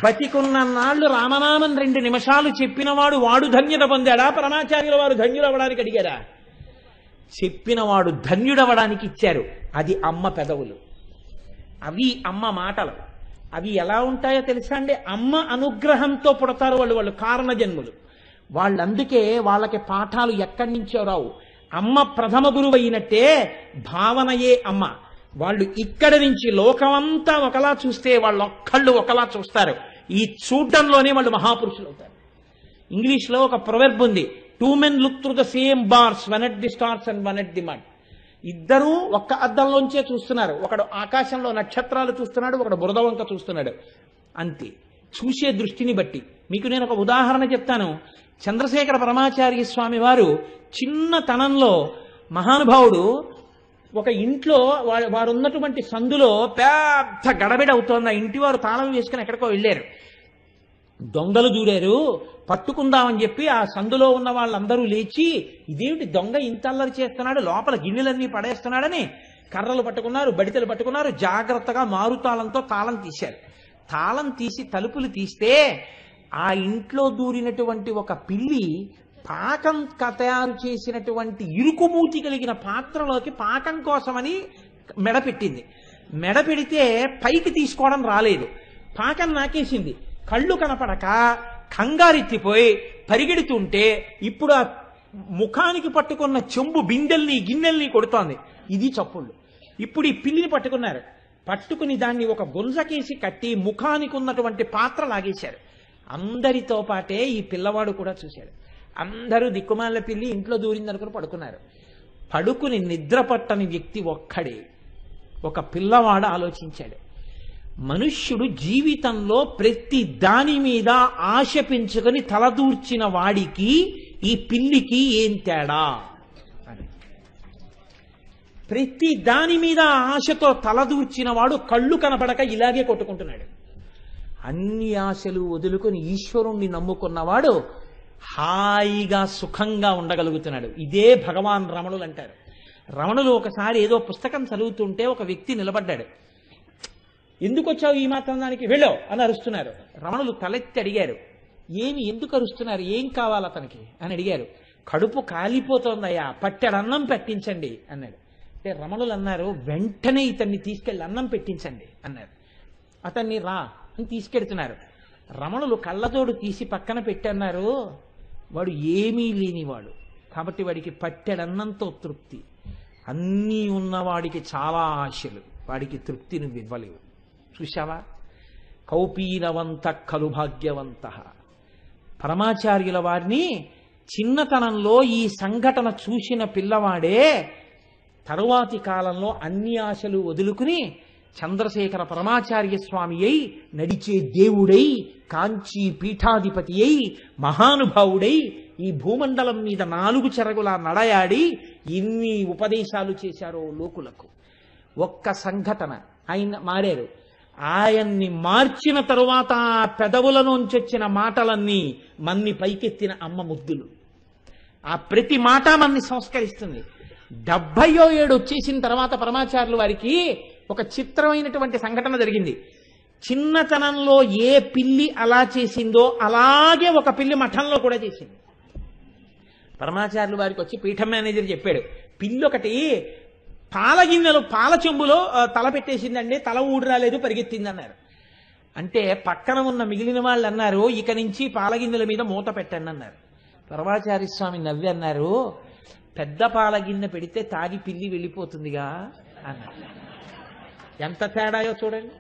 బతికున్న నాళ్లు రామనామం 2 నిమిషాలు చెప్పినవాడు వాడు ధన్యత పొందాడా? పరమాచార్యుల వారు ధన్యుడవడానికి అడిగారా? చెప్పినవాడు ధన్యుడవడానికి ఇచ్చారు. అది అమ్మ పెదవులు, అవి అమ్మ మాటలు. అవి ఎలా ఉంటాయో తెలుసా అండి? అమ్మ అనుగ్రహంతో పుడతారు వాళ్ళు కారణ జన్ములు. వాళ్ళందుకే వాళ్ళకి పాఠాలు ఎక్కడి నుంచో రావు. అమ్మ ప్రథమ గురువు అయినట్టే భావనయే అమ్మ. వాళ్ళు ఇక్కడి నుంచి లోకమంతా ఒకలా చూస్తే వాళ్ళొక్కళ్ళు ఒకలా చూస్తారు. ఈ చూడ్డంలోనే వాళ్ళు మహాపురుషులు అవుతారు. ఇంగ్లీష్లో ఒక ప్రొవెర్బ్ ఉంది, 2 men look through the same bars, one at the stars and one at the mud. ఇద్దరూ ఒక్క అద్దంలోంచే చూస్తున్నారు. ఒకడు ఆకాశంలో నక్షత్రాలు చూస్తున్నాడు, ఒకడు బురద వంక చూస్తున్నాడు. అంతే, చూసే దృష్టిని బట్టి. మీకు నేను ఒక ఉదాహరణ చెప్తాను. చంద్రశేఖర పరమాచార్య స్వామి వారు చిన్నతనంలో మహానుభావుడు ఒక ఇంట్లో వారు ఉన్నటువంటి సందులో పెద్ద గడబిడ అవుతోంది. ఆ ఇంటి వారు తాళం వేసుకుని ఎక్కడికో వెళ్ళారు. దొంగలు దూరారు, పట్టుకుందామని చెప్పి ఆ సందులో ఉన్న వాళ్ళందరూ లేచి, ఇదేమిటి దొంగ ఇంత అల్లరి చేస్తున్నాడు, లోపల గిన్నెలన్నీ పడేస్తున్నాడని కర్రలు పట్టుకున్నారు, బడితలు పట్టుకున్నారు. జాగ్రత్తగా మారుతాళంతో తాళం తీశారు. తాళం తీసి తలుపులు తీస్తే ఆ ఇంట్లో దూరినటువంటి ఒక పిల్లి పాకం తయారు చేసినటువంటి ఇరుకుమూతి కలిగిన పాత్రలోకి పాకం కోసమని మెడపెట్టింది. మెడపెడితే పైకి తీసుకోవడం రాలేదు, పాకం నాకేసింది. కళ్ళు కనపడక కంగారెత్తిపోయి పరిగెడుతుంటే ఇప్పుడు ఆ ముఖానికి పట్టుకున్న చెంబు బిందెల్ని గిన్నెల్ని కొడుతోంది. ఇది చప్పుళ్ళు. ఇప్పుడు ఈ పిల్లిని పట్టుకున్నారు. పట్టుకుని దాన్ని ఒక గొలుసకేసి కట్టి ముఖానికి ఉన్నటువంటి పాత్ర లాగేశారు. అందరితో పాటే ఈ పిల్లవాడు కూడా చూశాడు. అందరూ దిక్కుమాల పిల్లి ఇంట్లో దూరిందనుకుని పడుకున్నారు. పడుకుని నిద్ర పట్టని వ్యక్తి ఒక్కడే, ఒక పిల్లవాడు ఆలోచించాడు. మనుష్యుడు జీవితంలో ప్రతి దాని మీద ఆశ పెంచుకొని తలదూర్చిన వాడికి ఈ పిల్లికి ఏం తేడా అని. ప్రతి దాని మీద ఆశతో తలదూర్చిన వాడు కళ్ళు కనపడక ఇలాగే కొట్టుకుంటున్నాడు. అన్ని ఆశలు వదులుకొని ఈశ్వరుణ్ణి నమ్ముకున్నవాడు హాయిగా సుఖంగా ఉండగలుగుతున్నాడు. ఇదే భగవాన్ రమణులు అంటారు. రమణులు ఒకసారి ఏదో పుస్తకం చదువుతుంటే ఒక వ్యక్తి నిలబడ్డాడు. ఎందుకు వచ్చావు ఈ మాత్రం దానికి, వెళ్ళో అని అరుస్తున్నారు. రమణులు తలెత్తి అడిగారు, ఏమి ఎందుకు అరుస్తున్నారు, ఏం కావాలి అతనికి అని అడిగారు. కడుపు కాలిపోతోందయ్యా, పట్టెడన్నం పెట్టించండి అన్నాడు. అంటే రమణులు అన్నారు, వెంటనే ఇతన్ని తీసుకెళ్ళి అన్నం పెట్టించండి అన్నారు. అతన్ని రా అని తీసుకెడుతున్నారు. రమణులు కళ్ళతోడు తీసి పక్కన పెట్టన్నారు, వాడు ఏమీ లేనివాడు కాబట్టి వాడికి పట్టెడన్నంతో తృప్తి. అన్నీ ఉన్నవాడికి చాలా ఆశలు, వాడికి తృప్తి నువ్వు ఇవ్వలేవు. చూశావా, కౌపీనవంత ఖలు భాగ్యవంత. పరమాచార్యుల వారిని చిన్నతనంలో ఈ సంఘటన చూసిన పిల్లవాడే తరువాతి కాలంలో అన్ని ఆశలు వదులుకుని చంద్రశేఖర పరమాచార్య స్వామి అయి నడిచే దేవుడై, కాంచీ పీఠాధిపతి అయి, మహానుభావుడై ఈ భూమండలం మీద 4 చెరగులా నడయాడి ఎన్ని ఉపదేశాలు చేశారో లోకులకు. ఒక్క సంఘటన ఆయన మారారు. ఆయన్ని మార్చిన తరువాత ఆ పెదవులలోంచొచ్చిన మాటలన్నీ మన్ని పైకెత్తిన అమ్మ ముద్దులు. ఆ ప్రతి మాట మన్ని సంస్కరిస్తుంది. 77 వచ్చేసిన తర్వాత పరమాచార్యుల వారికి ఒక చిత్రమైనటువంటి సంఘటన జరిగింది. చిన్నతనంలో ఏ పిల్లి అలా చేసిందో అలాగే ఒక పిల్లి మఠంలో కూడా చేసింది. పరమాచార్యుల వారికి వచ్చి పీఠం మేనేజర్ చెప్పాడు, పిల్లి ఒకటి పాల గిన్నెలు పాల చెంబులో తల పెట్టేసిందండి, తల ఊడి రాలేదు, పరిగెత్తింది అన్నారు. అంటే పక్కన ఉన్న మిగిలిన వాళ్ళు అన్నారు, ఇక నుంచి పాల గిన్నెల మీద మూత పెట్టండి అన్నారు. పరమాచార్య స్వామి నవ్వి అన్నారు, పెద్ద పాల గిన్నె పెడితే తాగి పిల్లి వెళ్ళిపోతుందిగా అన్నారు. ఎంత తేడాయో చూడండి,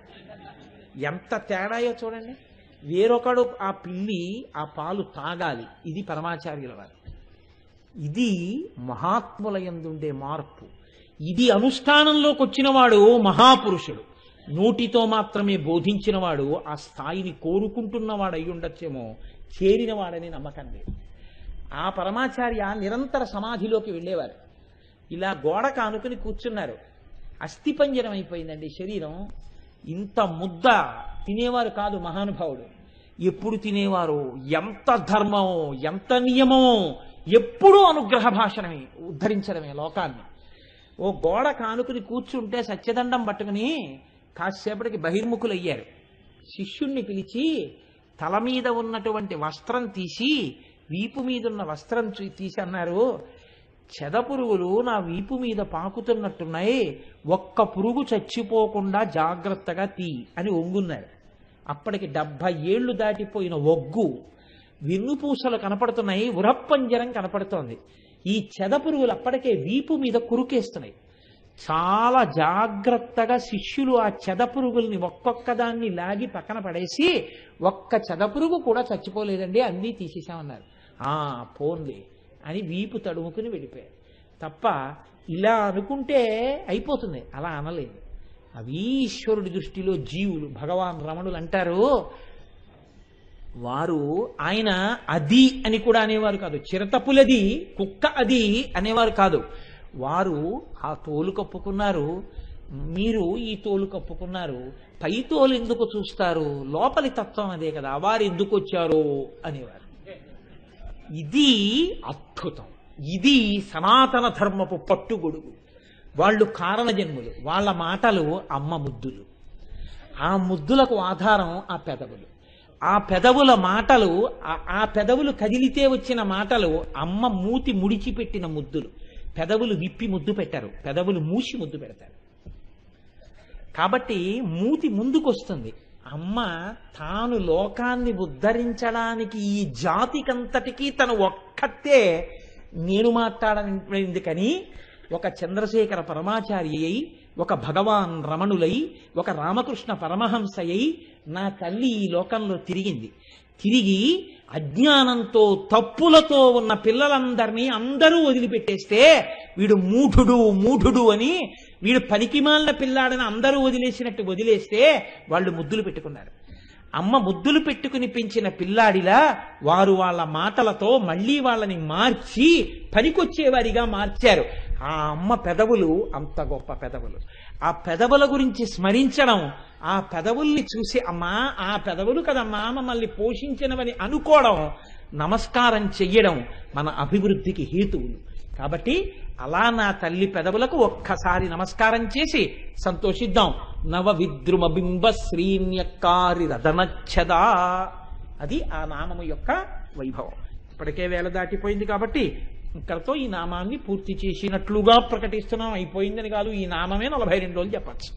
ఎంత తేడాయో చూడండి. వేరొకడు ఆ పిల్లి ఆ పాలు తాగాలి, ఇది పరమాచార్యుల వారు. ఇది మహాత్ముల యందుండే మార్పు. ఇది అనుష్ఠానంలోకి వచ్చినవాడు మహాపురుషుడు. నోటితో మాత్రమే బోధించినవాడు ఆ స్థాయిని కోరుకుంటున్నవాడు అయి ఉండొచ్చేమో, చేరినవాడని నమ్మకం లేదు. ఆ పరమాచార్య నిరంతర సమాధిలోకి వెళ్ళేవారు. ఇలా గోడ కానుకుని కూర్చున్నారు. అస్థిపంజరం అయిపోయిందండి శరీరం. ఇంత ముద్ద తినేవారు కాదు మహానుభావుడు. ఎప్పుడు తినేవారు, ఎంత ధర్మమో, ఎంత నియమమో, ఎప్పుడూ అనుగ్రహ భాషణమే, ఉద్ధరించడమే లోకాన్ని. ఓ గోడ కానుకుని కూర్చుంటే సత్యదండం పట్టుకుని కాసేపటికి బహిర్ముఖులయ్యారు. శిష్యుణ్ణి పిలిచి తల మీద ఉన్నటువంటి వస్త్రం తీసి వీపు మీద ఉన్న వస్త్రం తీసి అన్నారు, చెదపురుగులు నా వీపు మీద పాకుతున్నట్టున్నాయి, ఒక్క పురుగు చచ్చిపోకుండా జాగ్రత్తగా తీ అని ఒంగున్నారు. అప్పటికి 70 ఏళ్లు దాటిపోయిన ఒగ్గు, వెన్నుపూసలు కనపడుతున్నాయి, ఉరప్పంజరం కనపడుతోంది. ఈ చెదపురుగులు అప్పటికే వీపు మీద కురుకేస్తున్నాయి. చాలా జాగ్రత్తగా శిష్యులు ఆ చెదపురుగుల్ని ఒక్కొక్క దాన్ని లాగి పక్కన పడేసి, ఒక్క చెదపురుగు కూడా చచ్చిపోలేదండి, అన్నీ తీసేసామన్నారు. పోన్లే అని వీపు తడుముకుని వెళ్ళిపోయారు తప్ప ఇలా అనుకుంటే అయిపోతుంది, అలా అనలేదు. అవి ఈశ్వరుడి దృష్టిలో జీవులు. భగవాన్ రమణులు అంటారు, వారు ఆయన అది అని కూడా అనేవారు కాదు, చిరతపులది కుక్క అది అనేవారు కాదు. వారు ఆ తోలు కప్పుకున్నారు, మీరు ఈ తోలు కప్పుకున్నారు, పై తోలు ఎందుకు చూస్తారు, లోపలి తత్వం అదే కదా, వారు ఎందుకు వచ్చారు అనేవారు. ఇది అద్భుతం, ఇది సనాతన ధర్మపు పట్టుగొడుగు. వాళ్ళు కారణజన్ములు, వాళ్ళ మాటలు అమ్మ ముద్దులు, ఆ ముద్దులకు ఆధారం ఆ పెదవులు. ఆ పెదవుల మాటలు, ఆ పెదవులు కదిలితే వచ్చిన మాటలు అమ్మ మూతి ముడిచిపెట్టిన ముద్దులు. పెదవులు విప్పి ముద్దు పెట్టారు, పెదవులు మూసి ముద్దు పెడతారు. కాబట్టి మూతి ముందుకొస్తుంది. అమ్మ తాను లోకాన్ని ఉద్ధరించడానికి ఈ జాతికంతటికీ తను ఒక్కతే నేను మాట్లాడనింది. కానీ ఒక చంద్రశేఖర పరమాచార్య అయి, ఒక భగవాన్ రమణులై, ఒక రామకృష్ణ పరమహంస అయి నా తల్లి ఈ లోకంలో తిరిగింది. తిరిగి అజ్ఞానంతో తప్పులతో ఉన్న పిల్లలందరినీ అందరూ వదిలిపెట్టేస్తే, వీడు మూఢుడు అని, వీడు పనికిమాలిన పిల్లాడని అందరూ వదిలేసినట్టు వదిలేస్తే వాళ్ళు ముద్దులు పెట్టుకున్నారు. అమ్మ ముద్దులు పెట్టుకుని పెంచిన పిల్లాడిలా వారు వాళ్ళ మాటలతో మళ్ళీ వాళ్ళని మార్చి పనికొచ్చేవారిగా మార్చారు. ఆ అమ్మ పెదవులు అంత గొప్ప పెదవులు. ఆ పెదవుల గురించి స్మరించడం, ఆ పెదవుల్ని చూసి అమ్మా ఆ పెదవులు కదమ్మా మమ్మల్ని పోషించినవని అనుకోవడం, నమస్కారం చెయ్యడం మన అభివృద్ధికి హేతువులు. కాబట్టి అలా నా తల్లి పెదవులకు ఒక్కసారి నమస్కారం చేసి సంతోషిద్దాం. నవ విద్రుమ బింబ శ్రీన్యకారి రదనచ్చదా, అది ఆ నామము యొక్క వైభవం. ఇప్పటికే వేళ దాటిపోయింది కాబట్టి ఇక్కడతో ఈ నామాన్ని పూర్తి చేసినట్లుగా ప్రకటిస్తున్నాం. అయిపోయిందని కాదు, ఈ నామమే 42 రోజులు చెప్పచ్చు.